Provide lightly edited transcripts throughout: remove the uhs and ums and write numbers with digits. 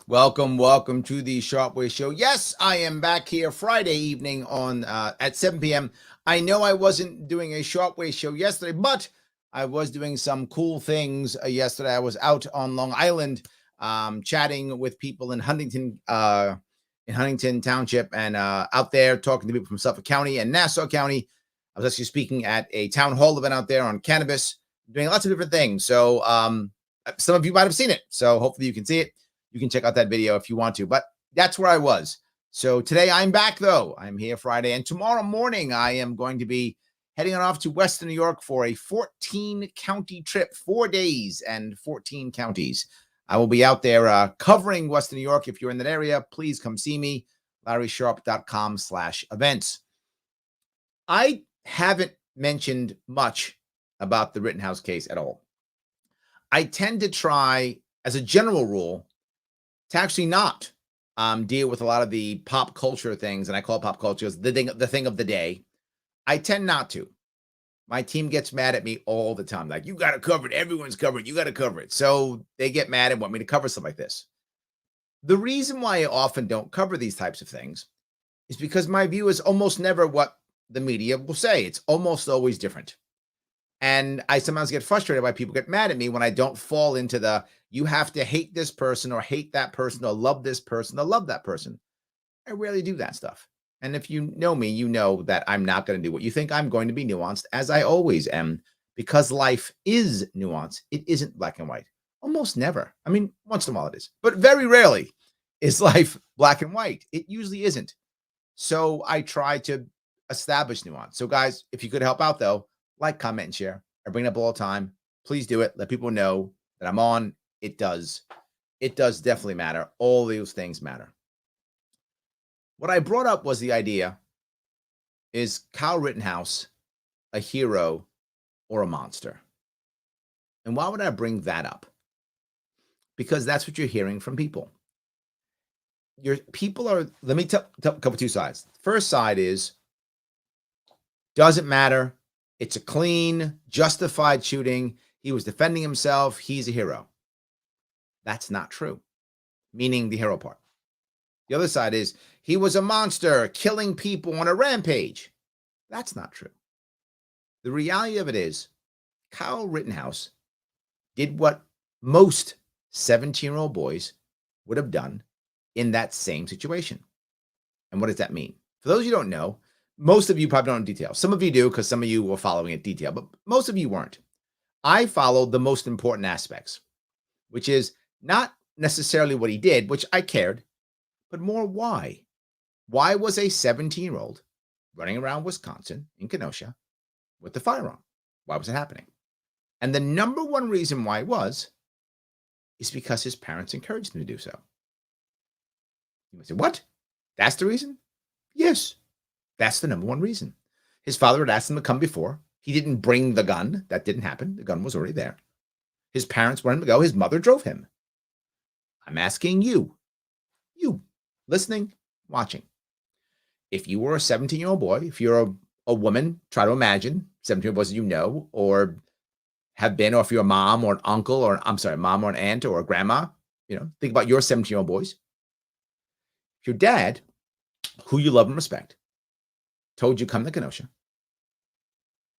Welcome to the Sharpe Show. Yes, I am back here Friday evening on at 7 p.m. I know I wasn't doing a Sharpe Show yesterday, but I was doing some cool things yesterday. I was out on Long Island chatting with people in Huntington Township, and out there talking to people from Suffolk County and Nassau County. I was actually speaking at a town hall event out there on cannabis, doing lots of different things. So some of you might have seen it. So hopefully you can see it. You can check out that video if you want to, but that's where I was. So today I'm back, though. I'm here Friday, and tomorrow morning I am going to be heading on off to Western New York for a 14-county trip, 4 days and 14 counties. I will be out there covering Western New York. If you're in that area, please come see me, LarrySharpe.com/events. I haven't mentioned much about the Rittenhouse case at all. I tend to try, as a general rule, to actually not deal with a lot of the pop culture things, and I call it pop culture the thing of the day. I tend not to. My team gets mad at me all the time. Like, you got to cover it. Everyone's covered. You got to cover it. So they get mad and want me to cover stuff like this. The reason why I often don't cover these types of things is because my view is almost never what the media will say. It's almost always different. And I sometimes get frustrated why people get mad at me when I don't fall into the, you have to hate this person or hate that person or love this person or love that person. I rarely do that stuff. And if you know me, you know that I'm not going to do what you think. I'm going to be nuanced, as I always am, because life is nuanced. It isn't black and white. Almost never. I mean, once in a while it is, but very rarely is life black and white. It usually isn't. So I try to establish nuance. So guys, if you could help out though, like, comment, and share. I bring it up all the time. Please do it. Let people know that I'm on. It does definitely matter. All those things matter. What I brought up was the idea, is Kyle Rittenhouse a hero or a monster? And why would I bring that up? Because that's what you're hearing from people. Let me cover two sides. First side is, doesn't matter. It's a clean, justified shooting. He was defending himself. He's a hero. That's not true, meaning the hero part. The other side is, he was a monster killing people on a rampage. That's not true. The reality of it is, Kyle Rittenhouse did what most 17-year-old boys would have done in that same situation. And what does that mean? For those of you who don't know, most of you probably don't know detail. Some of you do, because some of you were following it detail, but most of you weren't. I followed the most important aspects, which is not necessarily what he did, which I cared, but more why. Why was a 17-year-old running around Wisconsin in Kenosha with the firearm? Why was it happening? And the number one reason why is because his parents encouraged him to do so. You might say, what? That's the reason? Yes. That's the number one reason. His father had asked him to come before. He didn't bring the gun. That didn't happen. The gun was already there. His parents wanted him to go. His mother drove him. I'm asking you listening, watching. If you were a 17-year-old boy, if you're a woman, try to imagine 17-year-old boys that you know or have been, or if you're a mom or an uncle or, mom or an aunt or a grandma, think about your 17-year-old boys. If your dad, who you love and respect, told you come to Kenosha,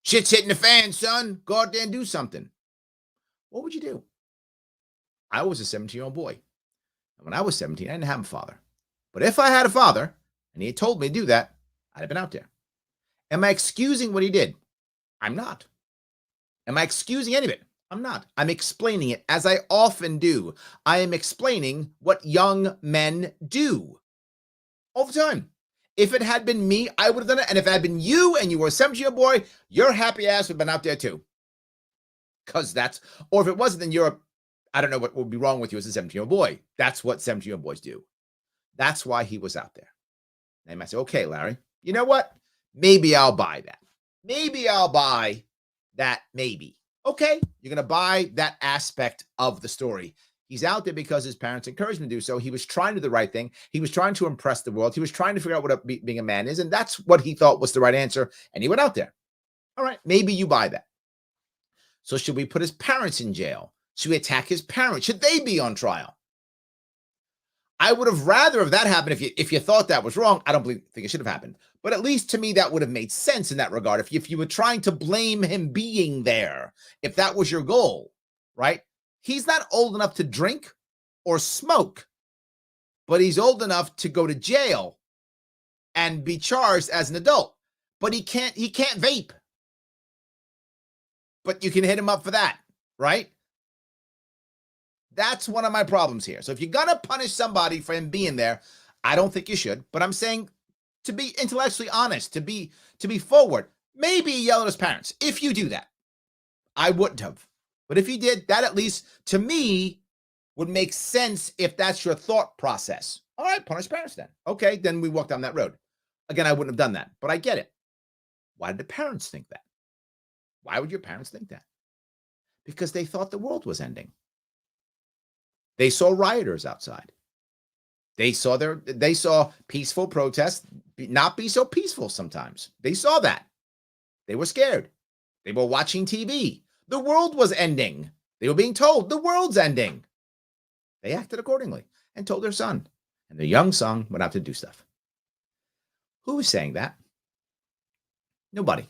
shit's hitting the fan, son, go out there and do something, what would you do? I was a 17-year-old boy. And when I was 17, I didn't have a father. But if I had a father and he had told me to do that, I'd have been out there. Am I excusing what he did? I'm not. Am I excusing any of it? I'm not. I'm explaining it, as I often do. I am explaining what young men do all the time. If it had been me, I would have done it. And if it had been you and you were a 17-year-old boy, your happy ass would have been out there too. Because or if it wasn't, then I don't know what would be wrong with you as a 17-year-old boy. That's what 17-year-old boys do. That's why he was out there. And you might say, okay, Larry, you know what? Maybe I'll buy that. Maybe I'll buy that. Maybe. Okay, you're going to buy that aspect of the story. He's out there because his parents encouraged him to do so. He was trying to do the right thing. He was trying to impress the world. He was trying to figure out what being a man is. And that's what he thought was the right answer. And he went out there. All right, maybe you buy that. So should we put his parents in jail? Should we attack his parents? Should they be on trial? I would have rather have that happened if you thought that was wrong. I don't think it should have happened. But at least to me, that would have made sense in that regard. If you were trying to blame him being there, if that was your goal, right? He's not old enough to drink or smoke, but he's old enough to go to jail and be charged as an adult. But he can't vape. But you can hit him up for that, right? That's one of my problems here. So if you're gonna punish somebody for him being there, I don't think you should. But I'm saying to be intellectually honest, to be forward, maybe yell at his parents. If you do that, I wouldn't have. But if you did, that at least to me would make sense if that's your thought process. All right, punish parents then. Okay, then we walk down that road. Again, I wouldn't have done that, but I get it. Why did the parents think that? Why would your parents think that? Because they thought the world was ending. They saw rioters outside. They saw peaceful protests not be so peaceful sometimes. They saw that. They were scared. They were watching TV. The world was ending. They were being told the world's ending. They acted accordingly and told their son. And their young son went out to do stuff. Who is saying that? Nobody.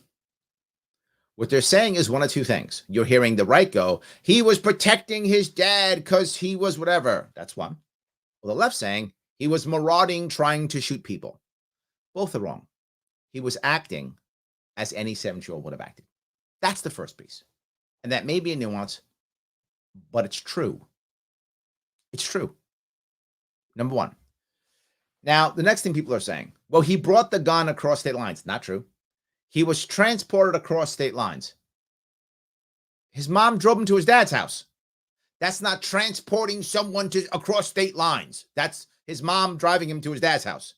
What they're saying is one of two things. You're hearing the right go, he was protecting his dad because he was whatever. That's one. Well, the left saying he was marauding, trying to shoot people. Both are wrong. He was acting as any 7-year-old would have acted. That's the first piece. And that may be a nuance, but it's true. It's true. Number one. Now, the next thing people are saying, well, he brought the gun across state lines. Not true. He was transported across state lines. His mom drove him to his dad's house. That's not transporting someone across state lines. That's his mom driving him to his dad's house.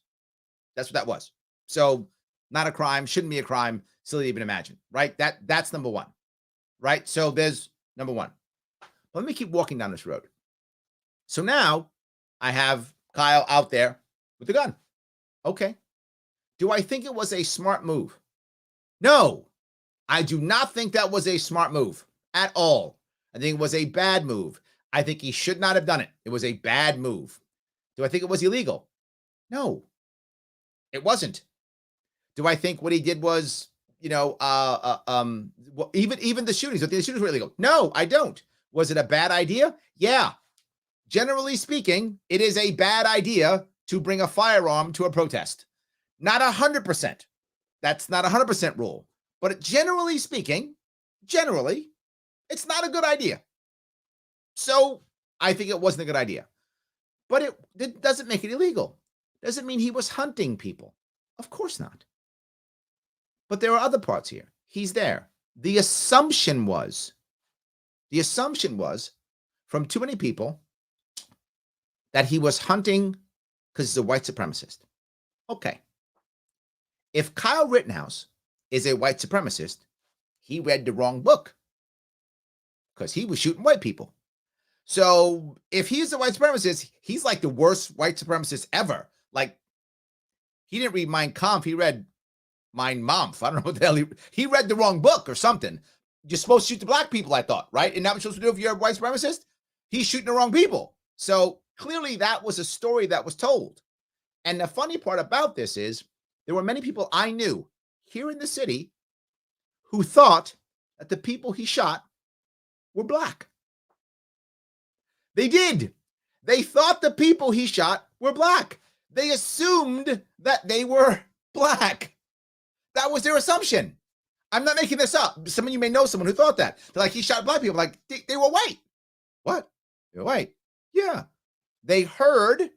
That's what that was. So not a crime, shouldn't be a crime, silly to even imagine, right? That's number one, right? So there's number one. Let me keep walking down this road. So now I have Kyle out there with the gun. Okay. Do I think it was a smart move? No, I do not think that was a smart move at all. I think it was a bad move. I think he should not have done it. It was a bad move. Do I think it was illegal? No, it wasn't. Do I think what he did was, even the shootings, the shootings were illegal? No, I don't. Was it a bad idea? Yeah. Generally speaking, it is a bad idea to bring a firearm to a protest. Not 100%. That's not 100% rule. But generally speaking, it's not a good idea. So I think it wasn't a good idea. But it doesn't make it illegal. Doesn't mean he was hunting people. Of course not. But there are other parts here. He's there. The assumption was from too many people that he was hunting because he's a white supremacist. Okay. If Kyle Rittenhouse is a white supremacist, he read the wrong book because he was shooting white people. So if he's a white supremacist, he's like the worst white supremacist ever. Like, he didn't read Mein Kampf, he read Mein Mampf. I don't know what the hell he read the wrong book or something. You're supposed to shoot the black people, I thought, right? And that was supposed to do if you're a white supremacist? He's shooting the wrong people. So clearly that was a story that was told. And the funny part about this is there were many people I knew here in the city who thought that the people he shot were black. They did. They thought the people he shot were black. They assumed that they were black. That was their assumption. I'm not making this up. Some of you may know someone who thought that. They're like, he shot black people. Like, they were white. What? They were white. Yeah. They heard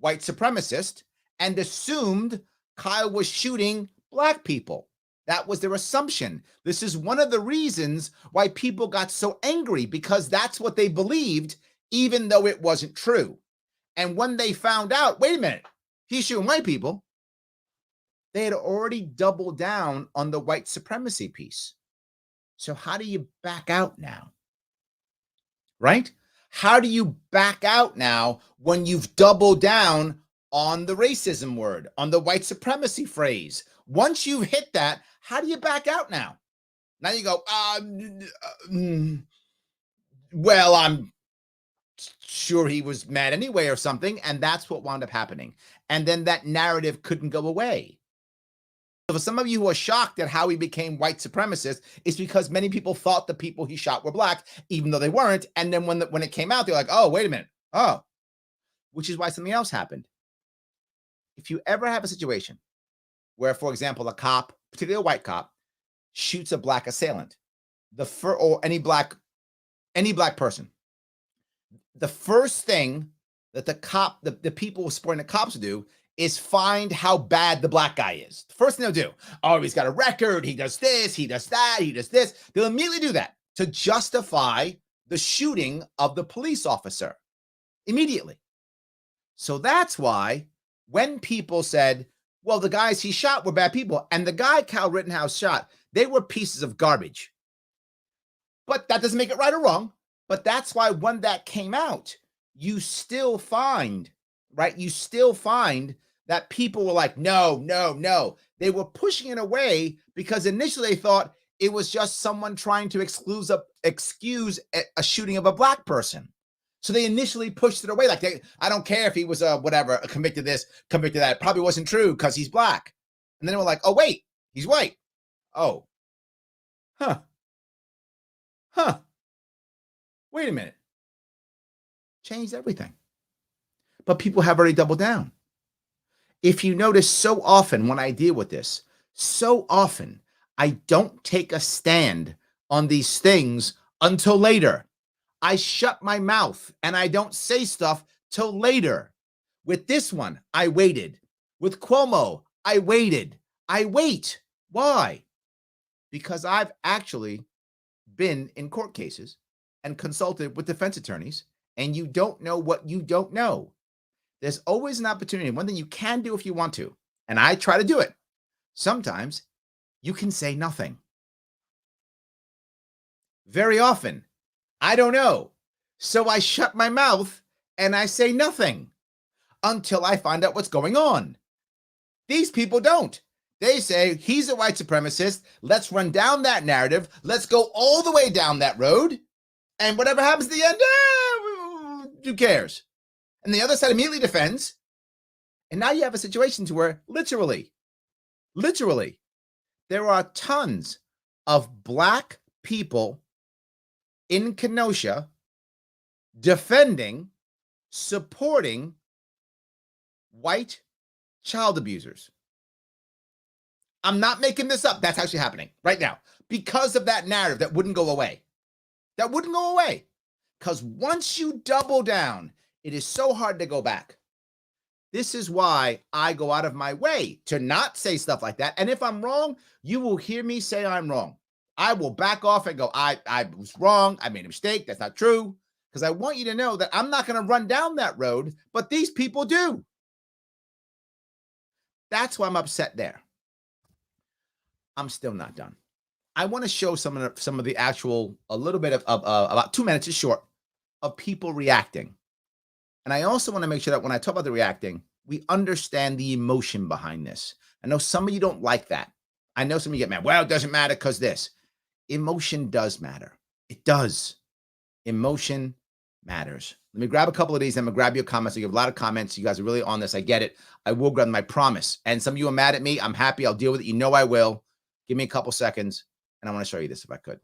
white supremacist and assumed Kyle was shooting black people. That was their assumption. This is one of the reasons why people got so angry, because that's what they believed, even though it wasn't true. And when they found out, wait a minute, he's shooting white people, they had already doubled down on the white supremacy piece. So how do you back out now? Right? How do you back out now when you've doubled down on the racism word, on the white supremacy phrase? Once you've hit that, how do you back out now? Now you go, well, I'm sure he was mad anyway or something. And that's what wound up happening. And then that narrative couldn't go away. So for some of you who are shocked at how he became white supremacist, it's because many people thought the people he shot were black, even though they weren't. And then when it came out, they're like, oh, wait a minute. Oh, which is why something else happened. If you ever have a situation where, for example, a cop, particularly a white cop, shoots a black assailant, or any black person, the first thing that the people supporting the cops do is find how bad the black guy is. The first thing they'll do, oh, he's got a record, he does this, he does that, he does this. They'll immediately do that to justify the shooting of the police officer immediately. So that's why when people said, well, the guys he shot were bad people, and the guy Kyle Rittenhouse shot, they were pieces of garbage. But that doesn't make it right or wrong. But that's why when that came out, you still find, right? You still find that people were like, no, no, no. They were pushing it away because initially they thought it was just someone trying to excuse a shooting of a black person. So they initially pushed it away. Like, I don't care if he was whatever, convicted this, convicted that. It probably wasn't true because he's black. And then they were like, oh, wait, he's white. Oh, huh. Wait a minute. Changed everything. But people have already doubled down. If you notice, so often when I deal with this, so often I don't take a stand on these things until later. I shut my mouth and I don't say stuff till later. With this one, I waited. With Cuomo, I waited. I wait. Why? Because I've actually been in court cases and consulted with defense attorneys, and you don't know what you don't know. There's always an opportunity. One thing you can do if you want to, and I try to do it, sometimes you can say nothing. Very often, I don't know. So I shut my mouth and I say nothing until I find out what's going on. These people don't. They say, he's a white supremacist. Let's run down that narrative. Let's go all the way down that road. And whatever happens at the end, who cares? And the other side immediately defends. And now you have a situation to where literally, there are tons of black people in Kenosha defending, supporting white child abusers. I'm not making this up. That's actually happening right now because of that narrative that wouldn't go away. That wouldn't go away. Because once you double down, it is so hard to go back. This is why I go out of my way to not say stuff like that. And if I'm wrong, you will hear me say I'm wrong. I will back off and go, I was wrong. I made a mistake. That's not true. Because I want you to know that I'm not going to run down that road, but these people do. That's why I'm upset there. I'm still not done. I want to show some of the actual, a little bit of about 2 minutes is short, of people reacting. And I also want to make sure that when I talk about the reacting, we understand the emotion behind this. I know some of you don't like that. I know some of you get mad. Well, it doesn't matter because this. Emotion does matter. It does. Emotion matters. Let me grab a couple of these. I'm going to grab your comments. I give a lot of comments. You guys are really on this. I get it. I will grab them. I promise. And some of you are mad at me. I'm happy. I'll deal with it. You know I will. Give me a couple seconds. And I want to show you this if I could.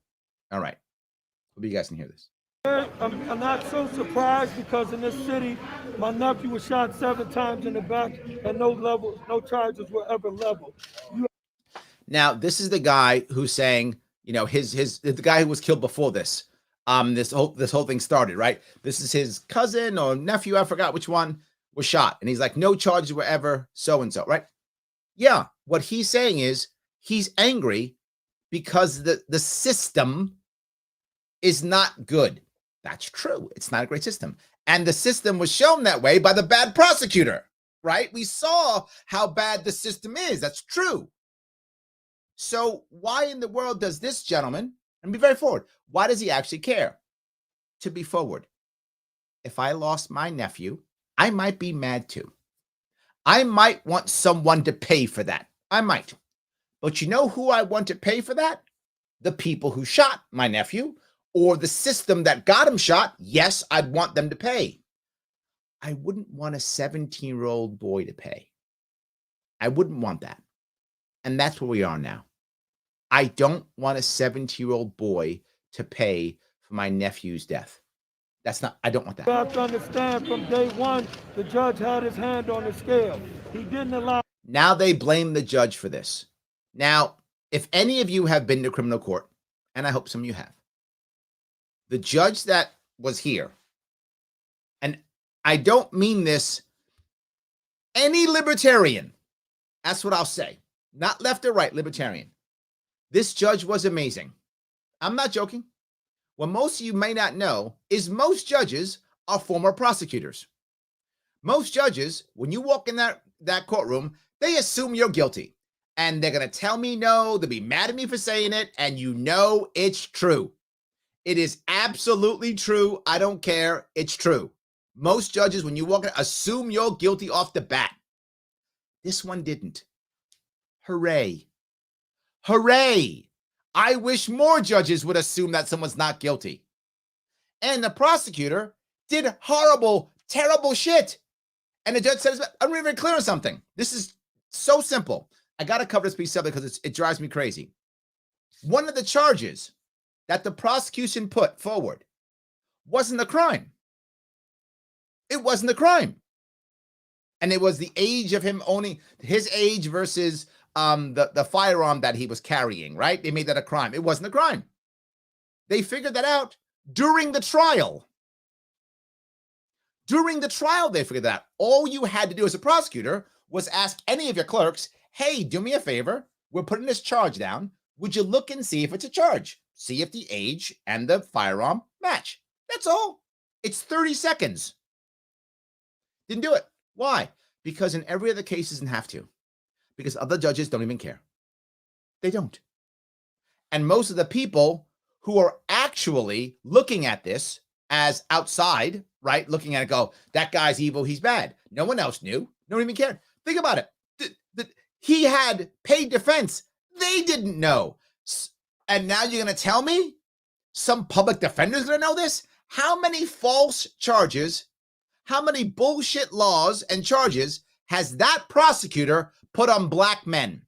All right. Hope you guys can hear this. I'm not so surprised because in this city, my nephew was shot 7 times in the back and no charges were ever leveled. Now, this is the guy who's saying, you know, the guy who was killed before this. This whole thing started, right? This is his cousin or nephew, I forgot which one, was shot. And he's like, no charges were ever so-and-so, right? Yeah. What he's saying is he's angry because the system is not good. That's true. It's not a great system. And the system was shown that way by the bad prosecutor, right? We saw how bad the system is. That's true. So why in the world does this gentleman, and be very forward, why does he actually care? To be forward. If I lost my nephew, I might be mad too. I might want someone to pay for that. I might. But you know who I want to pay for that? The people who shot my nephew or the system that got him shot. Yes, I'd want them to pay. I wouldn't want a 17-year-old boy to pay. I wouldn't want that. And that's where we are now. I don't want a 17-year-old boy to pay for my nephew's death. I don't want You that. have to understand from day one, the judge had his hand on the scale. He didn't allow. Now they blame the judge for this. Now, if any of you have been to criminal court, and I hope some of you have, the judge that was here, and I don't mean this, any libertarian, that's what I'll say, not left or right, libertarian. This judge was amazing. I'm not joking. What most of you may not know is most judges are former prosecutors. Most judges, when you walk in that courtroom, they assume you're guilty. And they're going to tell me no, they'll be mad at me for saying it, and you know it's true. It is absolutely true. I don't care. It's true. Most judges, when you walk in, assume you're guilty off the bat. This one didn't. Hooray. Hooray. I wish more judges would assume that someone's not guilty. And the prosecutor did horrible, terrible shit. And the judge says, I'm really clear on something. This is so simple. I got to cover this piece up because it drives me crazy. One of the charges that the prosecution put forward wasn't a crime. It wasn't a crime. And it was the age of him owning, his age versus the firearm that he was carrying, right? They made that a crime. It wasn't a crime. They figured that out during the trial. During the trial, they figured that out. All you had to do as a prosecutor was ask any of your clerks, hey, do me a favor. We're putting this charge down. Would you look and see if it's a charge? See if the age and the firearm match. That's all. It's 30 seconds. Didn't do it. Why? Because in every other case, doesn't have to. Because other judges don't even care. They don't. And most of the people who are actually looking at this as outside, right? Looking at it, go, that guy's evil, he's bad. No one else knew. No one even cared. Think about it. He had paid defense. They didn't know. And now you're going to tell me some public defender's going to know this? How many false charges, how many bullshit laws and charges has that prosecutor put on black men?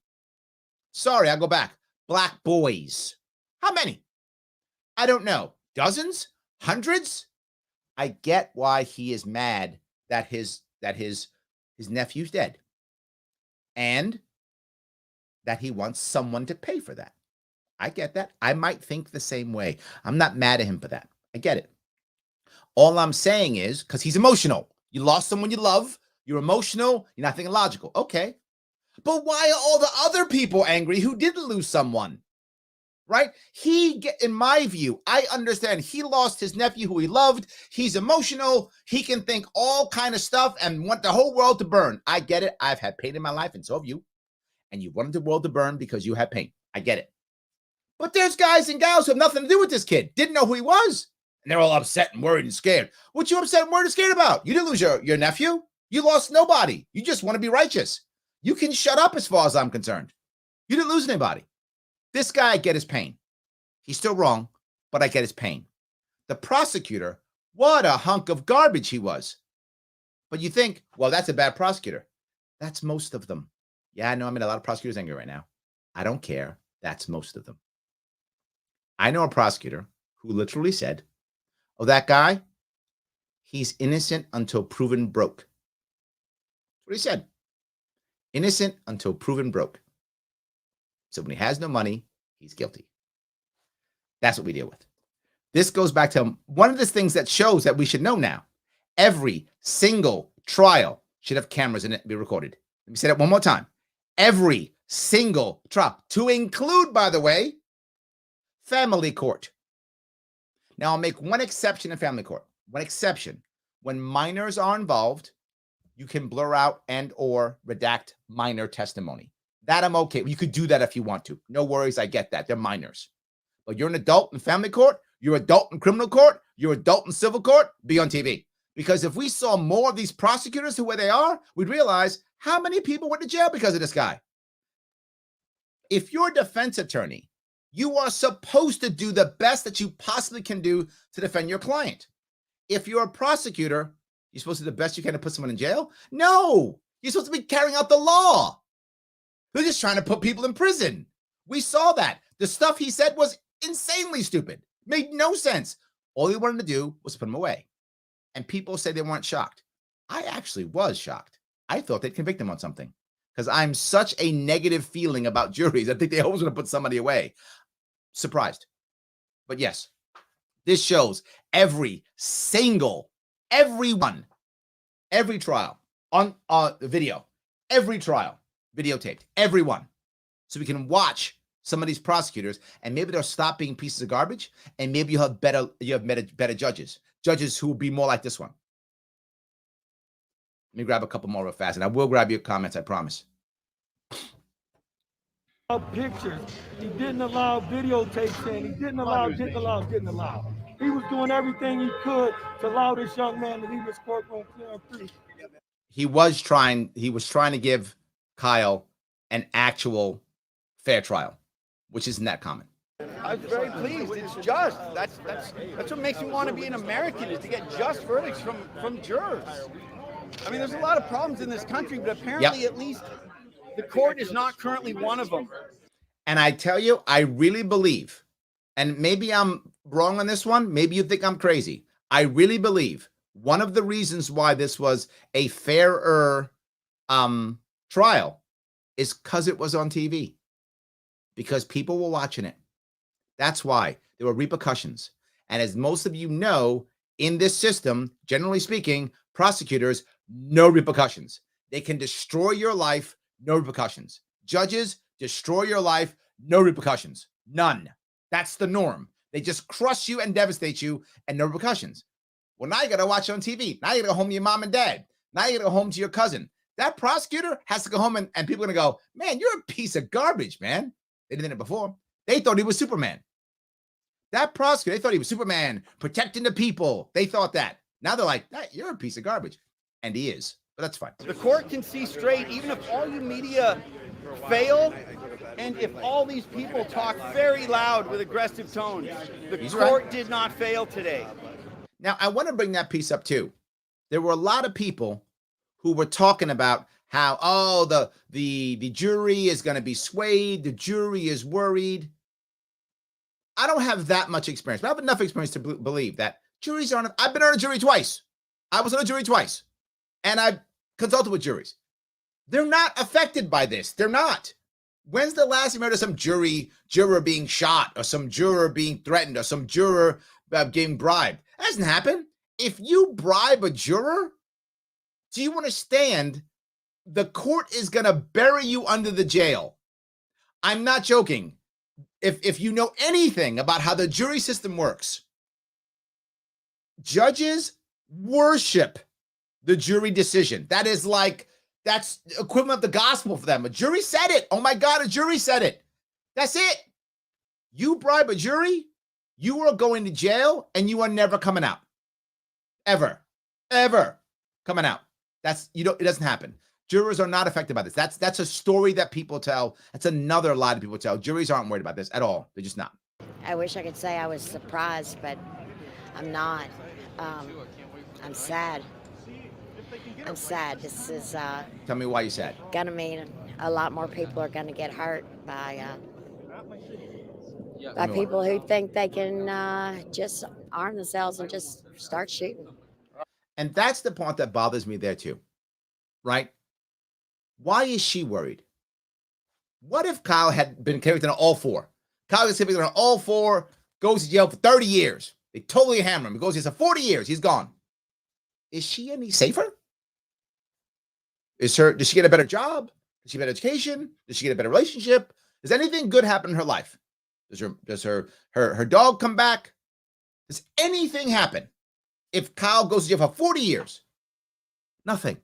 Sorry, I'll go back. Black boys. How many? I don't know. Dozens? Hundreds? I get why he is mad that his nephew's dead. And that he wants someone to pay for that. I get that. I might think the same way. I'm not mad at him for that. I get it. All I'm saying is, because he's emotional. You lost someone you love. You're emotional. You're not thinking logical. Okay. But why are all the other people angry who didn't lose someone? Right? In my view, I understand he lost his nephew who he loved. He's emotional. He can think all kind of stuff and want the whole world to burn. I get it. I've had pain in my life, and so have you. And you wanted the world to burn because you had pain. I get it. But there's guys and gals who have nothing to do with this kid. Didn't know who he was. And they're all upset and worried and scared. What you upset and worried and scared about? You didn't lose your nephew. You lost nobody. You just want to be righteous. You can shut up as far as I'm concerned. You didn't lose anybody. This guy, I get his pain. He's still wrong, but I get his pain. The prosecutor, what a hunk of garbage he was. But you think, well, that's a bad prosecutor. That's most of them. Yeah, I know I'm in a lot of prosecutors' angry right now. I don't care. That's most of them. I know a prosecutor who literally said, oh, that guy, he's innocent until proven broke. That's what he said. Innocent until proven broke. So when he has no money, he's guilty. That's what we deal with. This goes back to one of the things that shows that we should know now. Every single trial should have cameras in it and be recorded. Let me say that one more time. Every single trial, to include, by the way, family court. Now, I'll make one exception in family court. One exception. When minors are involved, you can blur out and or redact minor testimony. That I'm okay. You could do that if you want to. No worries. I get that. They're minors. But you're an adult in family court. You're adult in criminal court. You're adult in civil court. Be on TV. Because if we saw more of these prosecutors who where they are, we'd realize how many people went to jail because of this guy. If you're a defense attorney, you are supposed to do the best that you possibly can do to defend your client. If you're a prosecutor, You're supposed to do the best you can to put someone in jail? No, you're supposed to be carrying out the law. They're just trying to put people in prison. We saw that. The stuff he said was insanely stupid. Made no sense. All he wanted to do was put him away. And people say they weren't shocked. I actually was shocked. I thought they'd convict him on something because I'm such a negative feeling about juries. I think they always want to put somebody away. Surprised. But yes, this shows every trial on video, every trial videotaped, everyone. So we can watch some of these prosecutors, and maybe they'll stop being pieces of garbage, and maybe you have better judges who will be more like this one. Let me grab a couple more real fast, and I will grab your comments, I promise. Pictures. He didn't allow videotapes in. He didn't allow. He was doing everything he could to allow this young man to leave his courtroom clear and free. He was trying to give Kyle an actual fair trial, which isn't that common. I was very pleased. It's just. That's what makes me want to be an American, is to get just verdicts from jurors. I mean, there's a lot of problems in this country, but apparently at least the court is not currently one of them. And I tell you, I really believe, and maybe I'm wrong on this one, maybe you think I'm crazy. I really believe one of the reasons why this was a fairer trial is because it was on TV, because people were watching it. That's why there were repercussions. And as most of you know, in this system, generally speaking, prosecutors, no repercussions. They can destroy your life, no repercussions. Judges, destroy your life, no repercussions. None. That's the norm. They just crush you and devastate you, and no repercussions. Well, now you got to watch it on TV. Now you got to go home to your mom and dad. Now you got to go home to your cousin. That prosecutor has to go home, and people are going to go, man, you're a piece of garbage, man. They did it before. They thought he was Superman. That prosecutor, they thought he was Superman, protecting the people. They thought that. Now they're like, you're a piece of garbage. And he is. But that's fine. The court can see straight, even if all you media fail, and if all these people talk very loud with aggressive tones. The court did not fail today. Now, I want to bring that piece up too. There were a lot of people who were talking about how, the jury is going to be swayed. The jury is worried. I don't have that much experience, but I have enough experience to believe that juries aren't. I've been on a jury twice. I was on a jury twice, and I've consulted with juries. They're not affected by this. They're not. When's the last time you heard of some juror being shot, or some juror being threatened, or some juror getting bribed? That doesn't happen. If you bribe a juror, do you understand? The court is going to bury you under the jail. I'm not joking. If you know anything about how the jury system works, judges worship the jury decision. That's equivalent of the gospel for them. A jury said it. Oh my God, a jury said it. That's it. You bribe a jury, you are going to jail, and you are never coming out. Ever coming out. It doesn't happen. Jurors are not affected by this. That's a story that people tell. That's another lie that people tell. Juries aren't worried about this at all. They're just not. I wish I could say I was surprised, but I'm not. I'm sad. I'm sad. This is Tell me why you're sad. gonna mean a lot more people are gonna get hurt by people who think they can just arm themselves and just start shooting. And that's the part that bothers me there too, right? Why is she worried? What if Kyle had been convicted on all four? Kyle gets convicted on all four, goes to jail for 30 years. They totally hammer him. He goes to jail for 40 years. He's gone. Is she any safer? Does she get a better job? Does she get a better education? Does she get a better relationship? Does anything good happen in her life? Does her dog come back? Does anything happen if Kyle goes to jail for 40 years? Nothing.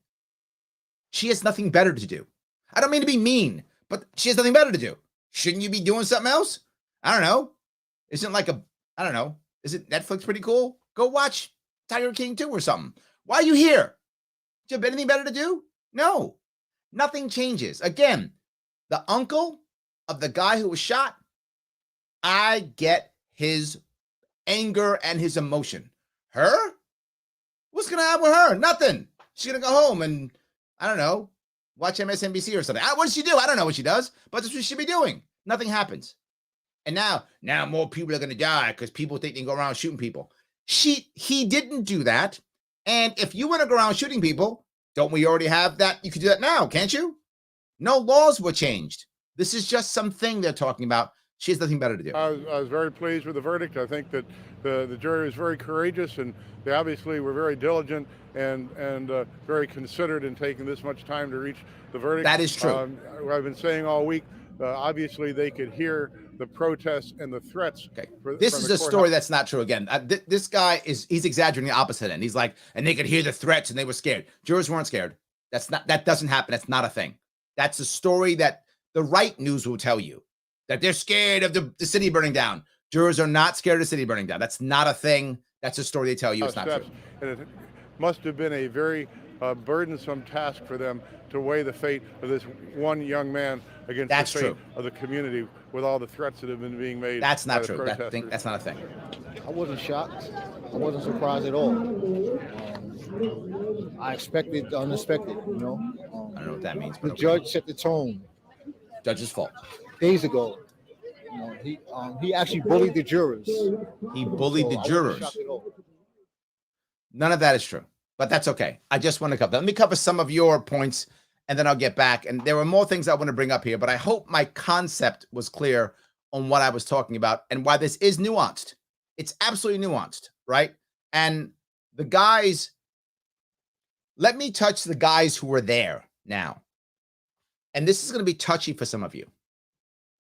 She has nothing better to do. I don't mean to be mean, but she has nothing better to do. Shouldn't you be doing something else? I don't know. Isn't Netflix pretty cool? Go watch Tiger King 2 or something. Why are you here? Do you have anything better to do? No. Nothing changes. Again, the uncle of the guy who was shot, I get his anger and his emotion. Her was going to happen with her? Nothing. She's going to go home and, I don't know, watch MSNBC or something. What does she do? I don't know what she does, but that's what she should be doing. Nothing happens. And now more people are going to die because people think they can go around shooting people. He didn't do that. And if you want to go around shooting people, don't we already have that? You can do that now, can't you? No laws were changed. This is just something they're talking about. She has nothing better to do. I was very pleased with the verdict. I think that the jury was very courageous, and they obviously were very diligent and very considered in taking this much time to reach the verdict. That is true. I've been saying all week, obviously they could hear the protests and the threats. Okay. This is a story that's not true. Again, this guy he's exaggerating the opposite end. He's like, and they could hear the threats and they were scared. Jurors weren't scared. That doesn't happen. That's not a thing. That's a story that the right news will tell you, that they're scared of the city burning down. Jurors are not scared of the city burning down. That's not a thing. That's a story they tell you. It's not true. And it must have been a very burdensome task for them to weigh the fate of this one young man against the fate of the community with all the threats that have been being made. That's not true. That's not a thing. I wasn't shocked. I wasn't surprised at all. I expected the unexpected, I don't know what that means. The judge set the tone. Judge's fault. Days ago. He actually bullied the jurors. He bullied the jurors. None of that is true, but that's okay. I just want to cover. Let me cover some of your points, and then I'll get back. And there were more things I want to bring up here, but I hope my concept was clear on what I was talking about and why this is nuanced. It's absolutely nuanced, right? And the guys, let me touch the guys who were there now. And this is going to be touchy for some of you.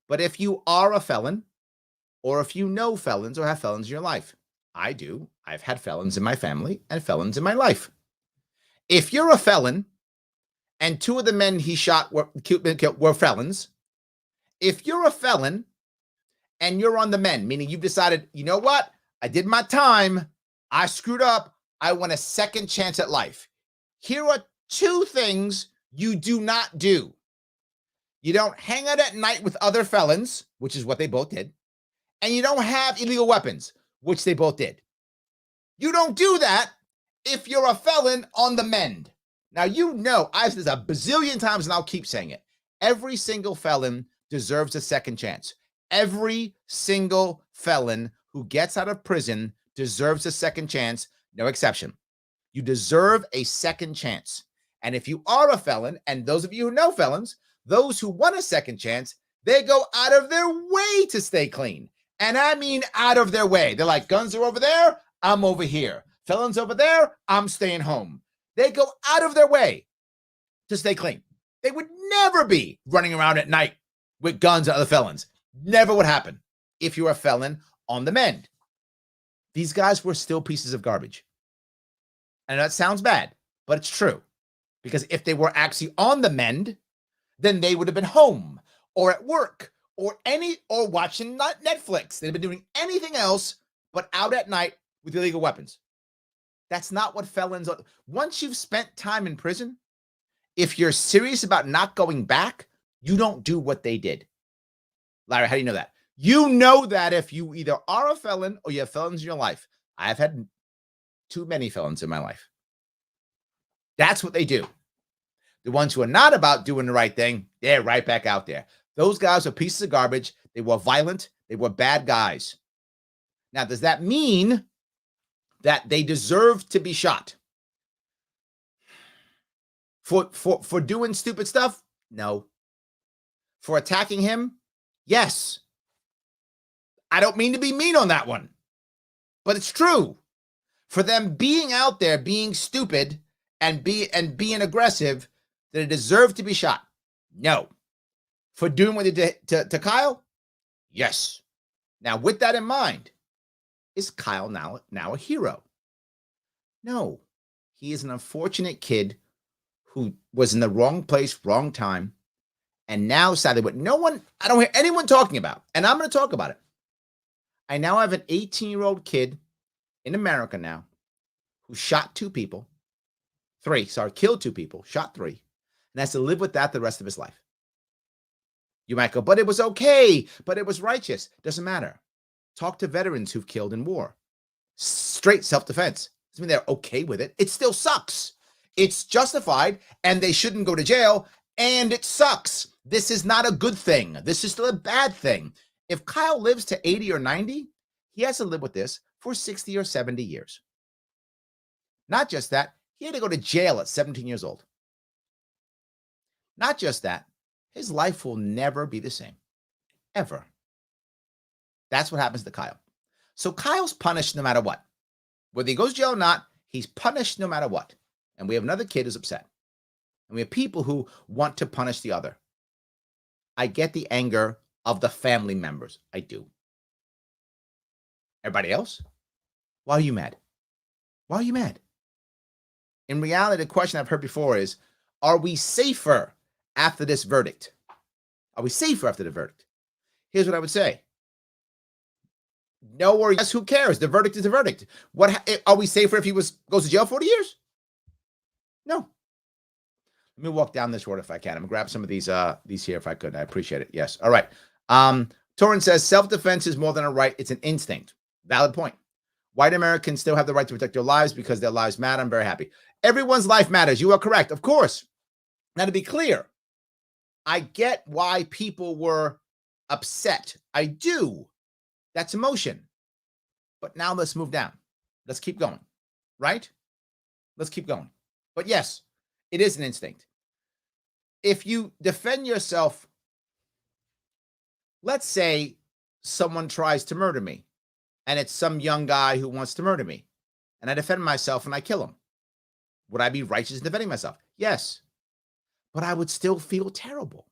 But if you are a felon, or if you know felons or have felons in your life, I do. I've had felons in my family and felons in my life. If you're a felon, and two of the men he shot were felons, if you're a felon and you're on the mend, meaning you've decided, you know what? I did my time. I screwed up. I want a second chance at life. Here are two things you do not do. You don't hang out at night with other felons, which is what they both did. And you don't have illegal weapons, which they both did. You don't do that if you're a felon on the mend. Now, I've said this a bazillion times and I'll keep saying it. Every single felon deserves a second chance. Every single felon who gets out of prison deserves a second chance, no exception. You deserve a second chance. And if you are a felon, and those of you who know felons, those who want a second chance, they go out of their way to stay clean. And I mean out of their way. They're like, guns are over there, I'm over here. Felons over there, I'm staying home. They go out of their way to stay clean. They would never be running around at night with guns and other felons. Never would happen if you're a felon on the mend. These guys were still pieces of garbage. And that sounds bad, but it's true. Because if they were actually on the mend, then they would have been home or at work or watching Netflix. They'd have been doing anything else but out at night with illegal weapons. That's not what felons are. Once you've spent time in prison, if you're serious about not going back, you don't do what they did. Larry, how do you know that? You know that if you either are a felon or you have felons in your life. I've had too many felons in my life. That's what they do. The ones who are not about doing the right thing, they're right back out there. Those guys are pieces of garbage. They were violent. They were bad guys. Now, does that mean that they deserve to be shot? For doing stupid stuff? No. For attacking him? Yes. I don't mean to be mean on that one, but it's true. For them being out there, being stupid and being aggressive, that it deserved to be shot? No. For doing what they did to Kyle? Yes. Now, with that in mind, is Kyle now a hero? No. He is an unfortunate kid who was in the wrong place, wrong time, and now, sadly, what I don't hear anyone talking about, and I'm going to talk about it. I now have an 18-year-old kid in America now who shot killed two people, shot three, and has to live with that the rest of his life. You might go, but it was okay, but it was righteous. Doesn't matter. Talk to veterans who've killed in war. Straight self-defense. Doesn't mean they're okay with it. It still sucks. It's justified, and they shouldn't go to jail, and it sucks. This is not a good thing. This is still a bad thing. If Kyle lives to 80 or 90, he has to live with this for 60 or 70 years. Not just that, he had to go to jail at 17 years old. Not just that, his life will never be the same. Ever. That's what happens to Kyle. So Kyle's punished no matter what. Whether he goes to jail or not, he's punished no matter what. And we have another kid who's upset. And we have people who want to punish the other. I get the anger of the family members. I do. Everybody else? Why are you mad? Why are you mad? In reality, the question I've heard before is, are we safer after this verdict? Are we safer after the verdict? Here's what I would say. No or yes, who cares? The verdict is the verdict. What are we safer if he goes to jail 40 years? No. Let me walk down this road if I can. I'm gonna grab some of these here if I could. I appreciate it. Yes. All right. Torrin says self-defense is more than a right, it's an instinct. Valid point. White Americans still have the right to protect their lives because their lives matter. I'm very happy. Everyone's life matters. You are correct, of course. Now, to be clear, I get why people were upset. I do. That's emotion. But now let's move down. Let's keep going. Right? Let's keep going. But yes, it is an instinct. If you defend yourself, let's say someone tries to murder me, and it's some young guy who wants to murder me, and I defend myself and I kill him. Would I be righteous in defending myself? Yes. But I would still feel terrible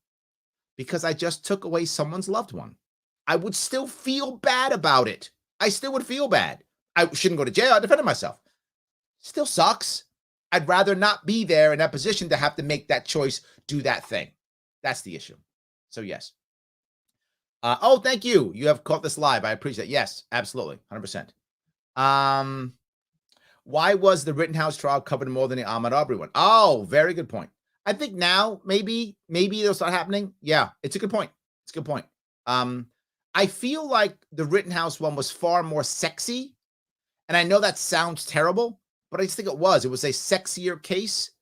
because I just took away someone's loved one. I would still feel bad about it. I still would feel bad. I shouldn't go to jail. I defended myself. Still sucks. I'd rather not be there in that position to have to make that choice, do that thing. That's the issue. So yes. Oh, thank you. You have caught this live. I appreciate it. Yes, absolutely. 100%. Why was the Rittenhouse trial covered more than the Ahmaud Arbery one? Oh, very good point. I think now maybe it'll start happening. Yeah, it's a good point. It's a good point. I feel like the Rittenhouse one was far more sexy. And I know that sounds terrible, but I just think it was. It was a sexier case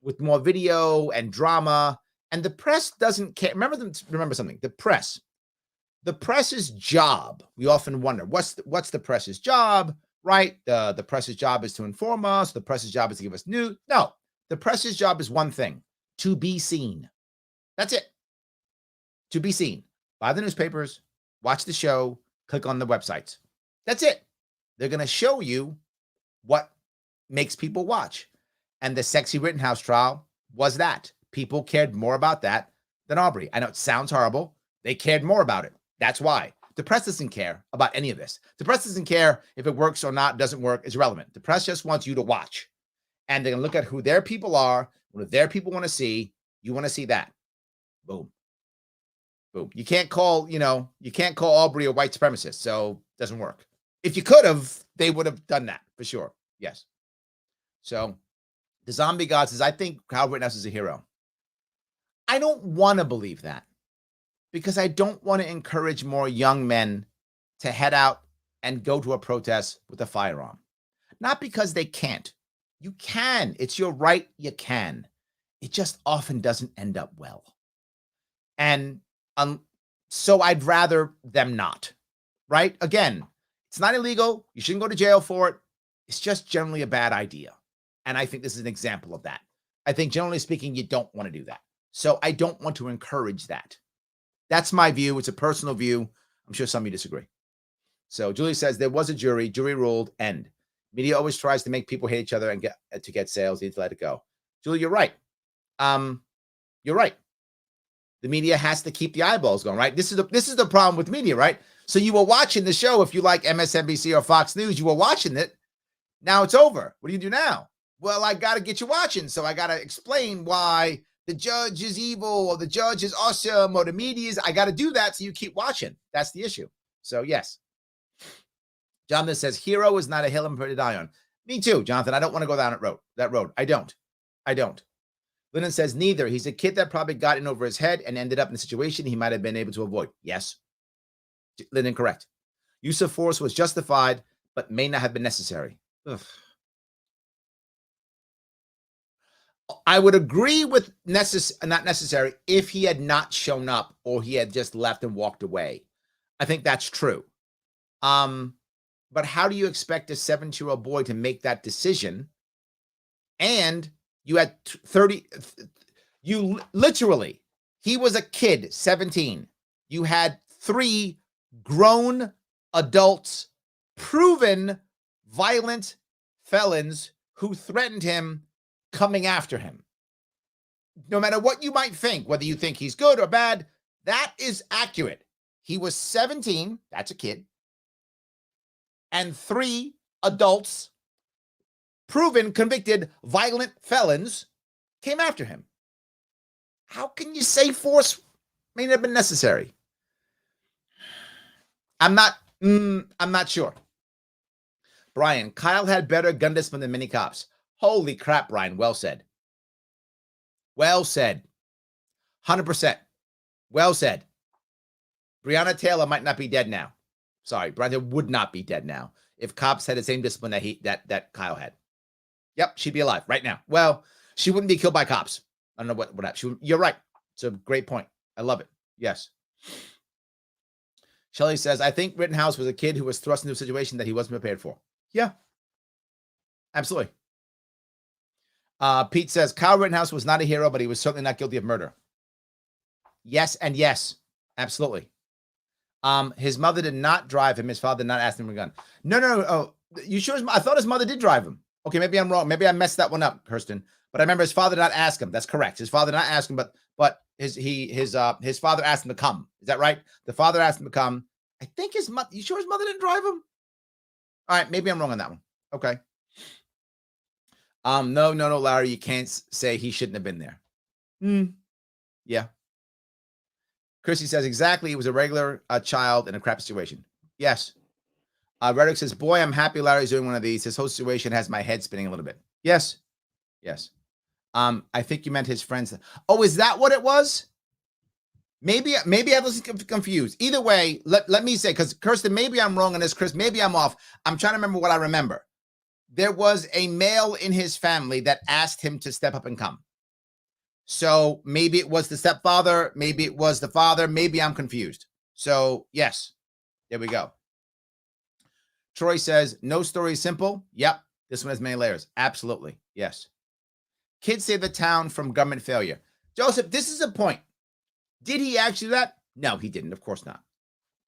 with more video and drama. And the press doesn't care. Remember something. The press's job, we often wonder, what's the press's job, right? The press's job is to inform us. The press's job is to give us news. No, the press's job is one thing, to be seen. That's it. To be seen. Buy the newspapers, watch the show, click on the websites. That's it. They're going to show you what makes people watch. And the sexy Rittenhouse trial was that. People cared more about that than Arbery. I know it sounds horrible. They cared more about it. That's why. The press doesn't care about any of this. The press doesn't care if it works or not, doesn't work. It's irrelevant. The press just wants you to watch. And they're going to look at who their people are, what their people want to see. You want to see that. Boom. Boom. You can't call Arbery a white supremacist, so it doesn't work. If you could have, they would have done that for sure. Yes. So the zombie god says, I think Kyle Rittenhouse is a hero. I don't want to believe that because I don't want to encourage more young men to head out and go to a protest with a firearm. Not because they can't. You can. It's your right. You can. It just often doesn't end up well. And so I'd rather them not, right? Again, it's not illegal. You shouldn't go to jail for it. It's just generally a bad idea. And I think this is an example of that. I think generally speaking, you don't want to do that. So I don't want to encourage that. That's my view. It's a personal view. I'm sure some of you disagree. So Julie says there was a jury ruled, end. Media always tries to make people hate each other and get sales. You need to let it go. Julie, you're right. You're right. The media has to keep the eyeballs going, right? This is the problem with media, right? So you were watching the show. If you like MSNBC or Fox News, you were watching it. Now it's over. What do you do now? Well, I got to get you watching. So I got to explain why the judge is evil or the judge is awesome or the media is. I got to do that so you keep watching. That's the issue. So yes. Jonathan says, hero is not a hill I'm prepared to die on. Me too, Jonathan. I don't want to go down that road. I don't. Lyndon says, neither. He's a kid that probably got in over his head and ended up in a situation he might have been able to avoid. Yes. Lyndon, correct. Use of force was justified, but may not have been necessary. Ugh. I would agree with not necessary if he had not shown up or he had just left and walked away. I think that's true. But how do you expect a 17-year-old boy to make that decision? And you had 30, you literally, he was a kid, 17. You had 3 grown adults, proven violent felons who threatened him coming after him. No matter what you might think, whether you think he's good or bad, that is accurate. He was 17, that's a kid, and 3 adults, proven convicted violent felons, came after him. How can you say force may not have been necessary? I'm not sure. Brian, Kyle had better gun discipline than many cops. Holy crap, Brian. Well said. Well said. 100%. Well said. Breonna Taylor might not be dead now. Sorry, Breonna would not be dead now if cops had the same discipline that Kyle had. Yep, she'd be alive right now. Well, she wouldn't be killed by cops. I don't know what happened. You're right. It's a great point. I love it. Yes. Shelley says, I think Rittenhouse was a kid who was thrust into a situation that he wasn't prepared for. Yeah. Absolutely. Pete says, Kyle Rittenhouse was not a hero, but he was certainly not guilty of murder. Yes and yes. Absolutely. His mother did not drive him. His father did not ask him for a gun. No. Oh, you sure? I thought his mother did drive him. Okay, maybe I'm wrong. Maybe I messed that one up, Kirsten. But I remember his father did not ask him. That's correct. His father did not ask him, but his father asked him to come. Is that right? The father asked him to come. I think his mother. You sure his mother didn't drive him? All right, maybe I'm wrong on that one. Okay. No, Larry, you can't say he shouldn't have been there. Yeah. Chrissy says exactly. He was a regular child in a crap situation. Yes. Reddick says, boy, I'm happy Larry's doing one of these. His whole situation has my head spinning a little bit. Yes. Yes. I think you meant his friends. Oh, is that what it was? Maybe I was confused. Either way, let me say, because Kirsten, maybe I'm wrong on this, Chris. Maybe I'm off. I'm trying to remember what I remember. There was a male in his family that asked him to step up and come. So maybe it was the stepfather. Maybe it was the father. Maybe I'm confused. So yes, there we go. Troy says, no story is simple. Yep. This one has many layers. Absolutely. Yes. Kids save the town from government failure. Joseph, this is a point. Did he actually do that? No, he didn't. Of course not.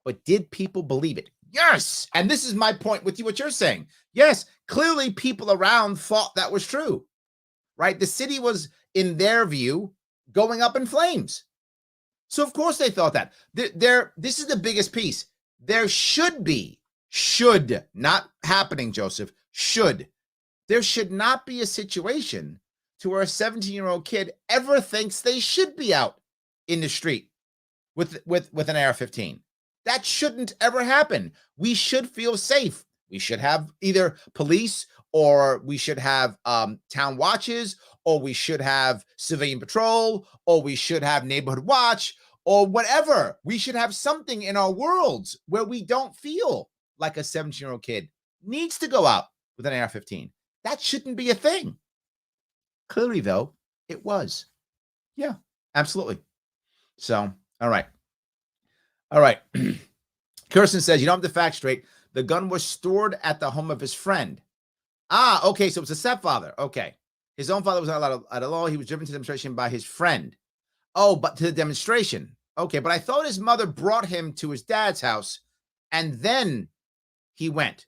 But did people believe it? Yes. And this is my point with you, what you're saying. Yes, clearly people around thought that was true, right? The city was, in their view, going up in flames. So of course they thought that. This is the biggest piece. There should, not happening, Joseph, there should not be a situation to where a 17-year-old kid ever thinks they should be out in the street with an AR-15. That shouldn't ever happen. We should feel safe. We should have either police, or we should have town watches, or we should have civilian patrol, or we should have neighborhood watch, or whatever. We should have something in our worlds where we don't feel like a 17-year-old kid needs to go out with an AR-15. That shouldn't be a thing. Clearly, though, it was. Yeah, absolutely. So, all right. Kirsten says, you don't have the facts straight. The gun was stored at the home of his friend. Okay, so it's a stepfather. Okay. His own father was not allowed at all. He was driven to the demonstration by his friend. Oh, but to the demonstration. Okay, but I thought his mother brought him to his dad's house, and then he went.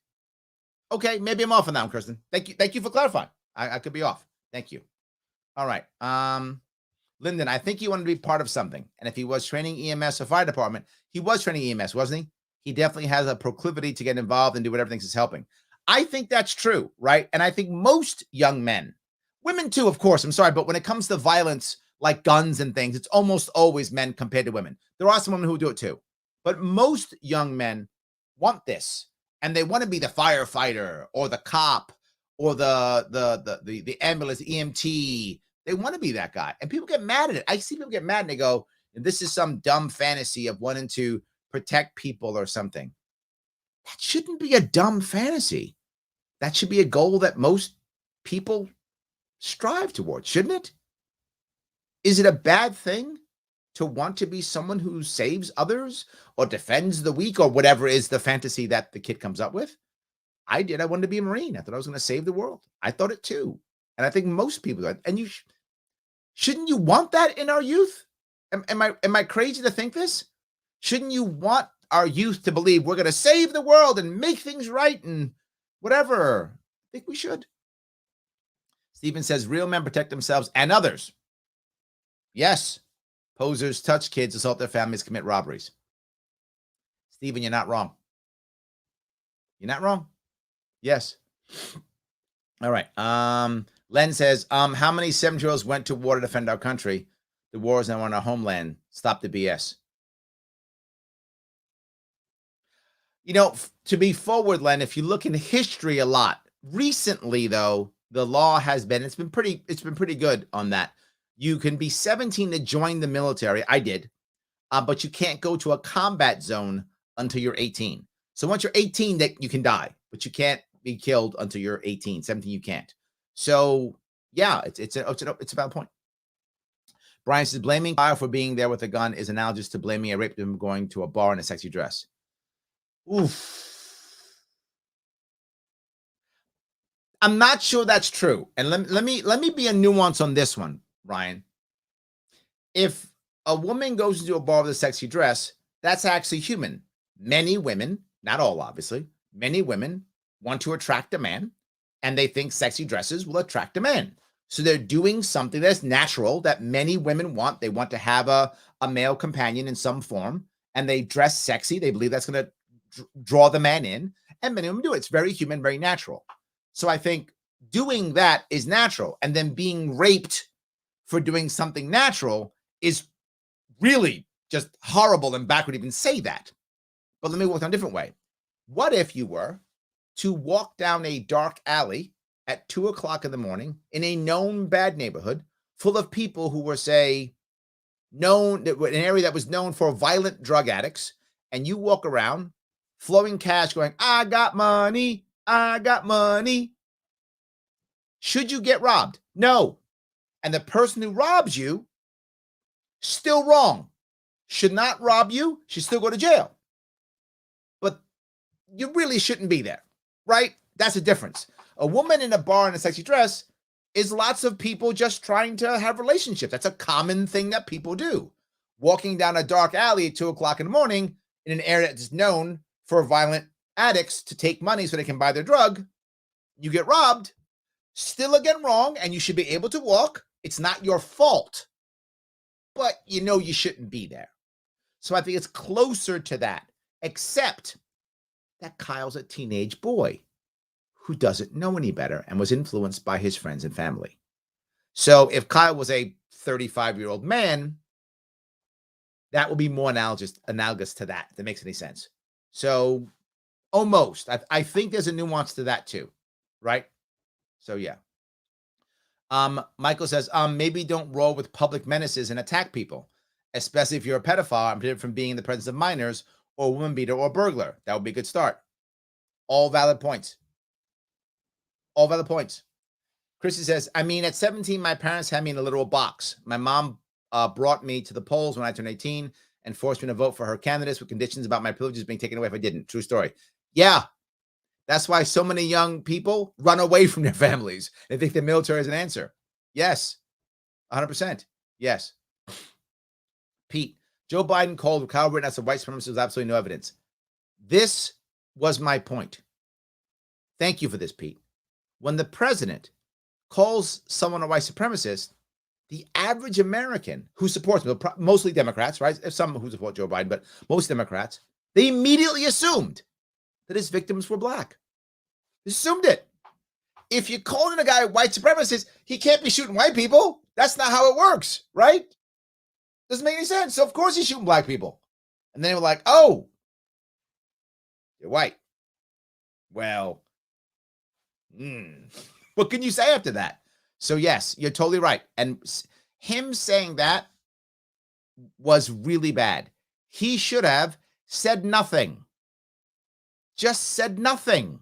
Okay, maybe I'm off on that one, Kirsten. Thank you for clarifying. I could be off. Thank you. All right. Lyndon, I think he wanted to be part of something. And if he was training EMS or fire department, he was training EMS, wasn't he? He definitely has a proclivity to get involved and do whatever thinks is helping. I think that's true, right? And I think most young men, women too, of course, I'm sorry, but when it comes to violence like guns and things, it's almost always men compared to women. There are some women who do it too. But most young men want this, and they want to be the firefighter or the cop or the ambulance, EMT. They want to be that guy. And people get mad at it. I see people get mad and they go, this is some dumb fantasy of wanting to protect people or something. That shouldn't be a dumb fantasy. That should be a goal that most people strive towards, shouldn't it? Is it a bad thing to want to be someone who saves others or defends the weak or whatever is the fantasy that the kid comes up with? I did. I wanted to be a Marine. I thought I was going to save the world. I thought it too. And I think most people do. And shouldn't you want that in our youth? Am I crazy to think this? Shouldn't you want our youth to believe we're going to save the world and make things right and whatever? I think we should. Stephen says real men protect themselves and others. Yes. Posers touch kids, assault their families, commit robberies. Stephen, you're not wrong. You're not wrong. Yes. All right. Len says, how many 7-year-olds went to war to defend our country? The war is now on our homeland. Stop the BS. You know, to be forward, Len, if you look in history a lot, recently though, the law has been, it's been pretty good on that. You can be 17 to join the military. I did. But you can't go to a combat zone until you're 18. So once you're 18, that you can die, but you can't be killed until you're 18. 17, you can't. So yeah, it's a valid point. Brian says blaming Kyle for being there with a gun is analogous to blaming a rape victim going to a bar in a sexy dress. Oof. I'm not sure that's true. And let me be a nuance on this one, Ryan. If a woman goes into a bar with a sexy dress, that's actually human. Many women, not all obviously, many women want to attract a man and they think sexy dresses will attract a man. So they're doing something that's natural that many women want. They want to have a male companion in some form and they dress sexy. They believe that's going to draw the man in, and many women do it. It's very human, very natural. So I think doing that is natural, and then being raped for doing something natural is really just horrible and backward to even say that. But let me walk down a different way. What if you were to walk down a dark alley at 2 o'clock in the morning in a known bad neighborhood full of people who were, say, known, an area that was known for violent drug addicts, and you walk around flowing cash going, I got money, I got money. Should you get robbed? No. And the person who robs you, still wrong. Should not rob you, should still go to jail. But you really shouldn't be there, right? That's the difference. A woman in a bar in a sexy dress is lots of people just trying to have relationships. That's a common thing that people do. Walking down a dark alley at 2 o'clock in the morning in an area that's known for violent addicts to take money so they can buy their drug, you get robbed, still again wrong, and you should be able to walk. It's not your fault, but you know you shouldn't be there. So I think it's closer to that, except that Kyle's a teenage boy who doesn't know any better and was influenced by his friends and family. So if Kyle was a 35-year-old man, that would be more analogous to that, if that makes any sense. So almost. I think there's a nuance to that too, right? So yeah. Michael says, maybe don't roll with public menaces and attack people, especially if you're a pedophile and protected from being in the presence of minors or woman beater or burglar. That would be a good start. All valid points. All valid points. Chrissy says, I mean, at 17, my parents had me in a literal box. My mom brought me to the polls when I turned 18 and forced me to vote for her candidates with conditions about my privileges being taken away if I didn't. True story. Yeah. That's why so many young people run away from their families. They think the military is an answer. Yes. 100%. Yes. Pete, Joe Biden called Kyle Rittenhouse a white supremacist with absolutely no evidence. This was my point. Thank you for this, Pete. When the president calls someone a white supremacist, the average American who supports him, mostly Democrats, right? Some who support Joe Biden, but most Democrats, they immediately assumed that his victims were black. They assumed it. If you're calling a guy a white supremacist, he can't be shooting white people. That's not how it works, right? Doesn't make any sense. So of course he's shooting black people. And then they were like, oh, you're white. Well, what can you say after that? So yes, you're totally right. And him saying that was really bad. He should have said nothing. Just said nothing.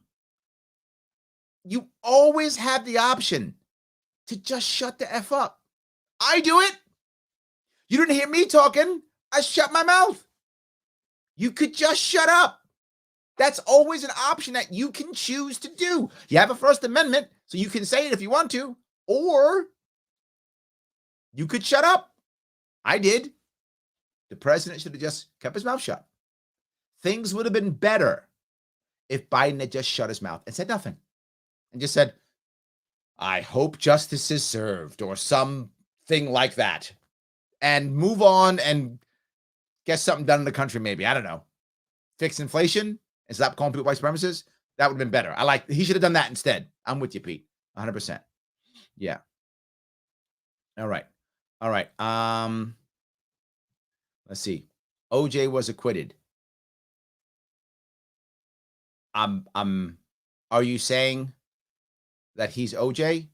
You always have the option to just shut the F up. I do it. You didn't hear me talking. I shut my mouth. You could just shut up. That's always an option that you can choose to do. You have a First Amendment, so you can say it if you want to, or you could shut up. I did. The president should have just kept his mouth shut. Things would have been better if Biden had just shut his mouth and said nothing and just said, I hope justice is served or something like that, and move on and get something done in the country. Maybe, I don't know, fix inflation and stop calling people white supremacists. That would have been better. He should have done that instead. I'm with you, Pete. 100%. Yeah. All right. Let's see. OJ was acquitted. Are you saying that he's OJ?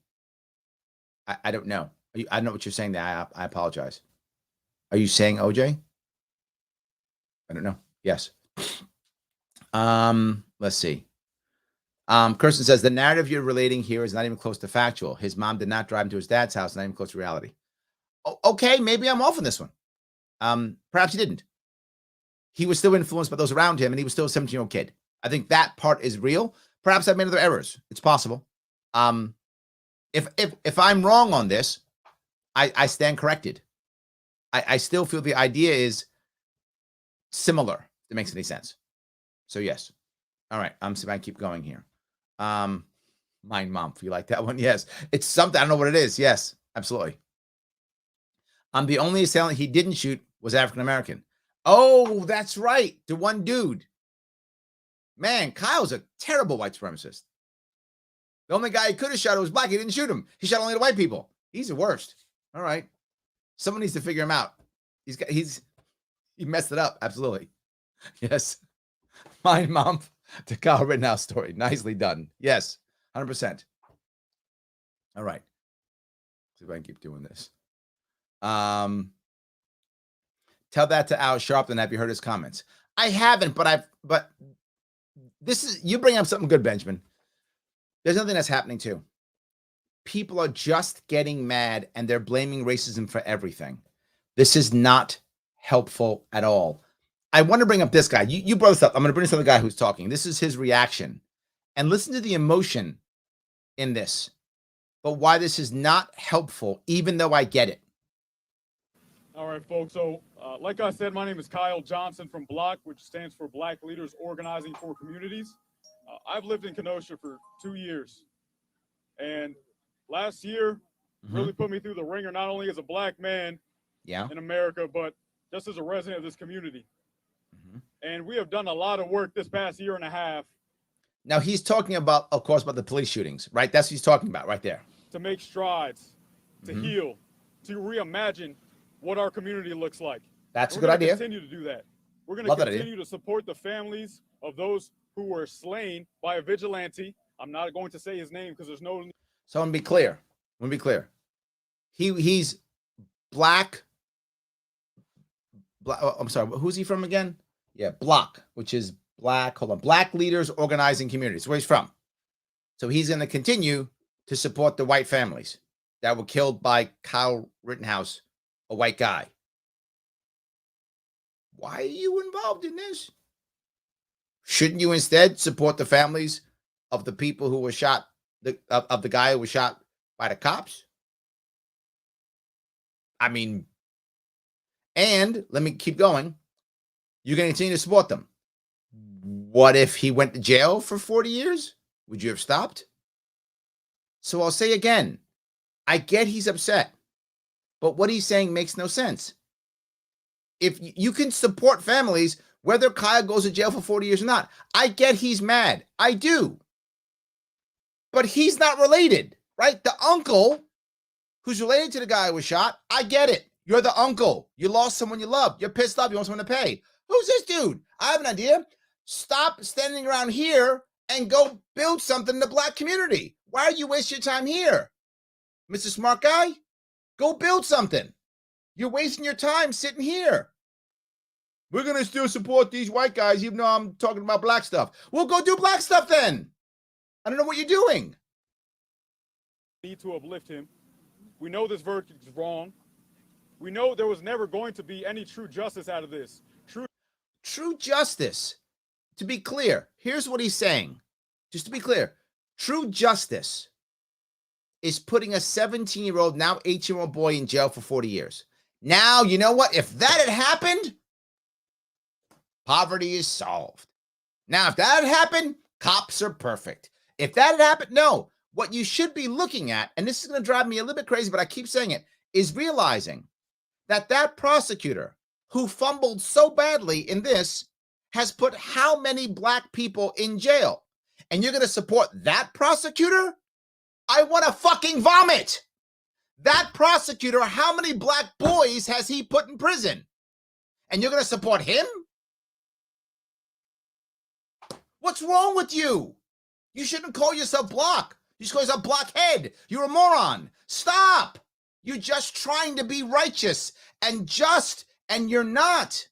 I don't know. I know what you're saying there. I apologize. Are you saying OJ? I don't know. Yes. Let's see. Kirsten says the narrative you're relating here is not even close to factual. His mom did not drive him to his dad's house, not even close to reality. Okay, maybe I'm off on this one. Perhaps he didn't. He was still influenced by those around him, and he was still a 17-year-old kid. I think that part is real. Perhaps I've made other errors. It's possible. If I'm wrong on this, I stand corrected. I still feel the idea is similar. If it makes any sense. So yes. All right. I'm see if I can keep going here. Mind Mom, you like that one? Yes. It's something. I don't know what it is. Yes, absolutely. The only assailant he didn't shoot was African American. Oh, that's right. The one dude. Man, Kyle's a terrible white supremacist. The only guy he could have shot was black. He didn't shoot him. He shot only the white people. He's the worst. All right. Someone needs to figure him out. He messed it up. Absolutely. Yes. Mind Mom, the Kyle Rittenhouse story. Nicely done. Yes. 100%. All right. See if I can keep doing this. Tell that to Al Sharpe. Have you heard his comments? I haven't, but this is, you bring up something good, Benjamin. There's nothing that's happening too. People are just getting mad and they're blaming racism for everything. This is not helpful at all. I want to bring up this guy. You brought this up. I'm going to bring this other guy who's talking. This is his reaction. And listen to the emotion in this, but why this is not helpful, even though I get it. All right, folks. So like I said, my name is Kyle Johnson from BLOC, which stands for Black Leaders Organizing for Communities. I've lived in Kenosha for 2 years. And last year really put me through the ringer, not only as a black man in America, but just as a resident of this community. And we have done a lot of work this past year and a half. Now he's talking about, of course, about the police shootings, right? That's what he's talking about right there. To make strides, to heal, to reimagine what our community looks like. That's a good idea. Continue to do that. We're going to continue to support the families of those who were slain by a vigilante. I'm not going to say his name because there's no. So I'm going to be clear. He's black. I'm sorry. Who's he from again? Yeah, BLOC, which is black. Hold on. Black Leaders Organizing Communities. Where he's from. So he's going to continue to support the white families that were killed by Kyle Rittenhouse, a white guy. Why are you involved in this? Shouldn't you instead support the families of the people who were shot, of the guy who was shot by the cops? I mean, and let me keep going. You're going to continue to support them. What if he went to jail for 40 years? Would you have stopped? So I'll say again, I get he's upset, but what he's saying makes no sense. If you can support families, whether Kyle goes to jail for 40 years or not, I get he's mad. I do. But he's not related, right? The uncle who's related to the guy who was shot, I get it. You're the uncle. You lost someone you love. You're pissed off. You want someone to pay. Who's this dude? I have an idea. Stop standing around here and go build something in the black community. Why are you wasting your time here? Mr. Smart Guy, go build something. You're wasting your time sitting here. We're going to still support these white guys, even though I'm talking about black stuff. Well, go do black stuff then. I don't know what you're doing. Need to uplift him We know this verdict is wrong. We know there was never going to be any true justice out of this. True justice. To be clear, here's what he's saying. Just to be clear, true justice is putting a 17-year-old, now 18-year-old boy in jail for 40 years. Now, you know what? If that had happened, poverty is solved. Now, if that had happened, cops are perfect. If that had happened, no. What you should be looking at, and this is going to drive me a little bit crazy, but I keep saying it, is realizing that that prosecutor who fumbled so badly in this has put how many black people in jail? And you're going to support that prosecutor? I want to fucking vomit. That prosecutor, how many black boys has he put in prison? And you're going to support him? What's wrong with you? You shouldn't call yourself block. You should call yourself blockhead. You're a moron. Stop. You're just trying to be righteous and just, and you're not.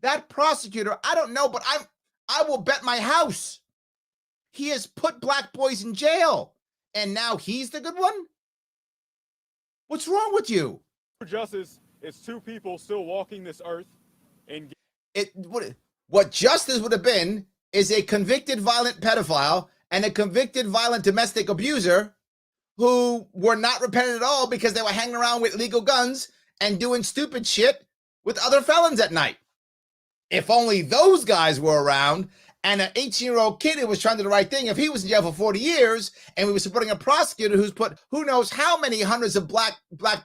That prosecutor, I don't know, but I will bet my house he has put black boys in jail, and now he's the good one? What's wrong with you? Justice is two people still walking this earth and what justice would have been is a convicted violent pedophile and a convicted violent domestic abuser who were not repentant at all because they were hanging around with illegal guns and doing stupid shit with other felons at night. If only those guys were around, and an 18-year-old kid who was trying to do the right thing, if he was in jail for 40 years and we were supporting a prosecutor who's put who knows how many hundreds of black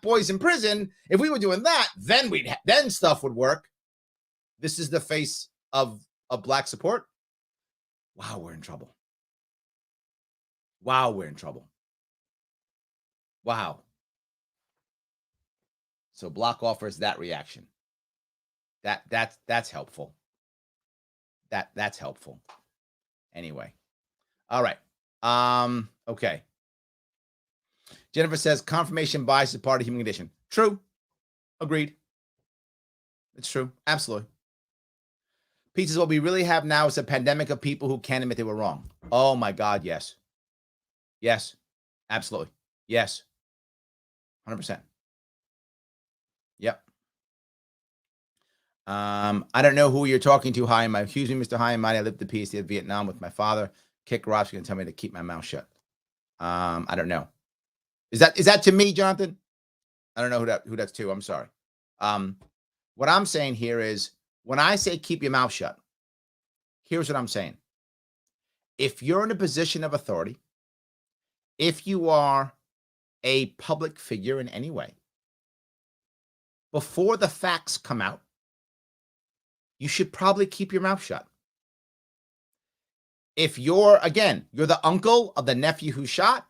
boys in prison, if we were doing that, then stuff would work. This is the face of black support. Wow, we're in trouble. Wow, we're in trouble. Wow. So Block offers that reaction. That's helpful. That's helpful. Anyway. All right. Okay. Jennifer says confirmation bias is part of human condition. True. Agreed. It's true. Absolutely. Pete says what we really have now is a pandemic of people who can't admit they were wrong. Oh my God, yes. Yes. Absolutely. Yes. 100%. Yep. I don't know who you're talking to. Hi, excuse me, Mr. High and Mighty. I lived the PST of Vietnam with my father. Kick rocks. You're gonna tell me to keep my mouth shut. I don't know. Is that to me, Jonathan? I don't know who that's to. I'm sorry. What I'm saying here is when I say keep your mouth shut, here's what I'm saying. If you're in a position of authority, if you are a public figure in any way, before the facts come out, you should probably keep your mouth shut. If you're the uncle of the nephew who shot,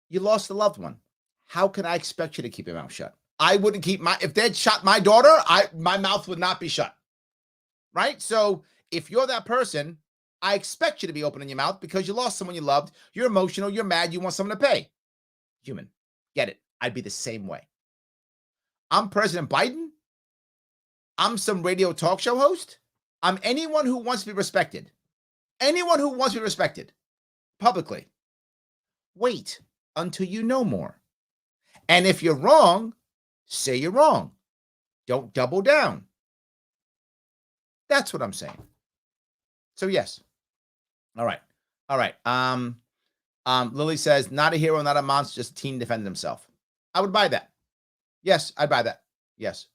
you lost a loved one. How can I expect you to keep your mouth shut? I wouldn't keep if they'd shot my daughter, my mouth would not be shut. Right? So if you're that person, I expect you to be opening your mouth because you lost someone you loved. You're emotional. You're mad. You want someone to pay. Human. Get it. I'd be the same way. I'm President Biden. I'm some radio talk show host. I'm anyone who wants to be respected. Anyone who wants to be respected publicly. Wait until you know more. And if you're wrong, say you're wrong. Don't double down. That's what I'm saying. So yes. All right. All right. Lily says, not a hero, not a monster, just a teen defending himself. I would buy that. Yes, I'd buy that. Yes.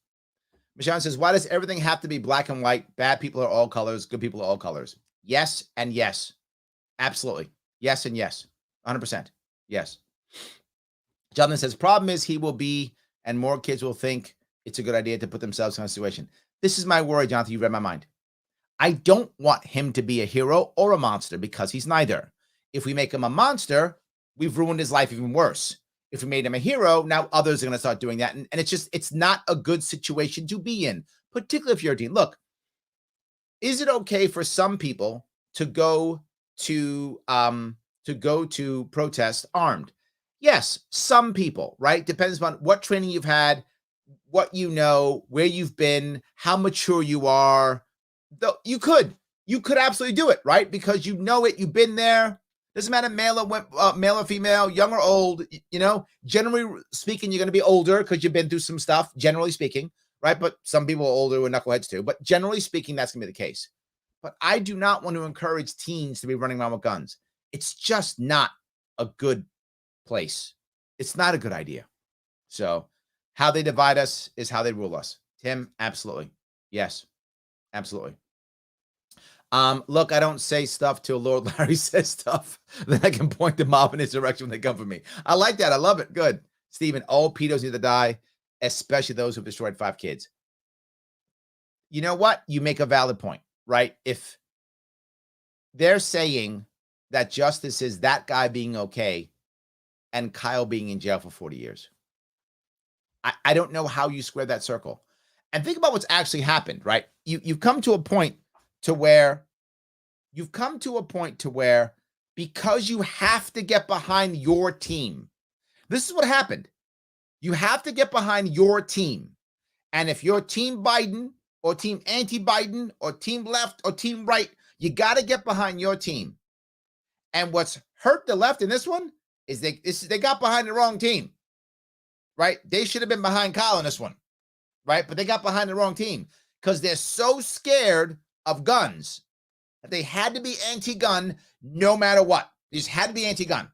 Michelle says, why does everything have to be black and white? Bad people are all colors. Good people are all colors. Yes and yes. Absolutely. Yes and yes. 100%. Yes. Jonathan says, problem is he will be, and more kids will think it's a good idea to put themselves in a situation. This is my worry, Jonathan. You read my mind. I don't want him to be a hero or a monster because he's neither. If we make him a monster, we've ruined his life even worse. If we made him a hero, now others are going to start doing that. And it's not a good situation to be in, particularly if you're a teen. Look, is it okay for some people to go to protest armed? Yes, some people, right? Depends on what training you've had, what you know, where you've been, how mature you are. You could absolutely do it, right? Because you know it, you've been there. Doesn't matter male or female, young or old. Generally speaking, you're going to be older because you've been through some stuff, generally speaking, right? But some people are older with knuckleheads too. But generally speaking, that's going to be the case. But I do not want to encourage teens to be running around with guns. It's just not a good place. It's not a good idea. So how they divide us is how they rule us. Tim, absolutely. Yes, absolutely. Look, I don't say stuff till Lord Larry says stuff. Then I can point the mob in his direction when they come for me. I like that. I love it. Good. Stephen, all pedos need to die, especially those who've destroyed 5 kids. You know what? You make a valid point, right? If they're saying that justice is that guy being okay and Kyle being in jail for 40 years, I don't know how you square that circle. And think about what's actually happened, right? You've come to a point to where because you have to get behind your team. This is what happened. You have to get behind your team. And if you're team Biden or team anti-Biden or team left or team right, you got to get behind your team. And what's hurt the left in this one is they got behind the wrong team, right? They should have been behind Kyle in this one, right? But they got behind the wrong team because they're so scared of guns that they had to be anti-gun no matter what. They just had to be anti-gun.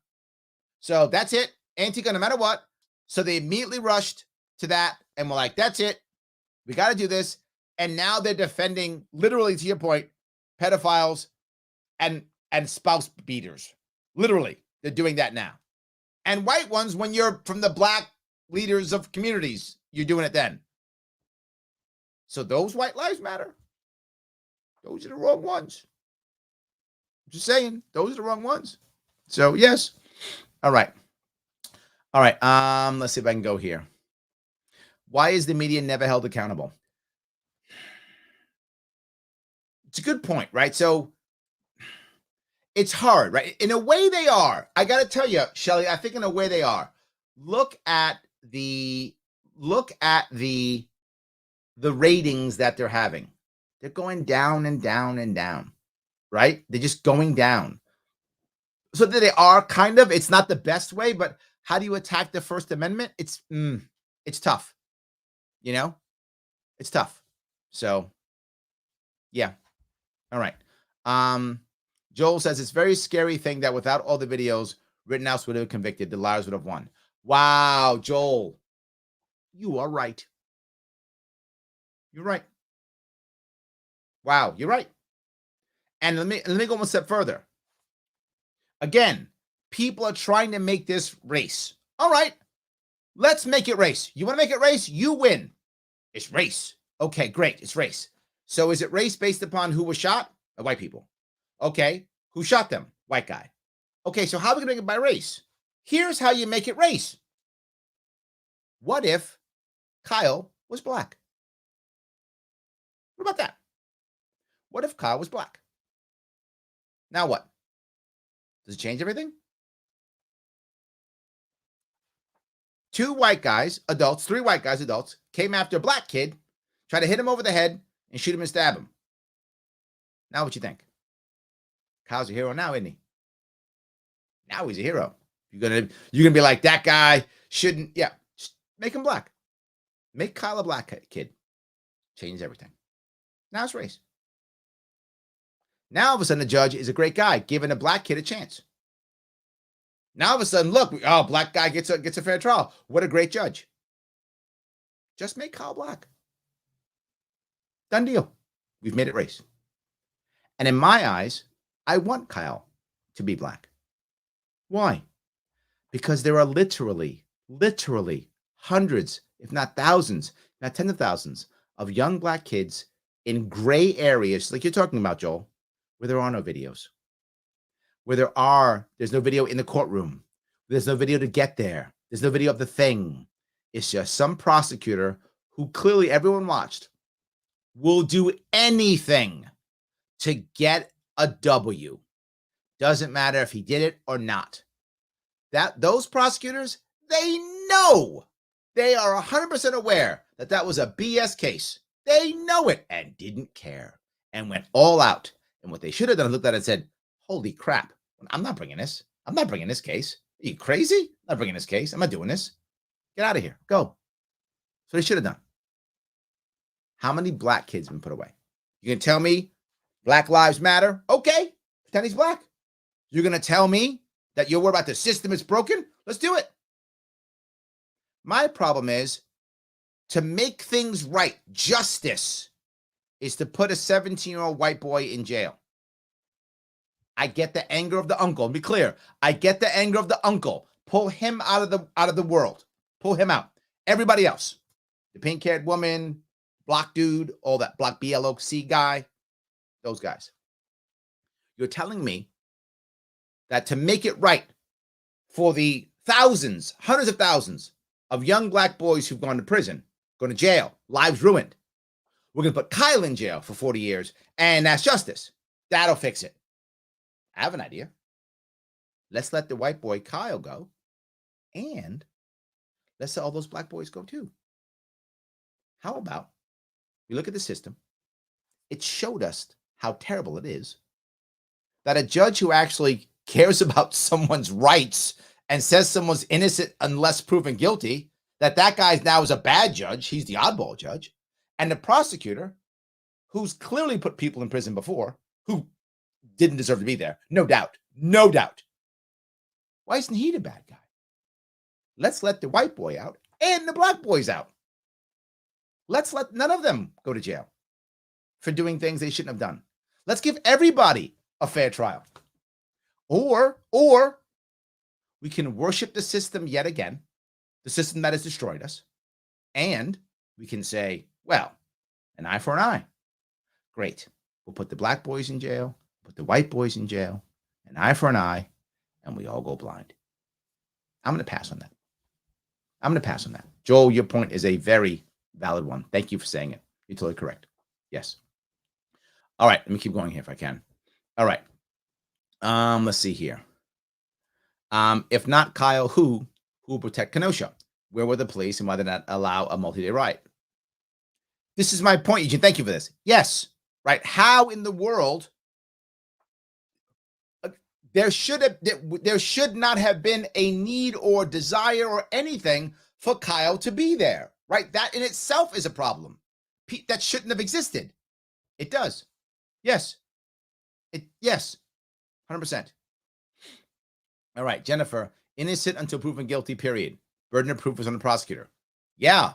So that's it, anti-gun no matter what. So they immediately rushed to that and were like, that's it. We got to do this. And now they're defending, literally to your point, pedophiles and spouse beaters. Literally, they're doing that now. And white ones, when you're from the black leaders of communities, you're doing it then. So those white lives matter. Those are the wrong ones. Just saying, those are the wrong ones. So yes. All right. Let's see if I can go here. Why is the media never held accountable? It's a good point, right? So it's hard, right? In a way they are. I got to tell you, Shelly, I think in a way they are. Look at the ratings that they're having. They're going down and down and down, right? They're just going down. So that they are kind of, it's not the best way, but how do you attack the First Amendment? It's tough. It's tough. So yeah. All right. Joel says it's a very scary thing that without all the videos, Rittenhouse would have convicted. The liars would have won. Wow, Joel. You are right. You're right. Wow, you're right. And let me go one step further. Again, people are trying to make this race. All right, let's make it race. You want to make it race? You win. It's race. Okay, great. It's race. So is it race based upon who was shot? White people. Okay, who shot them? White guy. Okay, so how are we going to make it by race? Here's how you make it race. What if Kyle was black? What about that? What if Kyle was black? Now what? Does it change everything? 2 white guys, adults, 3 white guys, adults, came after a black kid, tried to hit him over the head and shoot him and stab him. Now what you think? Kyle's a hero now, isn't he? Now he's a hero. You're gonna be like, that guy shouldn't. Yeah, just make him black. Make Kyle a black kid. Change everything. Now it's race. Now all of a sudden the judge is a great guy, giving a black kid a chance. Now all of a sudden, look, black guy gets a fair trial. What a great judge. Just make Kyle black. Done deal. We've made it race. And in my eyes, I want Kyle to be black. Why? Because there are literally hundreds, if not thousands, if not tens of thousands of young black kids in gray areas, like you're talking about, Joel, where there are no videos, where there's no video in the courtroom. There's no video to get there. There's no video of the thing. It's just some prosecutor who clearly everyone watched will do anything to get a W. Doesn't matter if he did it or not. Those prosecutors, they know. They are 100% aware that that was a BS case. They know it and didn't care and went all out. And what they should have done is looked at it and said, holy crap, I'm not bringing this. I'm not bringing this case. Are you crazy? I'm not bringing this case. I'm not doing this. Get out of here. Go. So they should have done. How many black kids have been put away? You can tell me Black Lives Matter? Okay. Pretend he's black. You're going to tell me that you're worried about the system is broken? Let's do it. My problem is to make things right. Justice is to put a 17-year-old white boy in jail. I get the anger of the uncle. Be clear. I get the anger of the uncle. Pull him out of the world. Pull him out. Everybody else. The pink-haired woman, block dude, all that. Block BLOC guy. Those guys. You're telling me that to make it right for the thousands, hundreds of thousands of young black boys who've gone to prison, gone to jail, lives ruined, we're going to put Kyle in jail for 40 years, and that's justice. That'll fix it. I have an idea. Let's let the white boy Kyle go, and let's let all those black boys go too. How about we look at the system? It showed us how terrible it is that a judge who actually cares about someone's rights and says someone's innocent unless proven guilty, that guy now is a bad judge. He's the oddball judge. And the prosecutor, who's clearly put people in prison before, who didn't deserve to be there, no doubt, no doubt. Why isn't he the bad guy? Let's let the white boy out and the black boys out. Let's let none of them go to jail for doing things they shouldn't have done. Let's give everybody a fair trial. Or we can worship the system yet again, the system that has destroyed us, and we can say, well, an eye for an eye. Great. We'll put the black boys in jail, put the white boys in jail, an eye for an eye, and we all go blind. I'm going to pass on that. I'm going to pass on that. Joel, your point is a very valid one. Thank you for saying it. You're totally correct. Yes. All right. Let me keep going here if I can. All right. Let's see here. If not Kyle, who will protect Kenosha? Where were the police and why did not allow a multi-day riot? This is my point, Eugene. Thank you for this. Yes. Right. How in the world there should not have been a need or desire or anything for Kyle to be there. Right. That in itself is a problem. That shouldn't have existed. It does. Yes. Yes. 100%. All right, Jennifer, innocent until proven guilty, period. Burden of proof is on the prosecutor. Yeah.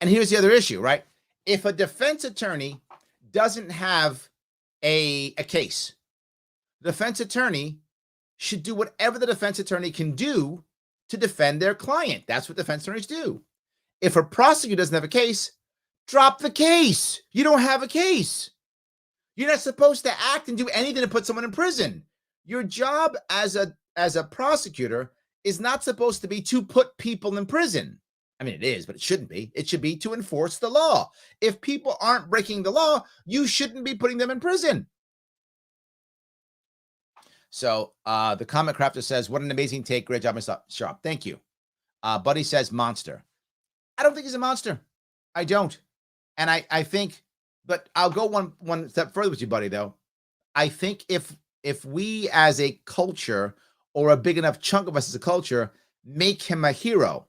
And here's the other issue, right? If a defense attorney doesn't have a case, the defense attorney should do whatever the defense attorney can do to defend their client. That's what defense attorneys do. If a prosecutor doesn't have a case, drop the case. You don't have a case. You're not supposed to act and do anything to put someone in prison. Your job as a prosecutor is not supposed to be to put people in prison. I mean, it is, but it shouldn't be. It should be to enforce the law. If people aren't breaking the law, you shouldn't be putting them in prison. So the comment crafter says, what an amazing take. Great job, Mr. Sharpe. Thank you. Buddy says monster. I don't think he's a monster. I don't. And I think, but I'll go one step further with you, buddy, though. I think if we as a culture or a big enough chunk of us as a culture make him a hero,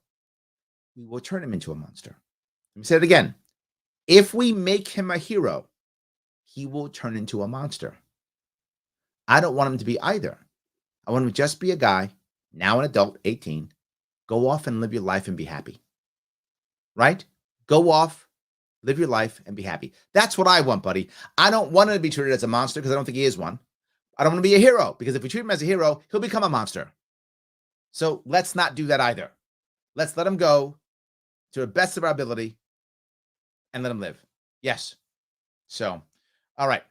we will turn him into a monster. Let me say it again. If we make him a hero, he will turn into a monster. I don't want him to be either. I want him to just be a guy, now an adult, 18, go off and live your life and be happy. Right? Go off, live your life and be happy. That's what I want, buddy. I don't want him to be treated as a monster because I don't think he is one. I don't want to be a hero because if we treat him as a hero, he'll become a monster. So let's not do that either. Let's let him go to the best of our ability and let him live. Yes. So, all right.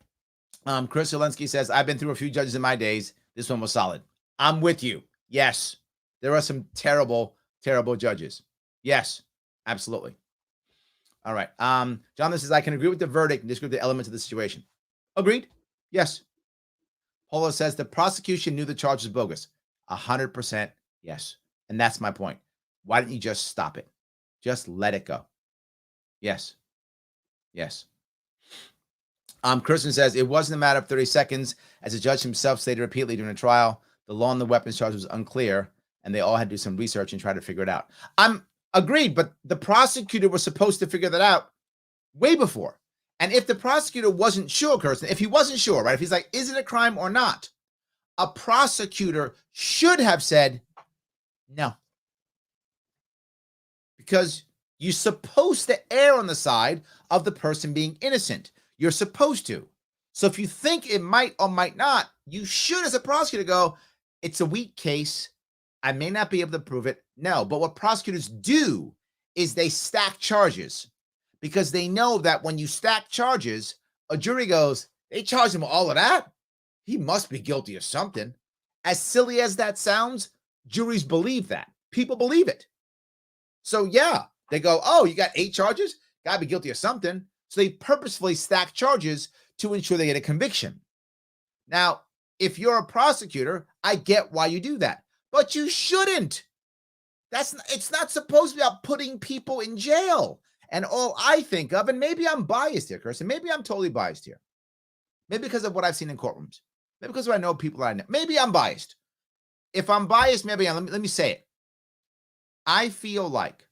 Chris Zelensky says, I've been through a few judges in my days. This one was solid. I'm with you. Yes. There are some terrible, terrible judges. Yes, absolutely. All right. Jonathan says, I can agree with the verdict and disagree with the elements of the situation. Agreed. Yes. Polo says the prosecution knew the charge was bogus. 100% yes. And that's my point. Why didn't you just stop it? Just let it go. Yes. Yes. Kirsten says it wasn't a matter of 30 seconds, as the judge himself stated repeatedly during the trial. The law on the weapons charge was unclear, and they all had to do some research and try to figure it out. I'm agreed, but the prosecutor was supposed to figure that out way before. And if the prosecutor wasn't sure, Kirsten, if he wasn't sure, right, if he's like, is it a crime or not? A prosecutor should have said no. Because you're supposed to err on the side of the person being innocent. You're supposed to. So if you think it might or might not, you should, as a prosecutor, go, it's a weak case. I may not be able to prove it. No. But what prosecutors do is they stack charges, because they know that when you stack charges, a jury goes, they charge him with all of that? He must be guilty of something. As silly as that sounds, juries believe that. People believe it. So yeah, they go, oh, you got 8 charges? Gotta be guilty of something. So they purposefully stack charges to ensure they get a conviction. Now, if you're a prosecutor, I get why you do that, but you shouldn't. It's not supposed to be about putting people in jail. And all I think of, and maybe I'm biased here, Kirsten, maybe I'm totally biased here. Maybe because of what I've seen in courtrooms. Maybe because I know people I know. Maybe I'm biased. If I'm biased, maybe let me say it. I feel like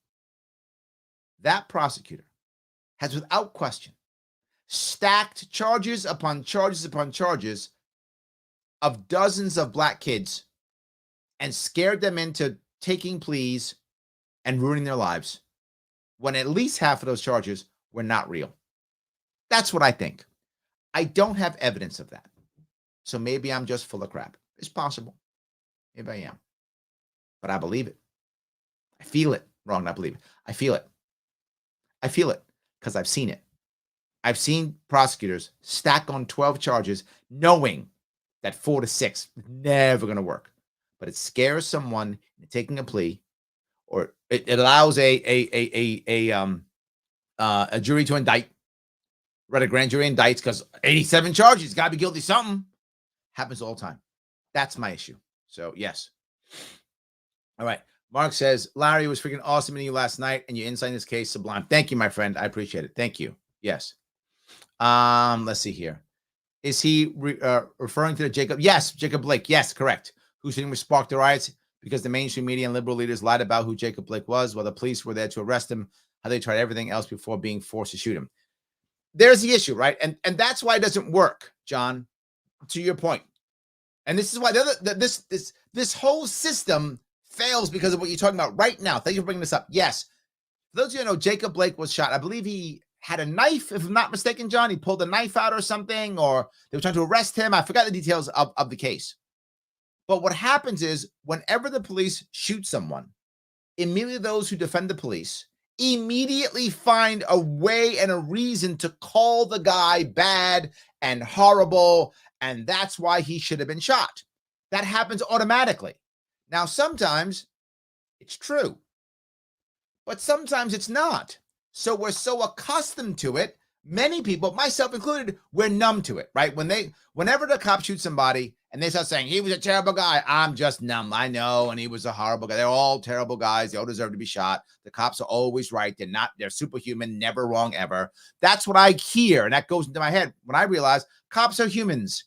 that prosecutor has, without question, stacked charges upon charges upon charges of dozens of black kids and scared them into taking pleas and ruining their lives, when at least half of those charges were not real. That's what I think. I don't have evidence of that. So maybe I'm just full of crap. It's possible. Maybe I am. But I believe it. I feel it. Wrong, not believe it. I feel it. I feel it because I've seen it. I've seen prosecutors stack on 12 charges knowing that 4 to 6 is never going to work. But it scares someone into taking a plea, or it allows a jury to indict. Right, a grand jury indicts because 87 charges, got to be guilty of something. Happens all the time. That's my issue. So, yes. All right. Mark says, Larry, was freaking awesome meeting you last night, and your insight in this case, sublime. Thank you, my friend. I appreciate it. Thank you. Yes. Let's see here. Is he referring to the Jacob? Yes, Jacob Blake. Yes, correct. Who should spark the riots because the mainstream media and liberal leaders lied about who Jacob Blake was while the police were there to arrest him, how they tried everything else before being forced to shoot him. There's the issue, right? And that's why it doesn't work, John, to your point. And this is why this whole system fails, because of what you're talking about right now. Thank you for bringing this up. Yes. For those of you who know, Jacob Blake was shot. I believe he had a knife, if I'm not mistaken, John. He pulled a knife out or something, or they were trying to arrest him. I forgot the details of the case. But what happens is whenever the police shoot someone, immediately those who defend the police immediately find a way and a reason to call the guy bad and horrible, and that's why he should have been shot. That happens automatically. Now, sometimes it's true, but sometimes it's not. So we're so accustomed to it. Many people, myself included, we're numb to it, right? Whenever the cop shoots somebody and they start saying, he was a terrible guy, I'm just numb. I know, and he was a horrible guy. They're all terrible guys. They all deserve to be shot. The cops are always right. They're superhuman, never wrong, ever. That's what I hear, and that goes into my head when I realize cops are humans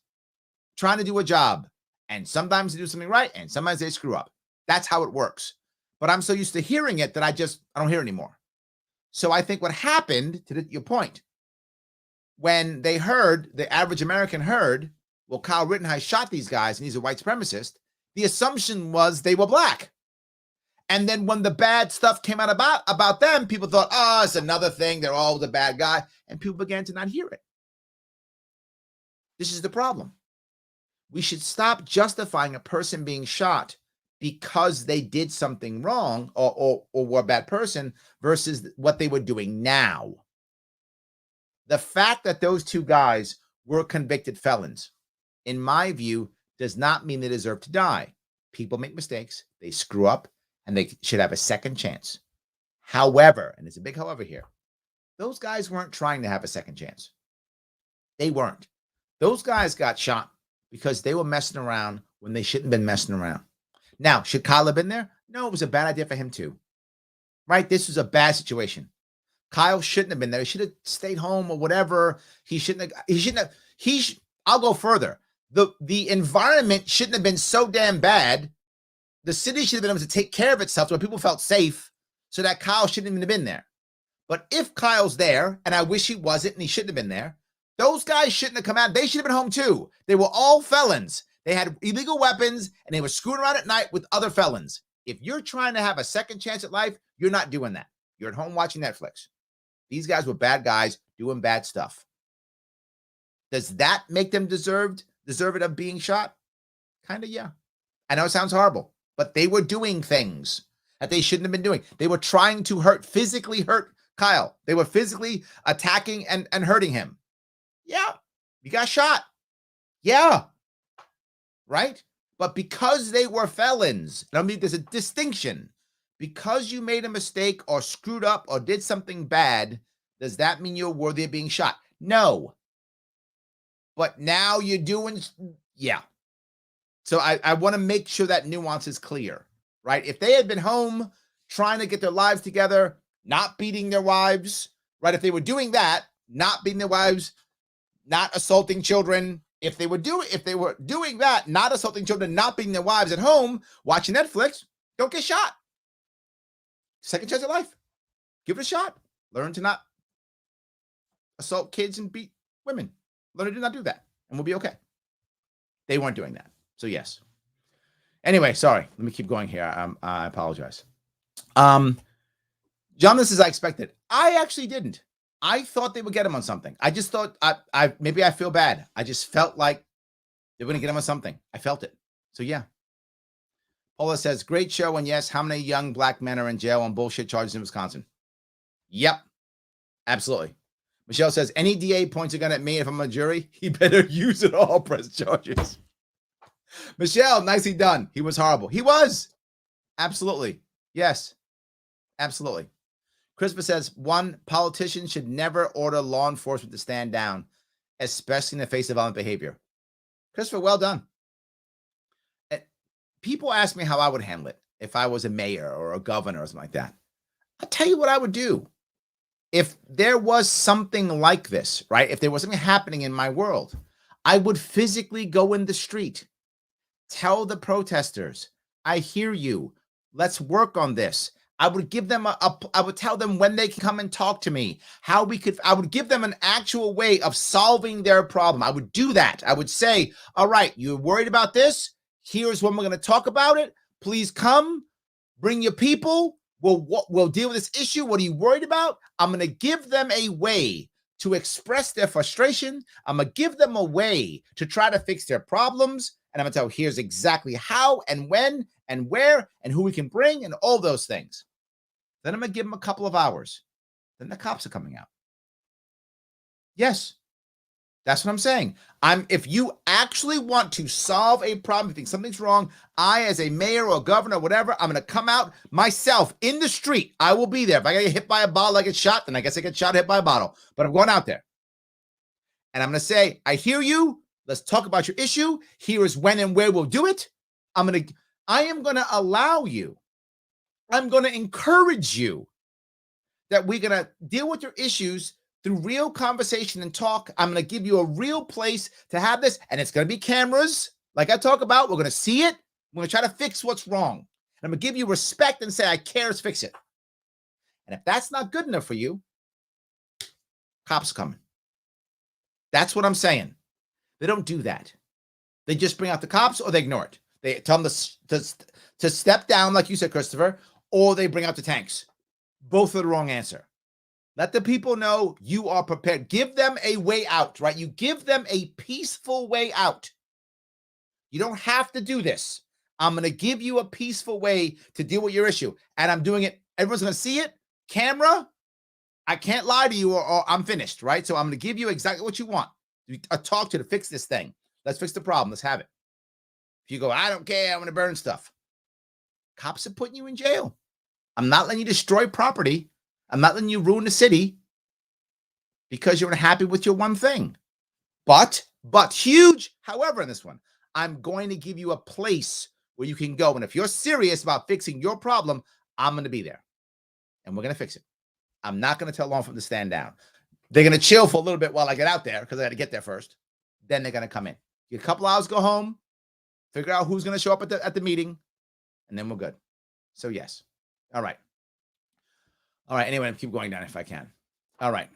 trying to do a job. And sometimes they do something right, and sometimes they screw up. That's how it works. But I'm so used to hearing it that I don't hear it anymore. So I think what happened, to your point, when they heard, the average American heard, well, Kyle Rittenhouse shot these guys and he's a white supremacist, the assumption was they were black. And then when the bad stuff came out about them, people thought, oh, it's another thing. They're all the bad guy. And people began to not hear it. This is the problem. We should stop justifying a person being shot because they did something wrong or were a bad person versus what they were doing now. The fact that those two guys were convicted felons, in my view, does not mean they deserve to die. People make mistakes, they screw up, and they should have a second chance. However, and there's a big however here, those guys weren't trying to have a second chance. They weren't. Those guys got shot because they were messing around when they shouldn't have been messing around. Now, should Kyle have been there? No, it was a bad idea for him too. Right? This was a bad situation. Kyle shouldn't have been there. He should have stayed home or whatever. I'll go further. The environment shouldn't have been so damn bad. The city should have been able to take care of itself so people felt safe so that Kyle shouldn't even have been there. But if Kyle's there, and I wish he wasn't and he shouldn't have been there, those guys shouldn't have come out. They should have been home too. They were all felons. They had illegal weapons and they were screwing around at night with other felons. If you're trying to have a second chance at life, you're not doing that. You're at home watching Netflix. These guys were bad guys doing bad stuff. Does that make them deserve it of being shot? Kind of, yeah. I know it sounds horrible, but they were doing things that they shouldn't have been doing. They were trying to physically hurt Kyle. They were physically attacking and hurting him. Yeah, you got shot. Yeah, right? But because they were felons, I mean, there's a distinction. Because you made a mistake or screwed up or did something bad, does that mean you're worthy of being shot? No. But now you're doing, yeah. So I want to make sure that nuance is clear, right? If they had been home trying to get their lives together, not beating their wives, right? If they were doing that, not beating their wives, not assaulting children, if they were doing that, not assaulting children, not beating their wives at home, watching Netflix, don't get shot. Second chance at life. Give it a shot. Learn to not assault kids and beat women. Learn to not do that, and we'll be okay. They weren't doing that. So yes. Anyway, sorry. Let me keep going here. I apologize. John, this is I expected. I actually didn't. I thought they would get him on something. I just thought maybe I feel bad. I just felt like they were going to get him on something. I felt it. So yeah. Paula says, great show. And yes, how many young black men are in jail on bullshit charges in Wisconsin? Yep. Absolutely. Michelle says, any DA points a gun at me if I'm a jury, he better use it all, press charges. Michelle, nicely done. He was horrible. He was. Absolutely. Yes. Absolutely. Christopher says, one, politicians should never order law enforcement to stand down, especially in the face of violent behavior. Christopher, well done. People ask me how I would handle it if I was a mayor or a governor or something like that. I'll tell you what I would do. If there was something like this, right? If there was something happening in my world, I would physically go in the street, tell the protesters, I hear you. Let's work on this. I would give them I would tell them when they can come and talk to me, I would give them an actual way of solving their problem. I would do that. I would say, all right, you're worried about this? Here's when we're going to talk about it. Please come, bring your people. We'll deal with this issue. What are you worried about? I'm going to give them a way to express their frustration. I'm going to give them a way to try to fix their problems. And I'm going to tell here's exactly how and when and where and who we can bring and all those things. Then I'm going to give them a couple of hours. Then the cops are coming out. Yes. That's what I'm saying. If you actually want to solve a problem, if you think something's wrong, I, as a mayor or governor or whatever, I'm going to come out myself in the street. I will be there. If I get hit by a bottle, I get shot, then I guess I get shot, hit by a bottle. But I'm going out there. And I'm going to say, I hear you. Let's talk about your issue. Here is when and where we'll do it. I am going to allow you. I'm going to encourage you that we're going to deal with your issues through real conversation and talk. I'm going to give you a real place to have this, and it's going to be cameras, like I talk about. We're going to see it. We're going to try to fix what's wrong. And I'm going to give you respect and say, I care, let's fix it. And if that's not good enough for you, cops are coming. That's what I'm saying. They don't do that. They just bring out the cops or they ignore it. They tell them to step down, like you said, Christopher, or they bring out the tanks. Both are the wrong answer. Let the people know you are prepared. Give them a way out, right? You give them a peaceful way out. You don't have to do this. I'm going to give you a peaceful way to deal with your issue. And I'm doing it. Everyone's going to see it. Camera, I can't lie to you or I'm finished, right? So I'm going to give you exactly what you want. Talk to fix this thing. Let's fix the problem. Let's have it. If you go, I don't care, I'm going to burn stuff. Cops are putting you in jail. I'm not letting you destroy property. I'm not letting you ruin the city because you're unhappy with your one thing. But huge, however, in this one, I'm going to give you a place where you can go. And if you're serious about fixing your problem, I'm going to be there. And we're going to fix it. I'm not going to tell law enforcement to stand down. They're going to chill for a little bit while I get out there because I got to get there first. Then they're going to come in. Get a couple hours, go home, figure out who's going to show up at the meeting, and then we're good. So yes. All right. Anyway, keep going down if I can. All right.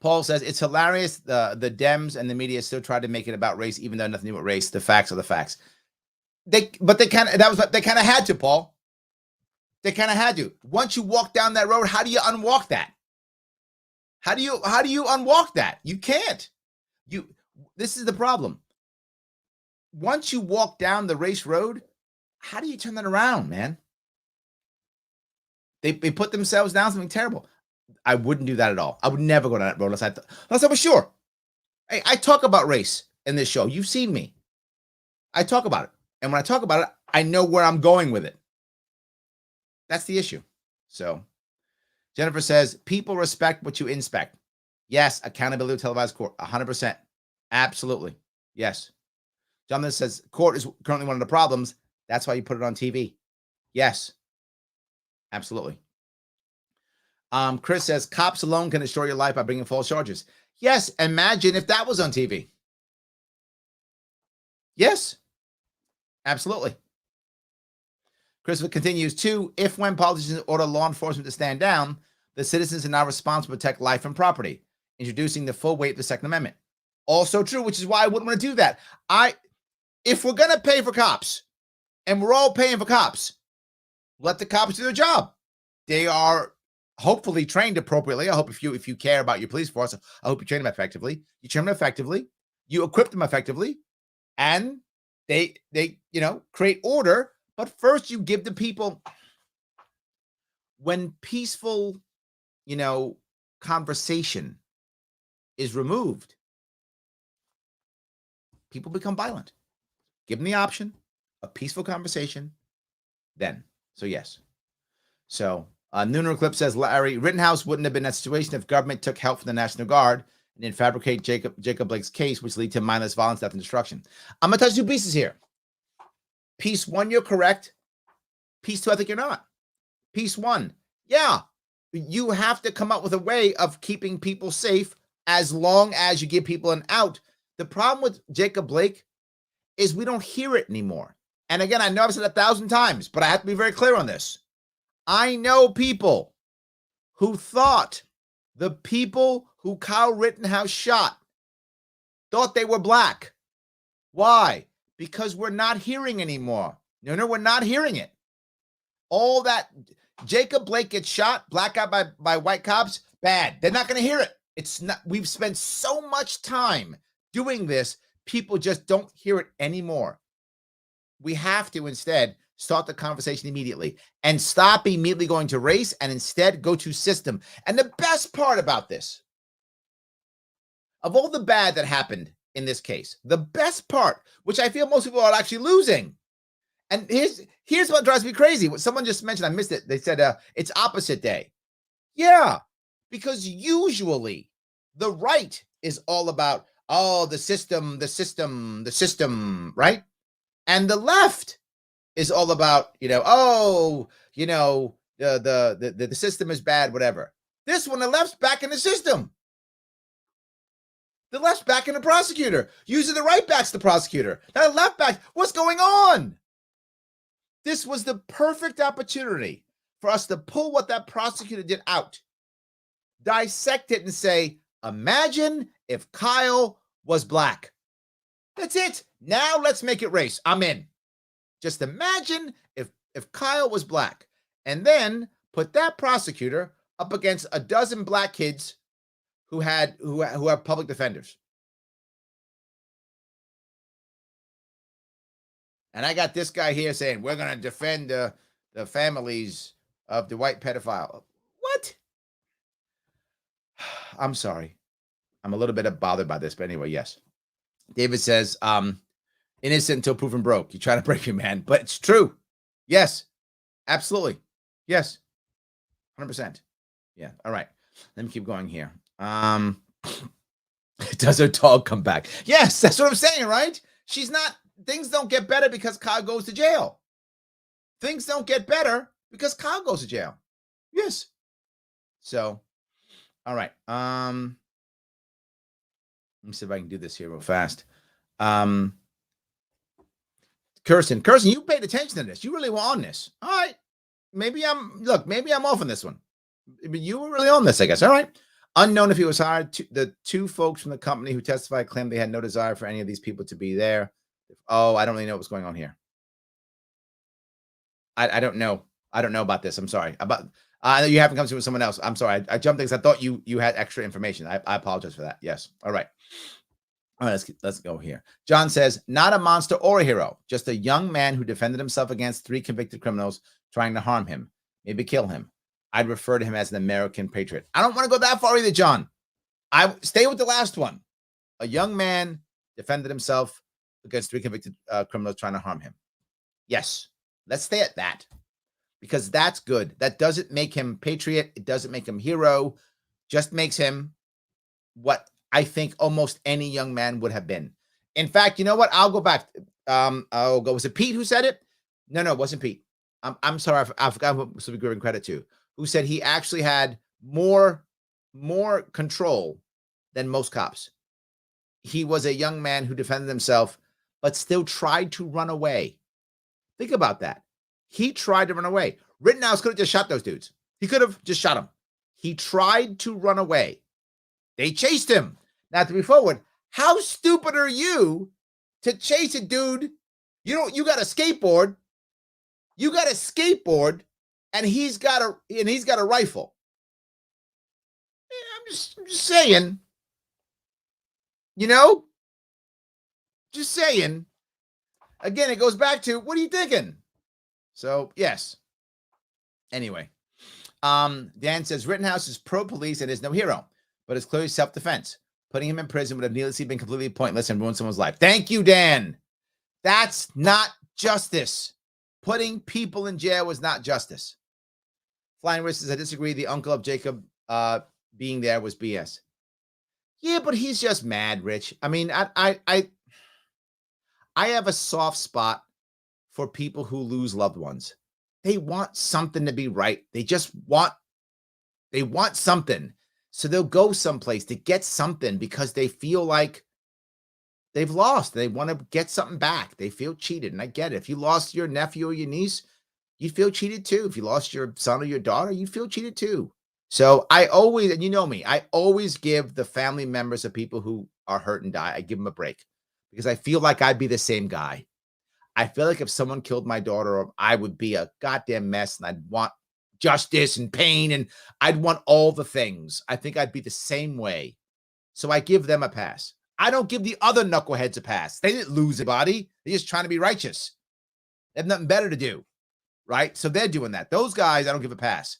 Paul says it's hilarious. The Dems and the media still try to make it about race, even though nothing to do with race. The facts are the facts. They kind of had to, Paul. They kind of had to. Once you walk down that road, how do you unwalk that? How do you unwalk that? You can't. This is the problem. Once you walk down the race road, how do you turn that around, man? They put themselves down something terrible. I wouldn't do that at all. I would never go down that road unless I was sure. Hey, I talk about race in this show. You've seen me. I talk about it. And when I talk about it, I know where I'm going with it. That's the issue. So Jennifer says, people respect what you inspect. Yes, accountability of televised court, 100%. Absolutely. Yes. Jonathan says, court is currently one of the problems. That's why you put it on TV. Yes. Absolutely. Chris says, cops alone can destroy your life by bringing false charges. Yes, imagine if that was on TV. Yes. Absolutely. Christopher continues, too, if when politicians order law enforcement to stand down, the citizens are now responsible to protect life and property, introducing the full weight of the Second Amendment. Also true, which is why I wouldn't want to do that. If we're going to pay for cops, and we're all paying for cops, let the cops do their job. They are hopefully trained appropriately. I hope if you care about your police force, I hope you train them effectively. You train them effectively. You equip them effectively. And they create order. But first you give the people, when peaceful, conversation is removed, people become violent. Give them the option, a peaceful conversation, then. So yes. So Nooner Clip says, Larry, Rittenhouse wouldn't have been in that situation if government took help from the National Guard and then fabricate Jacob Blake's case, which lead to mindless violence, death, and destruction. I'm going to touch two pieces here. Piece one, you're correct. Piece two, I think you're not. Piece one, yeah, you have to come up with a way of keeping people safe as long as you give people an out. The problem with Jacob Blake is we don't hear it anymore. And again, I know I've said 1,000 times, but I have to be very clear on this. I know people who thought the people who Kyle Rittenhouse shot thought they were black. Why? Because we're not hearing anymore. No, we're not hearing it. All that Jacob Blake gets shot, black out by white cops, bad. They're not going to hear it. It's not. We've spent so much time doing this. People just don't hear it anymore. We have to instead start the conversation immediately and stop immediately going to race and instead go to system. And the best part about this, of all the bad that happened in this case, the best part, which I feel most people are actually losing, and here's what drives me crazy. What someone just mentioned, I missed it. They said it's opposite day. Yeah, because usually the right is all about, the system, right? And the left is all about, the system is bad, whatever. This one, the left's back in the system. The left's back in the prosecutor. Usually the right back's the prosecutor. Now the left back, what's going on? This was the perfect opportunity for us to pull what that prosecutor did out, dissect it and say, imagine if Kyle was black. That's it. Now let's make it race. I'm in. Just imagine if Kyle was black, and then put that prosecutor up against a dozen black kids who have public defenders. And I got this guy here saying, we're going to defend the families of the white pedophile. What? I'm sorry. I'm a little bit bothered by this, but anyway, yes. David says, innocent until proven broke. You try to break your man, but it's true. Yes, absolutely. Yes, 100%. Yeah. All right. Let me keep going here. Does her dog come back? Yes, that's what I'm saying, right? She's not. Things don't get better because Kyle goes to jail. Things don't get better because Kyle goes to jail. Yes. So, all right. Let me see if I can do this here real fast. Kirsten, you paid attention to this. You really were on this. All right. Maybe I'm off on this one. But you were really on this, I guess. All right. Unknown if he was hired. The two folks from the company who testified claimed they had no desire for any of these people to be there. Oh, I don't really know what's going on here. I don't know. I don't know about this. I'm sorry. You haven't come to with someone else. I'm sorry. I jumped things. I thought you had extra information. I apologize for that. Yes. All right. All right, let's go here. John says, not a monster or a hero, just a young man who defended himself against 3 convicted criminals trying to harm him, maybe kill him. I'd refer to him as an American patriot. I don't want to go that far either, John. I stay with the last one. A young man defended himself against 3 convicted criminals trying to harm him. Yes, let's stay at that because that's good. That doesn't make him patriot. It doesn't make him hero. Just makes him what I think almost any young man would have been. In fact, you know what? I'll go back. Was it Pete who said it? No, it wasn't Pete. I'm sorry. I forgot who to be giving credit to. Who said he actually had more control than most cops. He was a young man who defended himself, but still tried to run away. Think about that. He tried to run away. Rittenhouse could have just shot those dudes. He could have just shot them. He tried to run away. They chased him. Now, to be forward, how stupid are you to chase a dude? You got a skateboard. You got a skateboard, and he's got a rifle. I'm just saying. Just saying. Again, it goes back to what are you thinking? So yes. Anyway, Dan says Rittenhouse is pro-police and is no hero, but it's clearly self-defense. Putting him in prison would have needlessly been completely pointless and ruined someone's life. Thank you, Dan. That's not justice. Putting people in jail was not justice. Flying Wrist says, I disagree. The uncle of Jacob being there was BS. Yeah, but he's just mad, Rich. I mean, I have a soft spot for people who lose loved ones. They want something to be right. They want something. So they'll go someplace to get something because they feel like they've lost. They want to get something back. They feel cheated. And I get it. If you lost your nephew or your niece, you'd feel cheated too. If you lost your son or your daughter, you'd feel cheated too. So I always, and you know me, I always give the family members of people who are hurt and die, I give them a break because I feel like I'd be the same guy. I feel like if someone killed my daughter, I would be a goddamn mess and I'd want justice and pain and I'd want all the things. I think I'd be the same way. So I give them a pass. I don't give the other knuckleheads a pass. They didn't lose a body. They're just trying to be righteous. They have nothing better to do, right? So they're doing that. Those guys, I don't give a pass.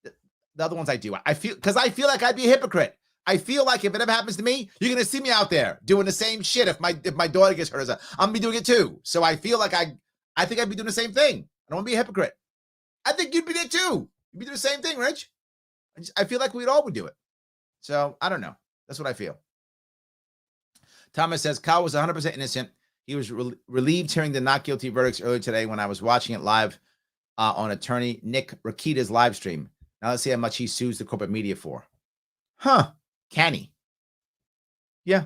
The other ones I do. I feel like I'd be a hypocrite. I feel like if it ever happens to me, you're gonna see me out there doing the same shit. If my daughter gets hurt, I'm gonna be doing it too. So I feel like I think I'd be doing the same thing. I don't want to be a hypocrite. I think you'd be there too. You'd be doing the same thing, Rich. I feel like we'd all would do it. So I don't know. That's what I feel. Thomas says Kyle was 100% innocent. He was relieved hearing the not guilty verdicts earlier today when I was watching it live on attorney Nick Rakita's live stream. Now let's see how much he sues the corporate media for. Huh. Can he? Yeah.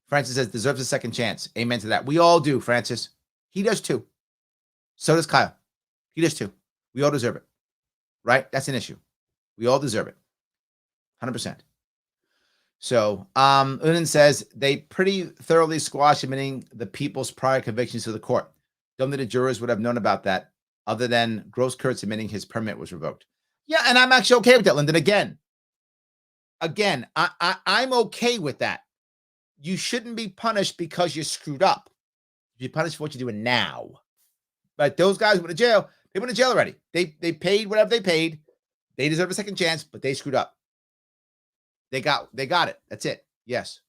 Francis says deserves a second chance. Amen to that. We all do, Francis. He does too. So does Kyle. He does too. We all deserve it. Right? That's an issue. We all deserve it. 100%. So, Unan says they pretty thoroughly squashed admitting the people's prior convictions to the court. Don't think the jurors would have known about that other than Gross Kurtz admitting his permit was revoked. Yeah, and I'm actually okay with that, Lyndon. Again, I'm okay with that. You shouldn't be punished because you screwed up. You're punished for what you're doing now. But those guys went to jail. They went to jail already. They paid whatever they paid. They deserve a second chance, but they screwed up. They got it. That's it. Yes.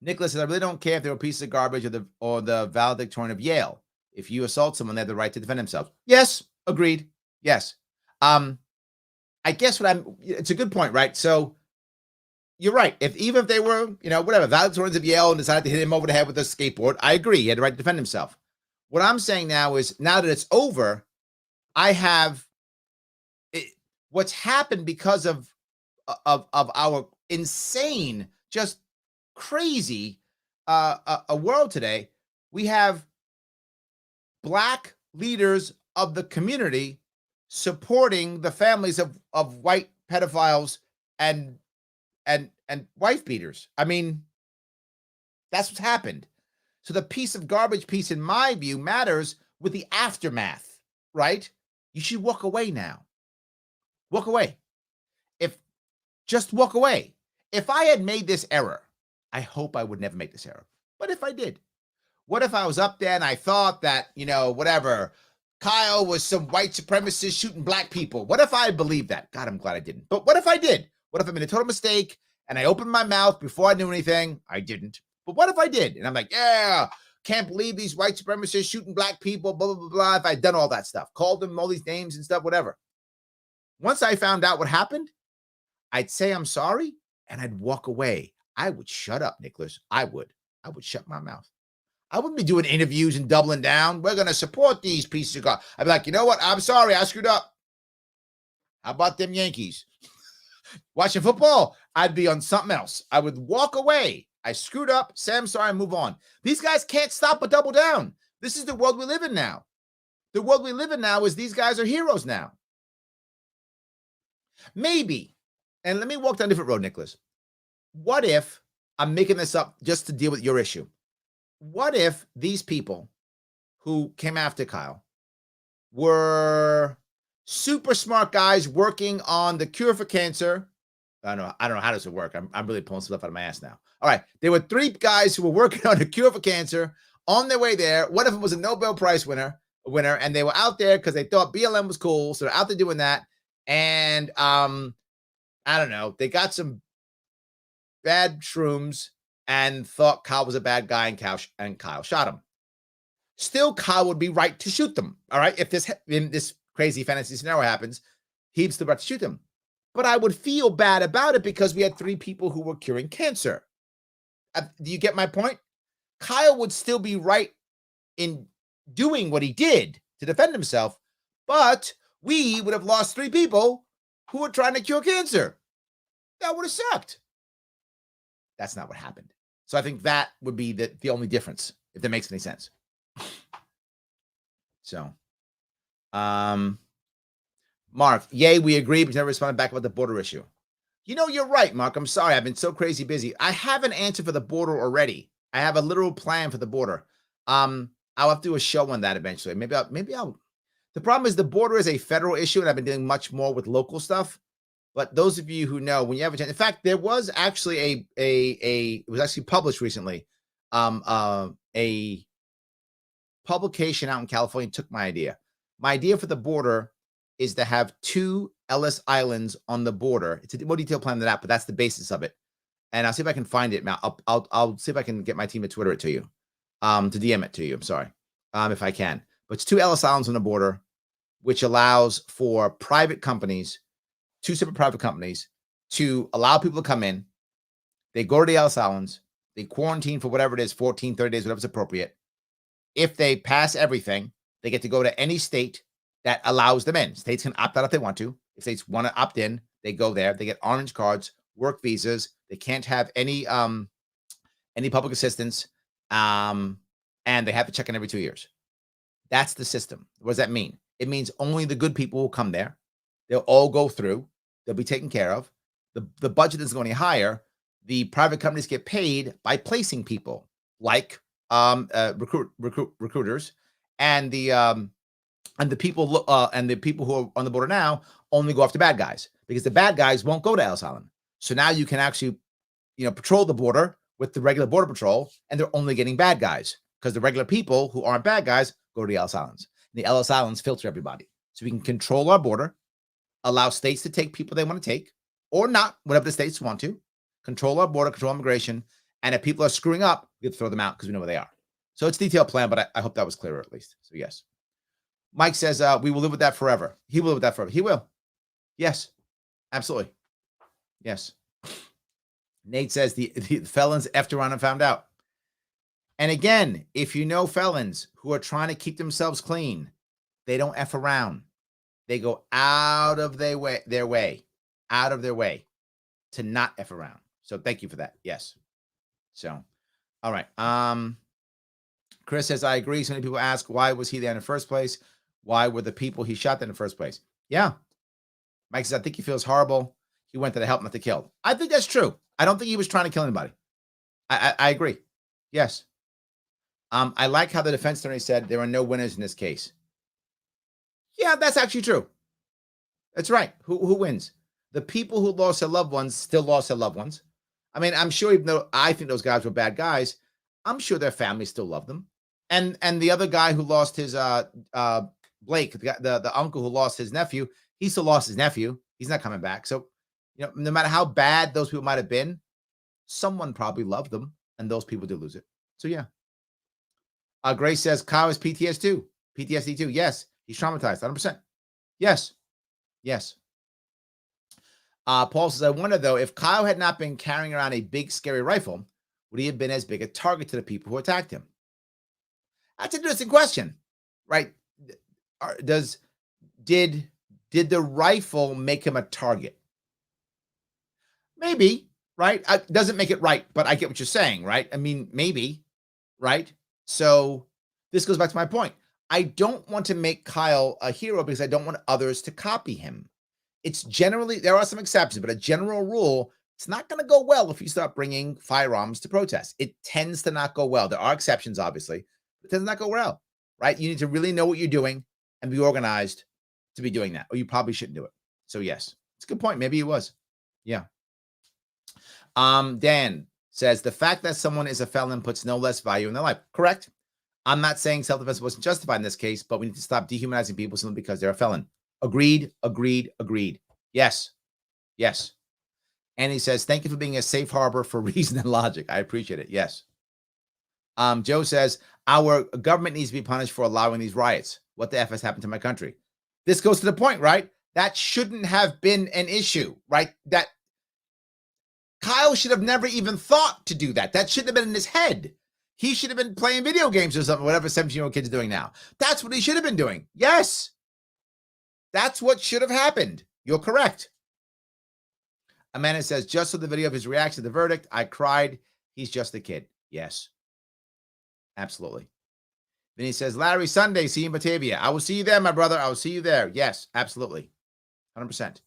Nicholas says, I really don't care if they were pieces of garbage or the valedictorian of Yale. If you assault someone, they have the right to defend themselves. Yes. Agreed. Yes. I guess it's a good point, right? So you're right. Even if they were, whatever, valedictorians of Yale and decided to hit him over the head with a skateboard, I agree. He had the right to defend himself. What I'm saying now is now that it's over, I have What's happened because of our insane, just crazy a world today, we have Black leaders of the community supporting the families of white pedophiles and wife beaters. I mean, that's what's happened. So the piece of garbage piece, in my view, matters with the aftermath, right? You should walk away now. Walk away. Just walk away. If I had made this error, I hope I would never make this error. But if I did, what if I was up there and I thought that, whatever, Kyle was some white supremacist shooting black people? What if I believed that? God, I'm glad I didn't. But what if I did? What if I made a total mistake and I opened my mouth before I knew anything? I didn't. But what if I did? And I'm like, yeah, can't believe these white supremacists shooting black people, blah, blah, blah, blah. If I'd done all that stuff, called them all these names and stuff, whatever. Once I found out what happened, I'd say I'm sorry and I'd walk away. I would shut up, Nicholas. I would shut my mouth. I wouldn't be doing interviews and doubling down. We're going to support these pieces of God. I'd be like, you know what? I'm sorry. I screwed up. How about them Yankees? Watching football, I'd be on something else. I would walk away. I screwed up. Say I'm sorry and move on. These guys can't stop but double down. This is the world we live in now. The world we live in now is these guys are heroes now. Maybe. And let me walk down a different road, Nicholas. What if, I'm making this up just to deal with your issue, what if these people who came after Kyle were super smart guys working on the cure for cancer? I don't know how does it work. I'm really pulling stuff out of my ass now. All right. There were 3 guys who were working on the cure for cancer on their way there. One of them was a Nobel Prize winner, and they were out there because they thought BLM was cool. So they're out there doing that. And I don't know. They got some bad shrooms and thought Kyle was a bad guy, and Kyle shot him. Still, Kyle would be right to shoot them. All right. If this crazy fantasy scenario happens, he'd still right to shoot them. But I would feel bad about it because we had 3 people who were curing cancer. Do you get my point? Kyle would still be right in doing what he did to defend himself, but we would have lost 3 people who were trying to cure cancer. That would have sucked. That's not what happened. So I think that would be the only difference, if that makes any sense. So, Mark, yay, we agree, but never responded back about the border issue. You're right, Mark. I'm sorry. I've been so crazy busy. I have an answer for the border already. I have a literal plan for the border. I'll have to do a show on that eventually. Maybe I'll. The problem is the border is a federal issue, and I've been dealing much more with local stuff. But those of you who know, when you have a chance, in fact, there was actually it was actually published recently. A publication out in California took my idea. My idea for the border is to have 2 Ellis Islands on the border. It's a more detailed plan than that, but that's the basis of it. And I'll see if I can find it. I'll see if I can get my team to Twitter it to you, to DM it to you. I'm sorry, if I can. But it's 2 Ellis Islands on the border, which allows for private companies, 2 separate private companies, to allow people to come in. They go to the Ellis Islands. They quarantine for whatever it is, 14, 30 days, whatever's appropriate. If they pass everything, they get to go to any state that allows them in. States can opt out if they want to. If states want to opt in, they go there. They get orange cards, work visas. They can't have any public assistance, and they have to check in every 2 years. That's the system. What does that mean? It means only the good people will come there. They'll all go through. They'll be taken care of. The budget isn't going any higher. The private companies get paid by placing people like recruiters, and the people who are on the border now only go after bad guys, because the bad guys won't go to Ellis Island. So now you can actually, patrol the border with the regular border patrol, and they're only getting bad guys because the regular people who aren't bad guys go to the Ellis Islands. And the Ellis Islands filter everybody, so we can control our border, allow states to take people they want to take or not, whatever the states want to, control our border, control immigration. And if people are screwing up, we have to throw them out because we know where they are. So it's a detailed plan, but I hope that was clearer at least. So yes. Mike says, we will live with that forever. He will live with that forever. He will. Yes, absolutely. Yes. Nate says the felons effed around and found out. And again, if you know felons who are trying to keep themselves clean, they don't F around. They go out of their way to not F around. So thank you for that. Yes. So, all right. Chris says, I agree. So many people ask, why was he there in the first place? Why were the people he shot there in the first place? Yeah. Mike says, I think he feels horrible. He went there to help, not to kill. I think that's true. I don't think he was trying to kill anybody. I agree. Yes. I like how the defense attorney said there are no winners in this case. Yeah, that's actually true. That's right. Who wins? The people who lost their loved ones still lost their loved ones. I mean, I'm sure even though I think those guys were bad guys, I'm sure their families still love them. And the other guy who lost his Blake, the uncle who lost his nephew, he still lost his nephew. He's not coming back. So, no matter how bad those people might have been, someone probably loved them, and those people did lose it. So yeah. Grace says Kyle is PTSD too. Yes, he's traumatized, 100%. Yes. Paul says, I wonder though, if Kyle had not been carrying around a big scary rifle, would he have been as big a target to the people who attacked him? That's an interesting question, right? Did the rifle make him a target? Maybe, right? Doesn't make it right, but I get what you're saying, right? I mean, maybe, right? So this goes back to my point. I don't want to make Kyle a hero because I don't want others to copy him. It's generally, there are some exceptions, but a general rule, it's not going to go well if you start bringing firearms to protests. It tends to not go well. There are exceptions, obviously, but it tends to not go well, right? You need to really know what you're doing and be organized to be doing that, or you probably shouldn't do it. So yes, it's a good point. Maybe he was. Yeah. Dan says, the fact that someone is a felon puts no less value in their life. Correct. I'm not saying self-defense wasn't justified in this case, but we need to stop dehumanizing people simply because they're a felon. Agreed. Yes. And he says, thank you for being a safe harbor for reason and logic. I appreciate it. Yes. Joe says, our government needs to be punished for allowing these riots. What the F has happened to my country? This goes to the point, right? That shouldn't have been an issue, right? That Kyle should have never even thought to do that. That shouldn't have been in his head. He should have been playing video games or something, whatever 17-year-old kids are doing now. That's what he should have been doing. Yes. That's what should have happened. You're correct. Amanda says, just so the video of his reaction to the verdict, I cried. He's just a kid. Yes. Absolutely. Then he says, Larry, Sunday, see you in Batavia. I will see you there, my brother. I will see you there. Yes, absolutely. 100%.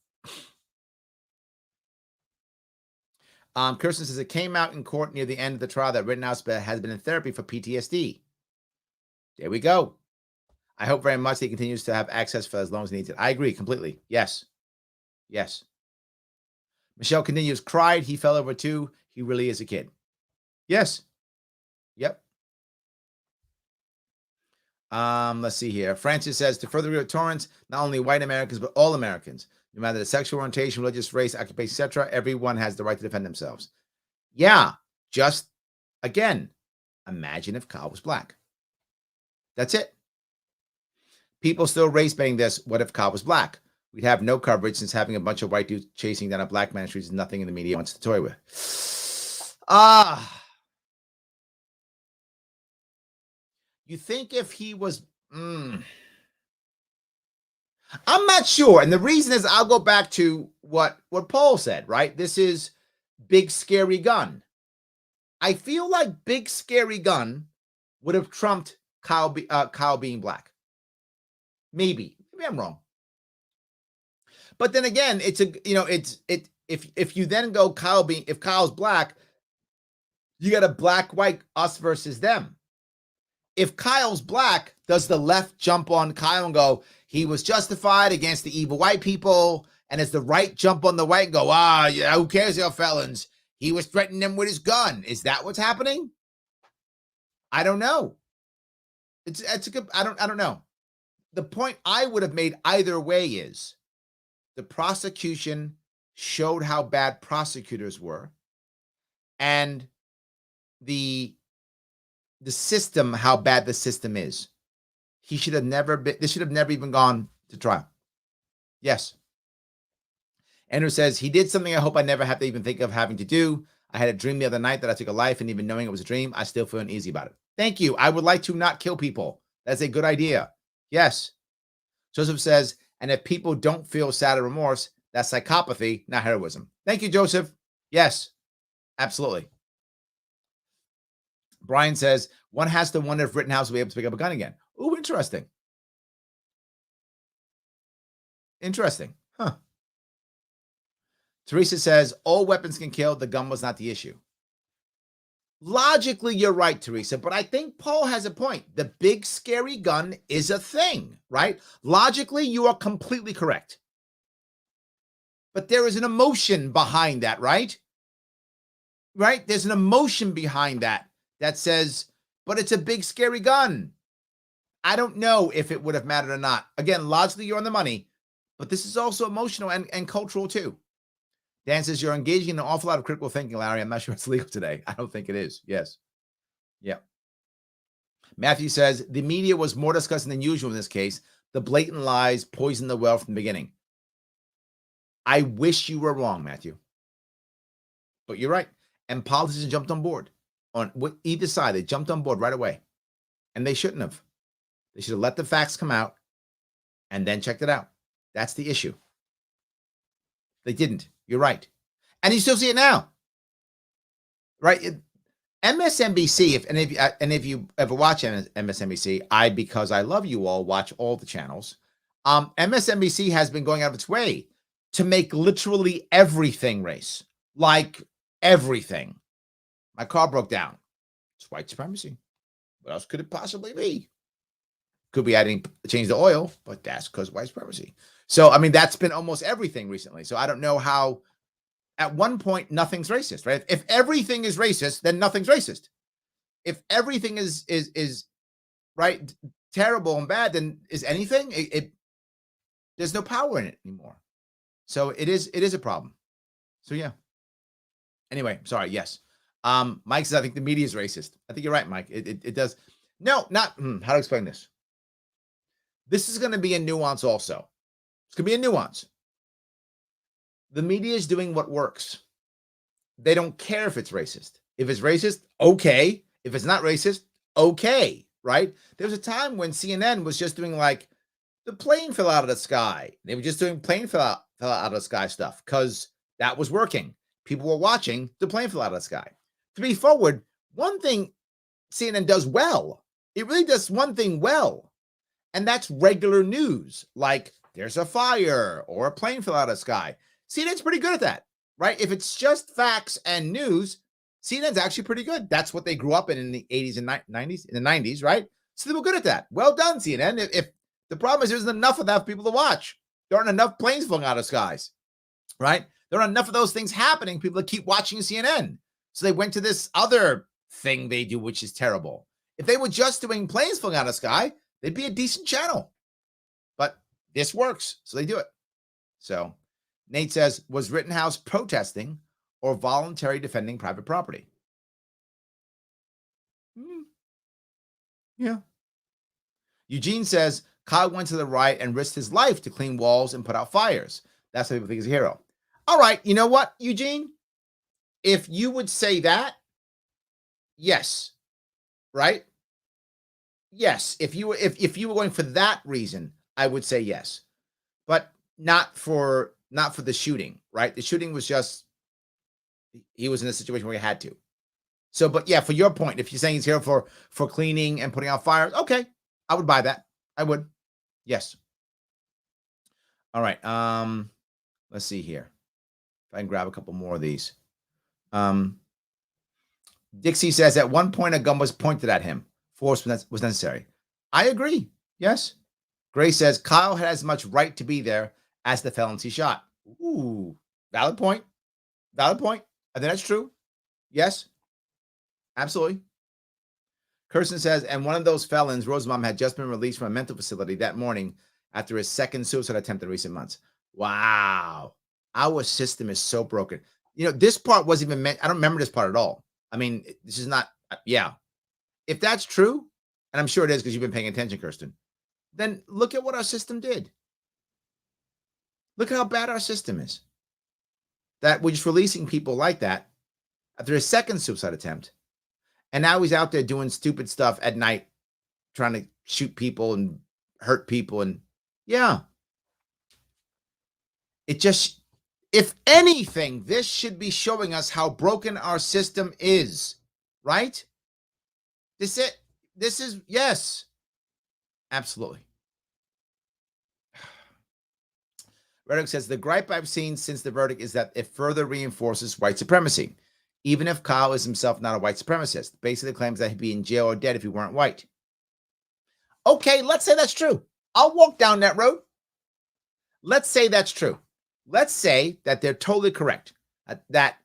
Kirsten says, it came out in court near the end of the trial that Rittenhouse has been in therapy for PTSD. There we go. I hope very much he continues to have access for as long as he needs it. I agree completely. Yes. Michelle continues, cried. He fell over too. He really is a kid. Yes. Yep. Let's see here. Francis says, to further read Torrance, not only white Americans, but all Americans, no matter the sexual orientation, religious, race, occupation, etc., everyone has the right to defend themselves. Yeah. Just, again, imagine if Kyle was black. That's it. People still race baiting this. What if Kyle was black? We'd have no coverage since having a bunch of white dudes chasing down a black man in the streets is nothing in the media wants to toy with. You think if he was... I'm not sure. And the reason is I'll go back to what Paul said, right? This is Big Scary Gun. I feel like Big Scary Gun would have trumped Kyle being black. Maybe I'm wrong. But then again, if you then go if Kyle's black, you got a black, white, us versus them. If Kyle's black, does the left jump on Kyle and go, he was justified against the evil white people? And does the right jump on the white and go, yeah, who cares, they're felons? He was threatening them with his gun. Is that what's happening? I don't know. It's a good, I don't know. The point I would have made either way is the prosecution showed how bad prosecutors were, and the system, how bad the system is. This should have never even gone to trial. Yes. Andrew says, he did something I hope I never have to even think of having to do. I had a dream the other night that I took a life, and even knowing it was a dream, I still feel uneasy about it. Thank you. I would like to not kill people. That's a good idea. Yes. Joseph says, And if people don't feel sad or remorse, that's psychopathy, not heroism. Thank you, Joseph. Yes, absolutely. Brian says, one has to wonder if Rittenhouse will be able to pick up a gun again. Ooh, interesting. Interesting. Huh. Teresa says, all weapons can kill. The gun was not the issue. Logically, you're right, Teresa, but I think Paul has a point. The big, scary gun is a thing, right? Logically, you are completely correct. But there is an emotion behind that, right? Right? There's an emotion behind that says, but it's a big, scary gun. I don't know if it would have mattered or not. Again, logically, you're on the money, but this is also emotional and cultural too. Dan says, you're engaging in an awful lot of critical thinking, Larry. I'm not sure it's legal today. I don't think it is. Yes. Yeah. Matthew says, the media was more disgusting than usual in this case. The blatant lies poisoned the well from the beginning. I wish you were wrong, Matthew. But you're right. And politicians jumped on board. On either side, they jumped on board right away. And they shouldn't have. They should have let the facts come out and then checked it out. That's the issue. They didn't. You're right. And you still see it now. Right? MSNBC, if any of you ever watch MSNBC, because I love you all, watch all the channels. MSNBC has been going out of its way to make literally everything race. Like everything. My car broke down. It's white supremacy. What else could it possibly be? Could be change the oil, but that's because white supremacy. So, I mean, that's been almost everything recently. So I don't know how, at one point, nothing's racist, right? If everything is racist, then nothing's racist. If everything is right, terrible and bad, then is anything? There's no power in it anymore. So it is a problem. So yeah. Anyway, sorry. Yes. Mike says, I think the media is racist. I think you're right, Mike. It does. No, not how to explain this. This is going to be a nuance also. It's going to be a nuance. The media is doing what works. They don't care if it's racist. If it's racist, okay. If it's not racist, okay. Right? There was a time when CNN was just doing like the plane fell out of the sky. They were just doing plane fell out of the sky stuff because that was working. People were watching the plane fell out of the sky. To be forward, one thing CNN does well, it really does one thing well, and that's regular news, like there's a fire or a plane fell out of the sky. CNN's pretty good at that, right? If it's just facts and news, CNN's actually pretty good. That's what they grew up in the 80s and 90s, in the 90s, right? So they were good at that. Well done, CNN. If the problem is there isn't enough of that for people to watch. There aren't enough planes falling out of skies, right? There aren't enough of those things happening. People that keep watching CNN. So they went to this other thing they do, which is terrible. If they were just doing planes falling out of the sky, they'd be a decent channel. But this works, so they do it. So Nate says, was Rittenhouse protesting or voluntary defending private property? Yeah. Eugene says, Kyle went to the riot and risked his life to clean walls and put out fires. That's why people think he's a hero. All right, you know what, Eugene? If you would say that, yes, right? Yes, if you were going for that reason, I would say yes, but not for the shooting, right? The shooting was just he was in a situation where he had to. So, but yeah, for your point, if you're saying he's here for cleaning and putting out fires, okay, I would buy that. I would, yes. All right, let's see here. If I can grab a couple more of these. Dixie says at one point a gun was pointed at him. Force was necessary. I agree. Yes. Gray says Kyle had as much right to be there as the felons he shot. Ooh, valid point. Valid point. I think that's true. Yes. Absolutely. Kirsten says, and one of those felons, Rosenbaum, had just been released from a mental facility that morning after his second suicide attempt in recent months. Wow. Our system is so broken. You know, this part wasn't even meant. I don't remember this part at all. I mean, this is not, yeah. If that's true, and I'm sure it is because you've been paying attention, Kirsten, then look at what our system did. Look at how bad our system is. That we're just releasing people like that after his second suicide attempt. And now he's out there doing stupid stuff at night, trying to shoot people and hurt people. And yeah, It just, if anything, this should be showing us how broken our system is, right? This is, yes, absolutely. Reddick says, the gripe I've seen since the verdict is that it further reinforces white supremacy, even if Kyle is himself not a white supremacist. Basically claims that he'd be in jail or dead if he weren't white. Okay, let's say that's true. I'll walk down that road. Let's say that's true. Let's say that they're totally correct. That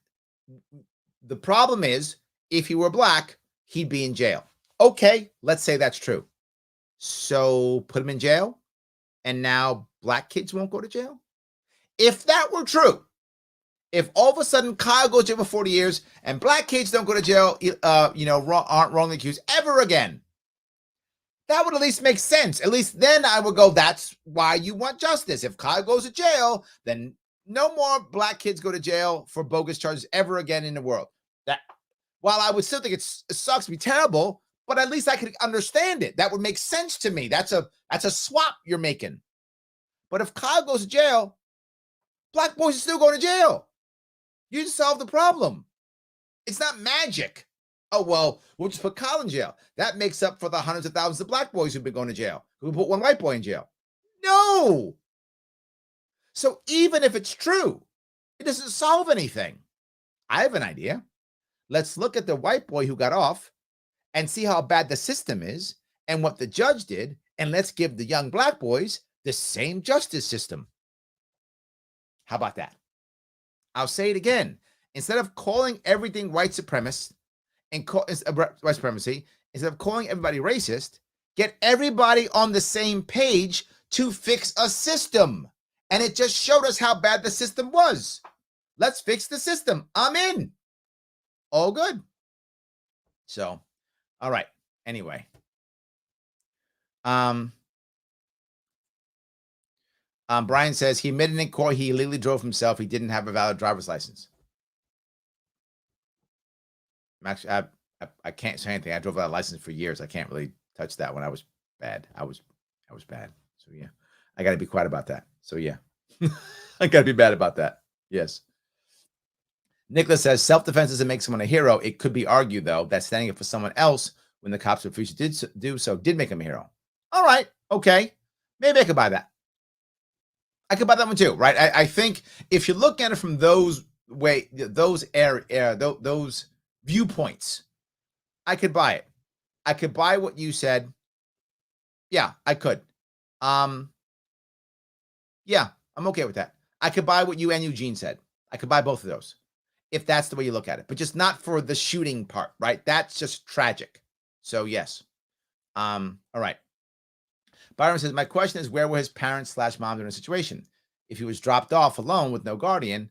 the problem is, if he were black, he'd be in jail. Okay, let's say that's true. So put him in jail, and now black kids won't go to jail? If that were true, if all of a sudden Kyle goes to jail for 40 years and black kids don't go to jail, aren't wrongly accused ever again, that would at least make sense. At least then I would go, that's why you want justice. If Kyle goes to jail, then no more black kids go to jail for bogus charges ever again in the world. That, while I would still think it sucks to be terrible, but at least I could understand it. That would make sense to me. That's a swap you're making. But if Kyle goes to jail, black boys are still going to jail. You just solved the problem. It's not magic. Oh, well, we'll just put Kyle in jail. That makes up for the hundreds of thousands of black boys who've been going to jail. We'll put one white boy in jail. No. So even if it's true, it doesn't solve anything. I have an idea. Let's look at the white boy who got off and see how bad the system is and what the judge did, and let's give the young black boys the same justice system. How about that? I'll say it again. Instead of calling everything white supremacist and white supremacy, instead of calling everybody racist, get everybody on the same page to fix a system. And it just showed us how bad the system was. Let's fix the system. I'm in. All good. So, all right. Anyway. Brian says he admitted in court he illegally drove himself. He didn't have a valid driver's license. Actually, I can't say anything. I drove without a license for years. I can't really touch that one. I was bad. I was bad. So yeah, I got to be quiet about that. So yeah, I got to be bad about that. Yes. Nicholas says self-defense doesn't make someone a hero. It could be argued though that standing up for someone else when the cops refused to do so did make him a hero. All right. Okay. Maybe I could buy that. I could buy that one too, right? I think if you look at it from those viewpoints, I could buy it. I could buy what you said. Yeah, I could. Yeah, I'm okay with that. I could buy what you and Eugene said. I could buy both of those if that's the way you look at it, but just not for the shooting part, right? That's just tragic. So yes. All right. Byron says, my question is, where were his parents / mom during the situation? If he was dropped off alone with no guardian,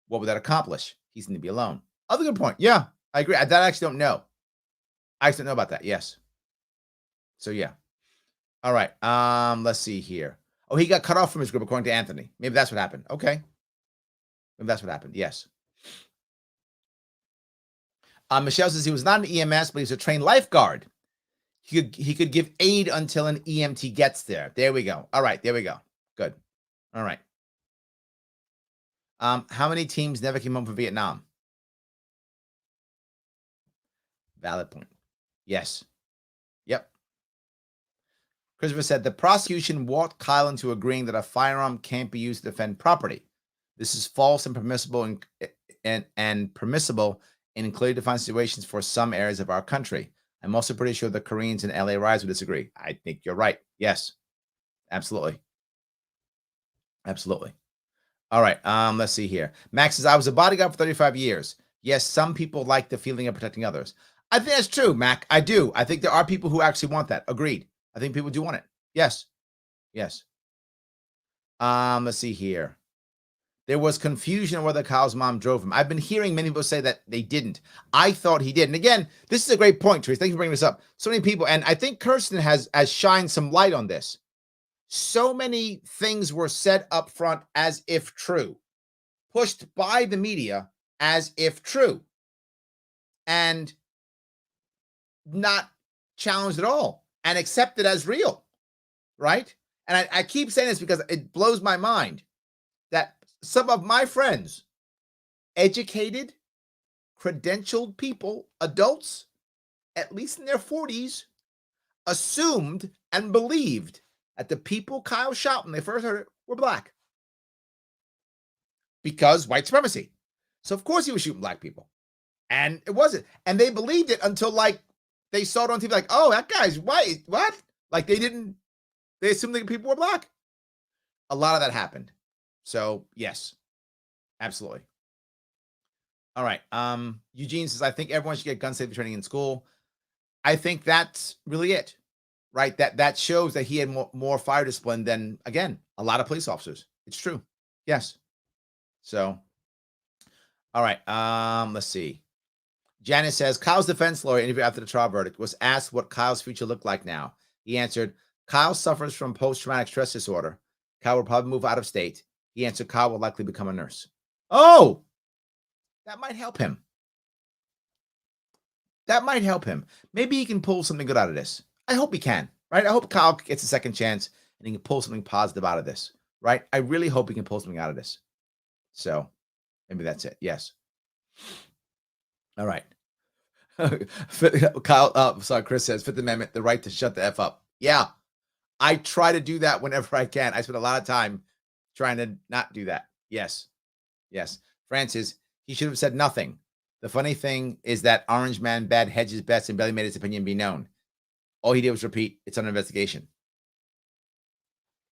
what would that accomplish? He's going to be alone. Other good point. Yeah, I agree. That I actually don't know. I actually don't know about that. Yes. So yeah. All right. Let's see here. Oh, he got cut off from his group, according to Anthony. Maybe that's what happened. Okay. Maybe that's what happened. Yes. Michelle says he was not an EMS, but he's a trained lifeguard. He could give aid until an EMT gets there. There we go. All right. There we go. Good. All right. How many teams never came home from Vietnam? Valid point. Yes. Yep. Christopher said the prosecution walked Kyle into agreeing that a firearm can't be used to defend property. This is false and permissible and permissible in clearly defined situations for some areas of our country. I'm also pretty sure the Koreans in LA Rise would disagree. I think you're right. Yes. Absolutely. Absolutely. All right. Let's see here. Max says, I was a bodyguard for 35 years. Yes, some people like the feeling of protecting others. I think that's true, Mac. I do. I think there are people who actually want that. Agreed. I think people do want it. Yes. Yes. Let's see here. There was confusion on whether Kyle's mom drove him. I've been hearing many people say that they didn't. I thought he did. And again, this is a great point, Therese. Thank you for bringing this up. So many people, and I think Kirsten has shined some light on this. So many things were said up front as if true, pushed by the media as if true, and not challenged at all and accepted as real, right? And I keep saying this because it blows my mind that some of my friends, educated, credentialed people, adults, at least in their 40s, assumed and believed that the people Kyle shot when they first heard it were black because white supremacy. So of course he was shooting black people, and it wasn't. And they believed it until like they saw it on TV, like, oh, that guy's white. What? Like they assumed that people were black. A lot of that happened. So yes, absolutely. All right. Eugene says, I think everyone should get gun safety training in school. I think that's really it, right? That shows that he had more fire discipline than, again, a lot of police officers. It's true. Yes. So, all right. Let's see. Janice says, Kyle's defense lawyer interviewed after the trial verdict was asked what Kyle's future looked like now. He answered, Kyle suffers from post-traumatic stress disorder. Kyle will probably move out of state. He answered, Kyle will likely become a nurse. Oh, that might help him. That might help him. Maybe he can pull something good out of this. I hope he can, right? I hope Kyle gets a second chance and he can pull something positive out of this, right? I really hope he can pull something out of this. So maybe that's it. Yes. All right. Kyle, sorry, Chris says, Fifth Amendment, the right to shut the F up. Yeah. I try to do that whenever I can. I spend a lot of time trying to not do that. Yes. Yes. Francis, he should have said nothing. The funny thing is that Orange Man bad hedges bets and barely made his opinion be known. All he did was repeat, it's under investigation.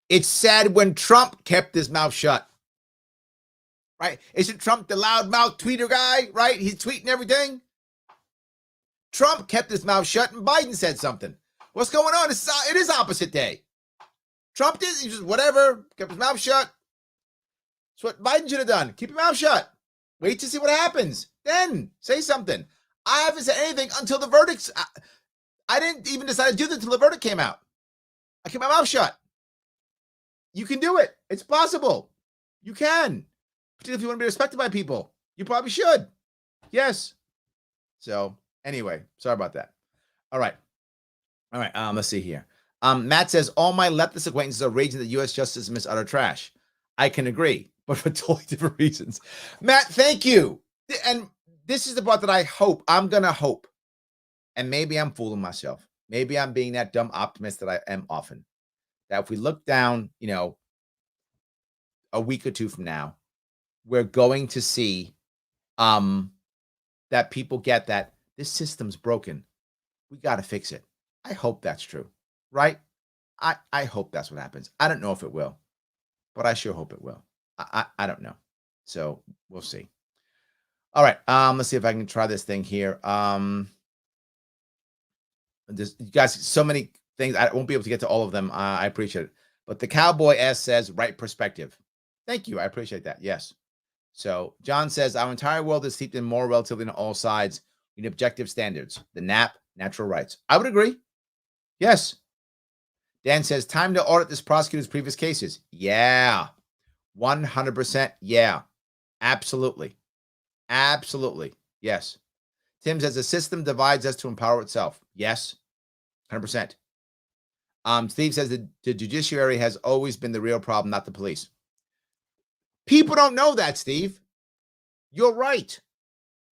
It's sad when Trump kept his mouth shut. Right? Isn't Trump the loudmouth tweeter guy? Right? He's tweeting everything. Trump kept his mouth shut and Biden said something. What's going on? It is opposite day. Trump did, he just whatever, kept his mouth shut. That's what Biden should have done. Keep your mouth shut. Wait to see what happens. Then say something. I haven't said anything until the verdicts. I didn't even decide to do this until the verdict came out. I kept my mouth shut. You can do it. It's possible. You can. Particularly if you want to be respected by people. You probably should. Yes. So anyway, sorry about that. All right. All right. Let's see here. Matt says, all my leftist acquaintances are raging that U.S. justice is utter trash. I can agree, but for totally different reasons. Matt, thank you. And this is the part that I hope, I'm going to hope, and maybe I'm fooling myself. Maybe I'm being that dumb optimist that I am often. That if we look down, a week or two from now, we're going to see that people get that this system's broken. We got to fix it. I hope that's true, right? I hope that's what happens. I don't know if it will, but I sure hope it will. I don't know. So we'll see. All right. Let's see if I can try this thing here. You guys, so many things. I won't be able to get to all of them. I appreciate it. But the Cowboy S says, right perspective. Thank you. I appreciate that. Yes. So John says, our entire world is steeped in moral relativity on all sides in objective standards. The NAP, natural rights. I would agree. Yes. Dan says, time to audit this prosecutor's previous cases. Yeah. 100%. Yeah. Absolutely. Absolutely. Yes. Tim says, the system divides us to empower itself. Yes. 100%. Steve says the judiciary has always been the real problem, not the police. People don't know that, Steve. You're right.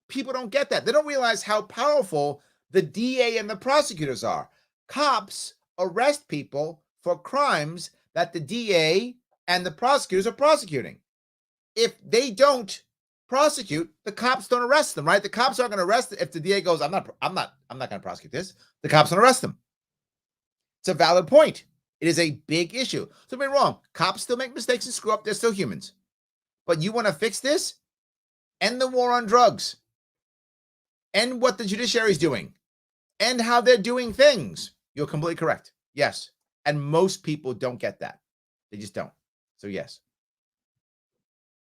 People don't get that. They don't realize how powerful the DA and the prosecutors are. Cops arrest people for crimes that the DA and the prosecutors are prosecuting. If they don't prosecute, the cops don't arrest them, right? The cops aren't going to arrest them. If the DA goes, I'm not going to prosecute this, the cops don't arrest them. It's a valid point. It is a big issue. Don't get me wrong. Cops still make mistakes and screw up. They're still humans. But you want to fix this? End the war on drugs. End what the judiciary is doing. End how they're doing things. You're completely correct. Yes. And most people don't get that. They just don't. So yes.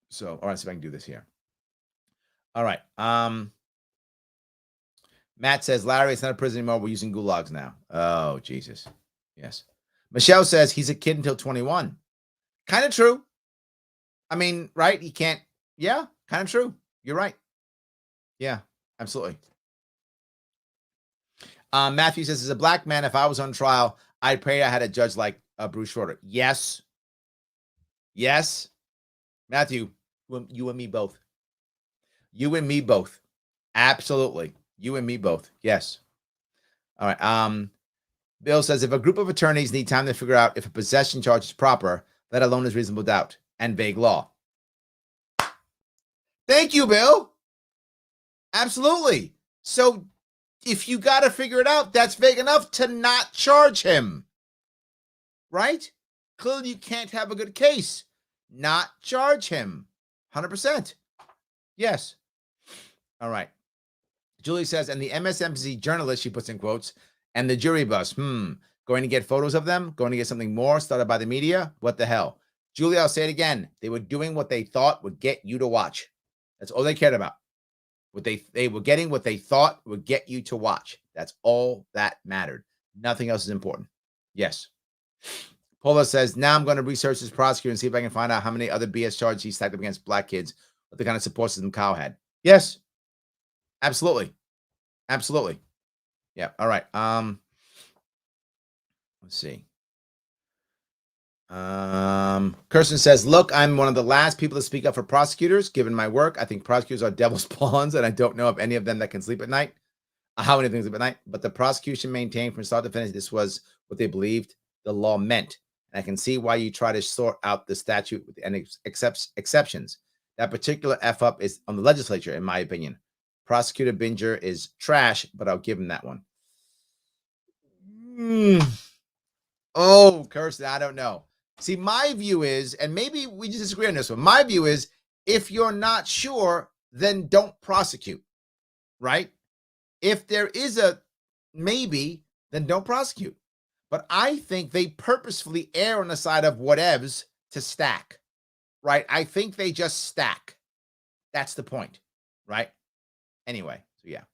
So, all right, so I can do this here. All right. Matt says, Larry, it's not a prison anymore. We're using gulags now. Oh, Jesus. Yes. Michelle says he's a kid until 21. Kind of true. I mean, right? He can't. Yeah, kind of true. You're right. Yeah, absolutely. Matthew says, as a black man, if I was on trial, I'd pray I had a judge like Bruce Schroeder. Yes. Yes. Matthew, You and me both. You and me both. Absolutely. You and me both. Yes. All right. Bill says if a group of attorneys need time to figure out if a possession charge is proper, let alone is reasonable doubt and vague law. Thank you, Bill. Absolutely. So if you got to figure it out, that's vague enough to not charge him. Right? Clearly, you can't have a good case. Not charge him. 100%. Yes. All right. Julie says, and the MSNBC journalist, she puts in quotes, and the jury bus, going to get photos of them? Going to get something more started by the media? What the hell? Julie, I'll say it again. They were doing what they thought would get you to watch. That's all they cared about. What they were getting what they thought would get you to watch. That's all that mattered. Nothing else is important. Yes. Paula says, now I'm going to research this prosecutor and see if I can find out how many other BS charges he stacked up against black kids, what the kind of support system Kyle had. Yes. Absolutely. Absolutely. Yeah. All right. Let's see. Kirsten says, look, I'm one of the last people to speak up for prosecutors. Given my work, I think prosecutors are devil's pawns, and I don't know of any of them that can sleep at night. How many things sleep at night? But the prosecution maintained from start to finish this was what they believed the law meant. And I can see why you try to sort out the statute with any exceptions. That particular F up is on the legislature, in my opinion. Prosecutor Binger is trash, but I'll give him that one. Oh, Kirsten, I don't know. See, my view is, and maybe we just disagree on this one. My view is, if you're not sure, then don't prosecute, right? If there is a maybe, then don't prosecute. But I think they purposefully err on the side of whatevs to stack, right? I think they just stack. That's the point, right? Anyway, so yeah.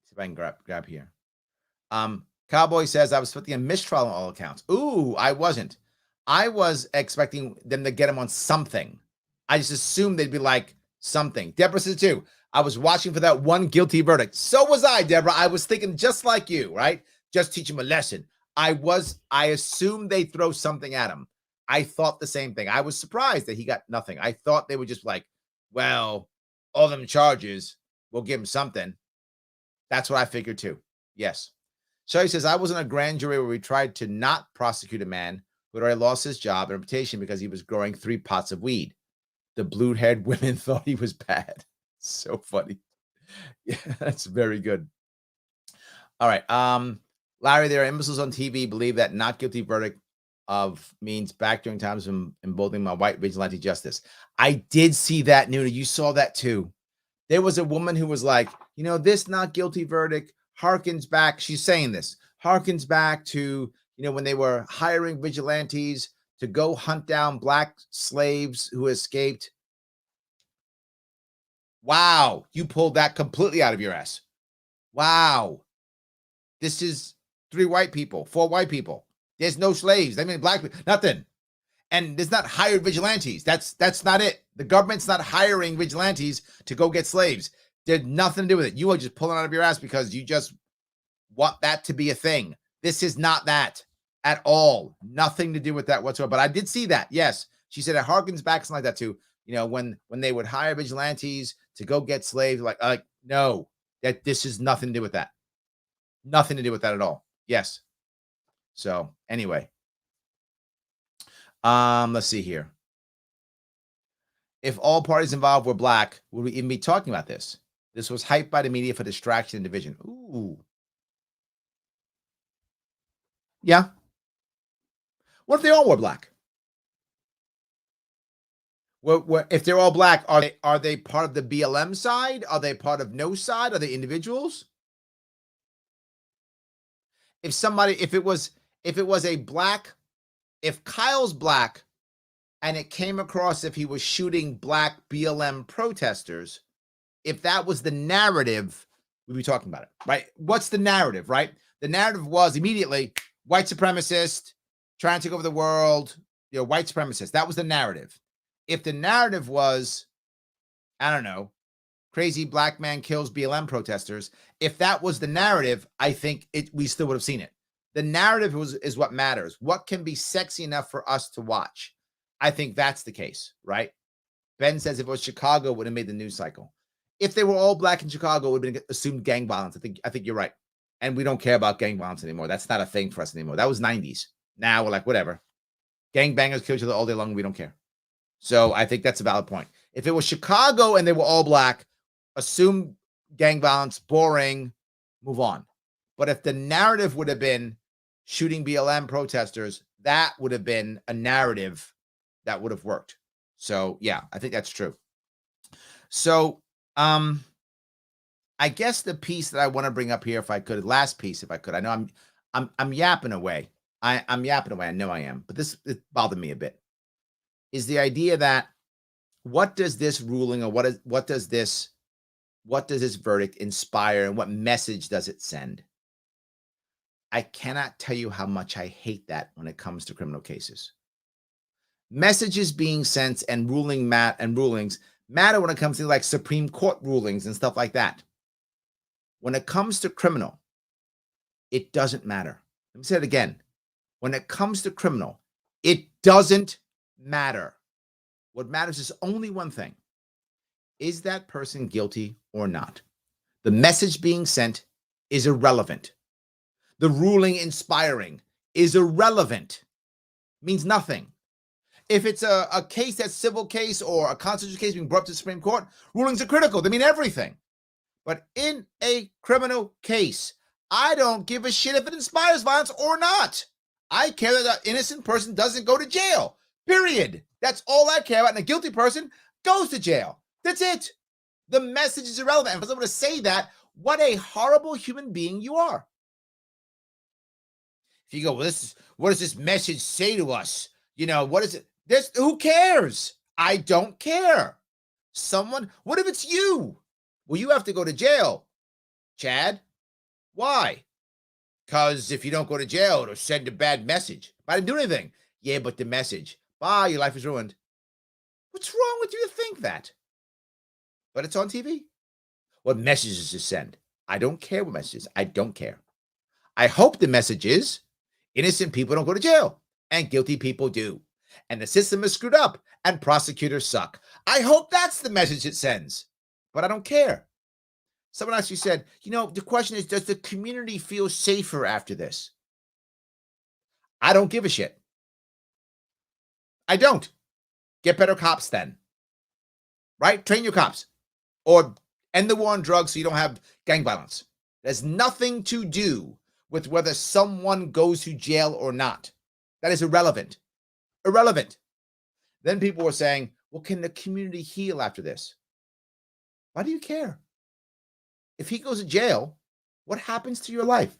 See if I can grab here. Cowboy says, I was expecting a mistrial on all accounts. Ooh, I wasn't. I was expecting them to get him on something. I just assumed they'd be like something. Deborah says too, I was watching for that one guilty verdict. So was I, Deborah. I was thinking just like you, right? Just teach him a lesson. I assumed they'd throw something at him. I thought the same thing. I was surprised that he got nothing. I thought they were just like, well, all them charges, we'll give him something. That's what I figured too. Yes. So he says, I was in a grand jury where we tried to not prosecute a man who had already lost his job and reputation because he was growing 3 pots of weed. The blue-haired women thought he was bad. So funny. Yeah, that's very good. All right. Larry, there are imbeciles on TV believe that not guilty verdict of means back during times of emboldening my white vigilante justice. I did see that, Nuna. You saw that too. There was a woman who was like, this not guilty verdict harkens back. She's saying this harkens back to, when they were hiring vigilantes to go hunt down black slaves who escaped. Wow. You pulled that completely out of your ass. Wow. This is 3 white people, 4 white people. There's no slaves. I mean, black people, nothing. And there's not hired vigilantes. That's not it. The government's not hiring vigilantes to go get slaves. There's nothing to do with it. You are just pulling out of your ass because you just want that to be a thing. This is not that at all. Nothing to do with that whatsoever. But I did see that. Yes. She said it harkens back something like that too. When they would hire vigilantes to go get slaves, like no, that this is nothing to do with that. Nothing to do with that at all. Yes. So anyway, let's see here. If all parties involved were black, would we even be talking about this? This was hyped by the media for distraction and division. Ooh. Yeah. What if they all were black? Well, if they're all black, are they part of the BLM side? Are they part of no side? Are they individuals? If it was a black, if Kyle's black and it came across if he was shooting black BLM protesters, if that was the narrative, we'd be talking about it, right? What's the narrative, right? The narrative was immediately white supremacist, trying to take over the world, white supremacist. That was the narrative. If the narrative was, I don't know, crazy black man kills BLM protesters, if that was the narrative, I think we still would have seen it. The narrative is what matters. What can be sexy enough for us to watch? I think that's the case, right? Ben says if it was Chicago, it would have made the news cycle. If they were all black in Chicago, it would have been assumed gang violence. I think you're right. And we don't care about gang violence anymore. That's not a thing for us anymore. That was 90s. Now we're like, whatever. Gang bangers kill each other all day long. We don't care. So I think that's a valid point. If it was Chicago and they were all black, assume gang violence, boring, move on. But if the narrative would have been shooting BLM protesters, that would have been a narrative that would have worked. So yeah, I think that's true. So I guess the piece that I want to bring up here, if I could, last piece, if I could. I know I'm yapping away. I'm yapping away. I know I am, but it bothered me a bit. Is the idea that what does this ruling or what does this verdict inspire and what message does it send? I cannot tell you how much I hate that when it comes to criminal cases. Messages being sent and rulings matter when it comes to like Supreme Court rulings and stuff like that. When it comes to criminal, it doesn't matter. Let me say it again. When it comes to criminal, it doesn't matter. What matters is only one thing. Is that person guilty or not? The message being sent is irrelevant. The ruling inspiring is irrelevant. Means nothing. If it's a case that's civil case or a constitutional case being brought to the Supreme Court, rulings are critical. They mean everything. But in a criminal case, I don't give a shit if it inspires violence or not. I care that an innocent person doesn't go to jail. Period. That's all I care about. And a guilty person goes to jail. That's it. The message is irrelevant. And for someone to say that, what a horrible human being you are. If you go, well, what does this message say to us? You know, what is it? Who cares? I don't care. What if it's you? Well, you have to go to jail, Chad. Why? Because if you don't go to jail, it'll send a bad message. I didn't do anything. Yeah, but the message. Bye, your life is ruined. What's wrong with you to think that? But it's on TV. What messages to send? I don't care what messages. I don't care. I hope the message is innocent people don't go to jail and guilty people do. And the system is screwed up and prosecutors suck. I hope that's the message it sends. But I don't care. Someone actually said, the question is, does the community feel safer after this? I don't give a shit. I don't. Get better cops then. Right? Train your cops. Or end the war on drugs so you don't have gang violence. There's nothing to do with whether someone goes to jail or not. That is irrelevant. Irrelevant. Then people were saying, well, can the community heal after this? Why do you care? If he goes to jail, what happens to your life?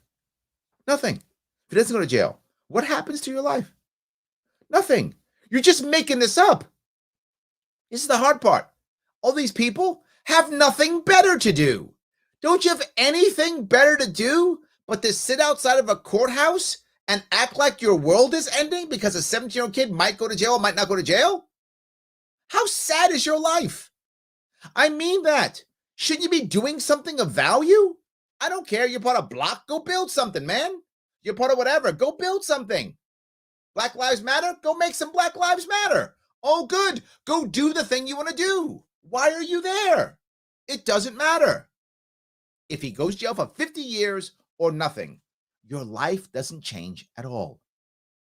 Nothing. If he doesn't go to jail, what happens to your life? Nothing. You're just making this up. This is the hard part. All these people have nothing better to do. Don't you have anything better to do but to sit outside of a courthouse and act like your world is ending because a 17-year-old kid might go to jail or might not go to jail? How sad is your life? I mean that. Shouldn't you be doing something of value? I don't care. You're part of Block. Go build something, man. You're part of whatever. Go build something. Black Lives Matter? Go make some Black Lives Matter. Oh, good. Go do the thing you want to do. Why are you there? It doesn't matter. If he goes to jail for 50 years or nothing, your life doesn't change at all.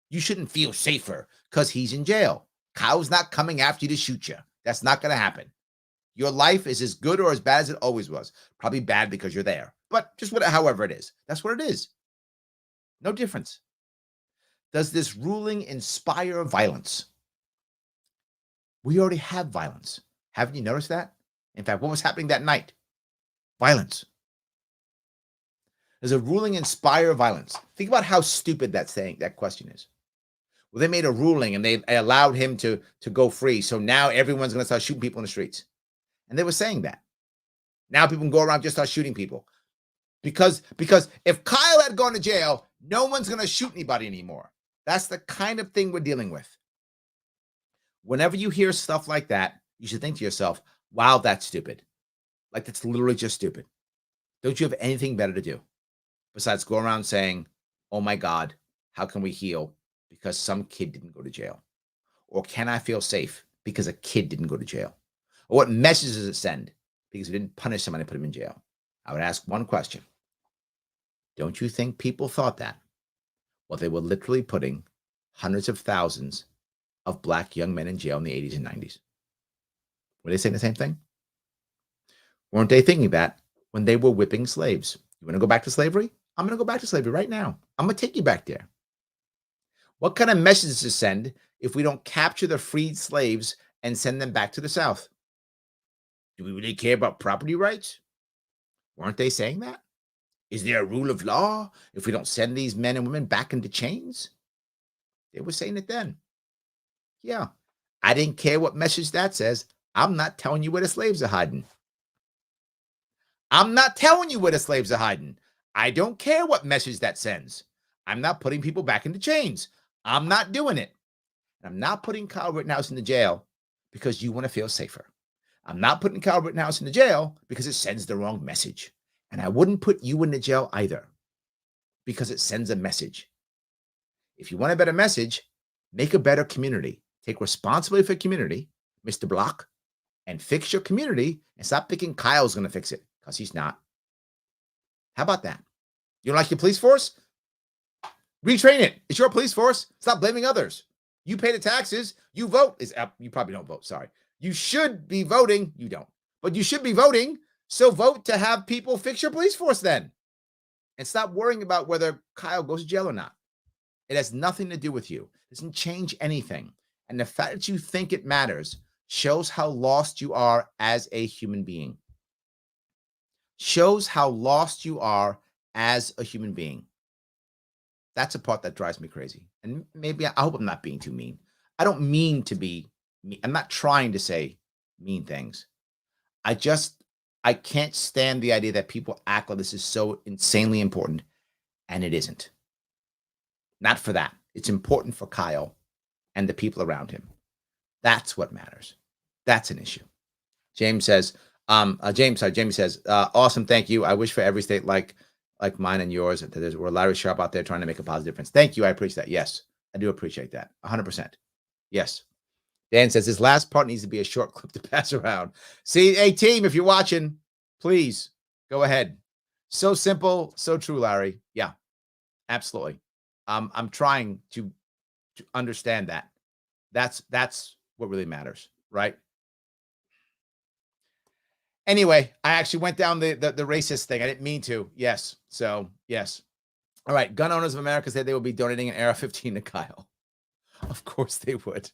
You shouldn't feel safer because he's in jail. Kyle's not coming after you to shoot you. That's not going to happen. Your life is as good or as bad as it always was. Probably bad because you're there. But just however it is. That's what it is. No difference. Does this ruling inspire violence? We already have violence. Haven't you noticed that? In fact, what was happening that night? Violence. Does a ruling inspire violence? Think about how stupid that question is. Well, they made a ruling and they allowed him to go free. So now everyone's going to start shooting people in the streets. And they were saying that. Now people can go around just start shooting people. Because if Kyle had gone to jail, no one's going to shoot anybody anymore. That's the kind of thing we're dealing with. Whenever you hear stuff like that, you should think to yourself, wow, that's stupid. Like, that's literally just stupid. Don't you have anything better to do besides go around saying, oh my God, how can we heal? Because some kid didn't go to jail. Or can I feel safe because a kid didn't go to jail? Or what message does it send because we didn't punish somebody and put him in jail? I would ask one question. Don't you think people thought that? Well, they were literally putting hundreds of thousands of black young men in jail in the 80s and 90s. Were they saying the same thing? Weren't they thinking that when they were whipping slaves? You want to go back to slavery? I'm going to go back to slavery right now. I'm going to take you back there. What kind of message does it send if we don't capture the freed slaves and send them back to the South? Do we really care about property rights? Weren't they saying that? Is there a rule of law if we don't send these men and women back into chains? They were saying it then. Yeah. I didn't care what message that says. I'm not telling you where the slaves are hiding. I'm not telling you where the slaves are hiding. I don't care what message that sends. I'm not putting people back into chains. I'm not doing it. And I'm not putting Kyle Rittenhouse in the jail because you want to feel safer. I'm not putting Kyle Rittenhouse in the jail because it sends the wrong message. And I wouldn't put you in the jail either because it sends a message. If you want a better message, make a better community. Take responsibility for community, Mr. Block, and fix your community and stop thinking Kyle's going to fix it because he's not. How about that? You don't like your police force? Retrain it. It's your police force. Stop blaming others. You pay the taxes. You vote. You probably don't vote. Sorry. You should be voting. You don't. But you should be voting. So vote to have people fix your police force then. And stop worrying about whether Kyle goes to jail or not. It has nothing to do with you. It doesn't change anything. And the fact that you think it matters shows how lost you are as a human being. Shows how lost you are as a human being. That's a part that drives me crazy. And maybe I hope I'm not being too mean. I don't mean to be mean. I'm not trying to say mean things. I can't stand the idea that people act like this is so insanely important, and it isn't. Not for that. It's important for Kyle and the people around him. That's what matters. That's an issue. Jamie says, awesome, thank you. I wish for every state like mine and yours, that there's where Larry Sharpe out there trying to make a positive difference. Thank you. I appreciate that. Yes, I do appreciate that. 100%. Yes. Dan says this last part needs to be a short clip to pass around. See, hey team, if you're watching, please go ahead. So simple, so true, Larry. Yeah, absolutely. I'm trying to understand that. That's what really matters, right? Anyway, I actually went down the racist thing. I didn't mean to. Yes. So, yes. All right. Gun Owners of America said they will be donating an AR-15 to Kyle. Of course they would.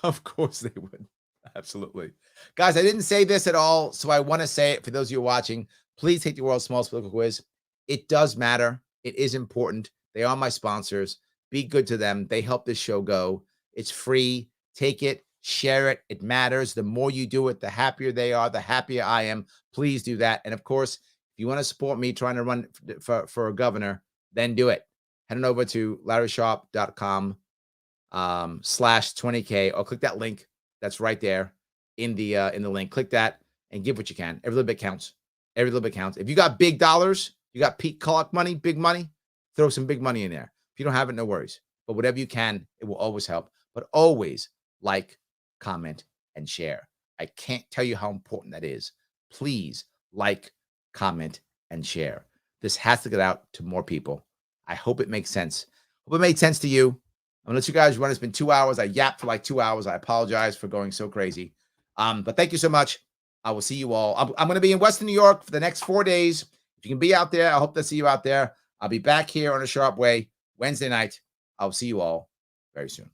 Of course they would. Absolutely. Guys, I didn't say this at all, so I want to say it for those of you watching. Please take the world's smallest political quiz. It does matter. It is important. They are my sponsors. Be good to them. They help this show go. It's free. Take it. Share it. It matters. The more you do it, the happier they are, the happier I am. Please do that. And of course, if you want to support me trying to run for a governor, then do it. Head on over to LarrySharpe.com /20K or click that link that's right there in the link. Click that and give what you can. Every little bit counts. Every little bit counts. If you got big dollars, you got Pete Collock money, big money, throw some big money in there. If you don't have it, no worries. But whatever you can, it will always help. But always like, comment, and share. I can't tell you how important that is. Please like, comment, and share. This has to get out to more people. I hope it makes sense. Hope it made sense to you. I'm gonna let you guys run. It's been 2 hours. I yapped for like 2 hours. I apologize for going so crazy. But thank you so much. I will see you all. I'm going to be in Western New York for the next 4 days. If you can be out there, I hope to see you out there. I'll be back here on a Sharpe Way Wednesday night. I'll see you all very soon.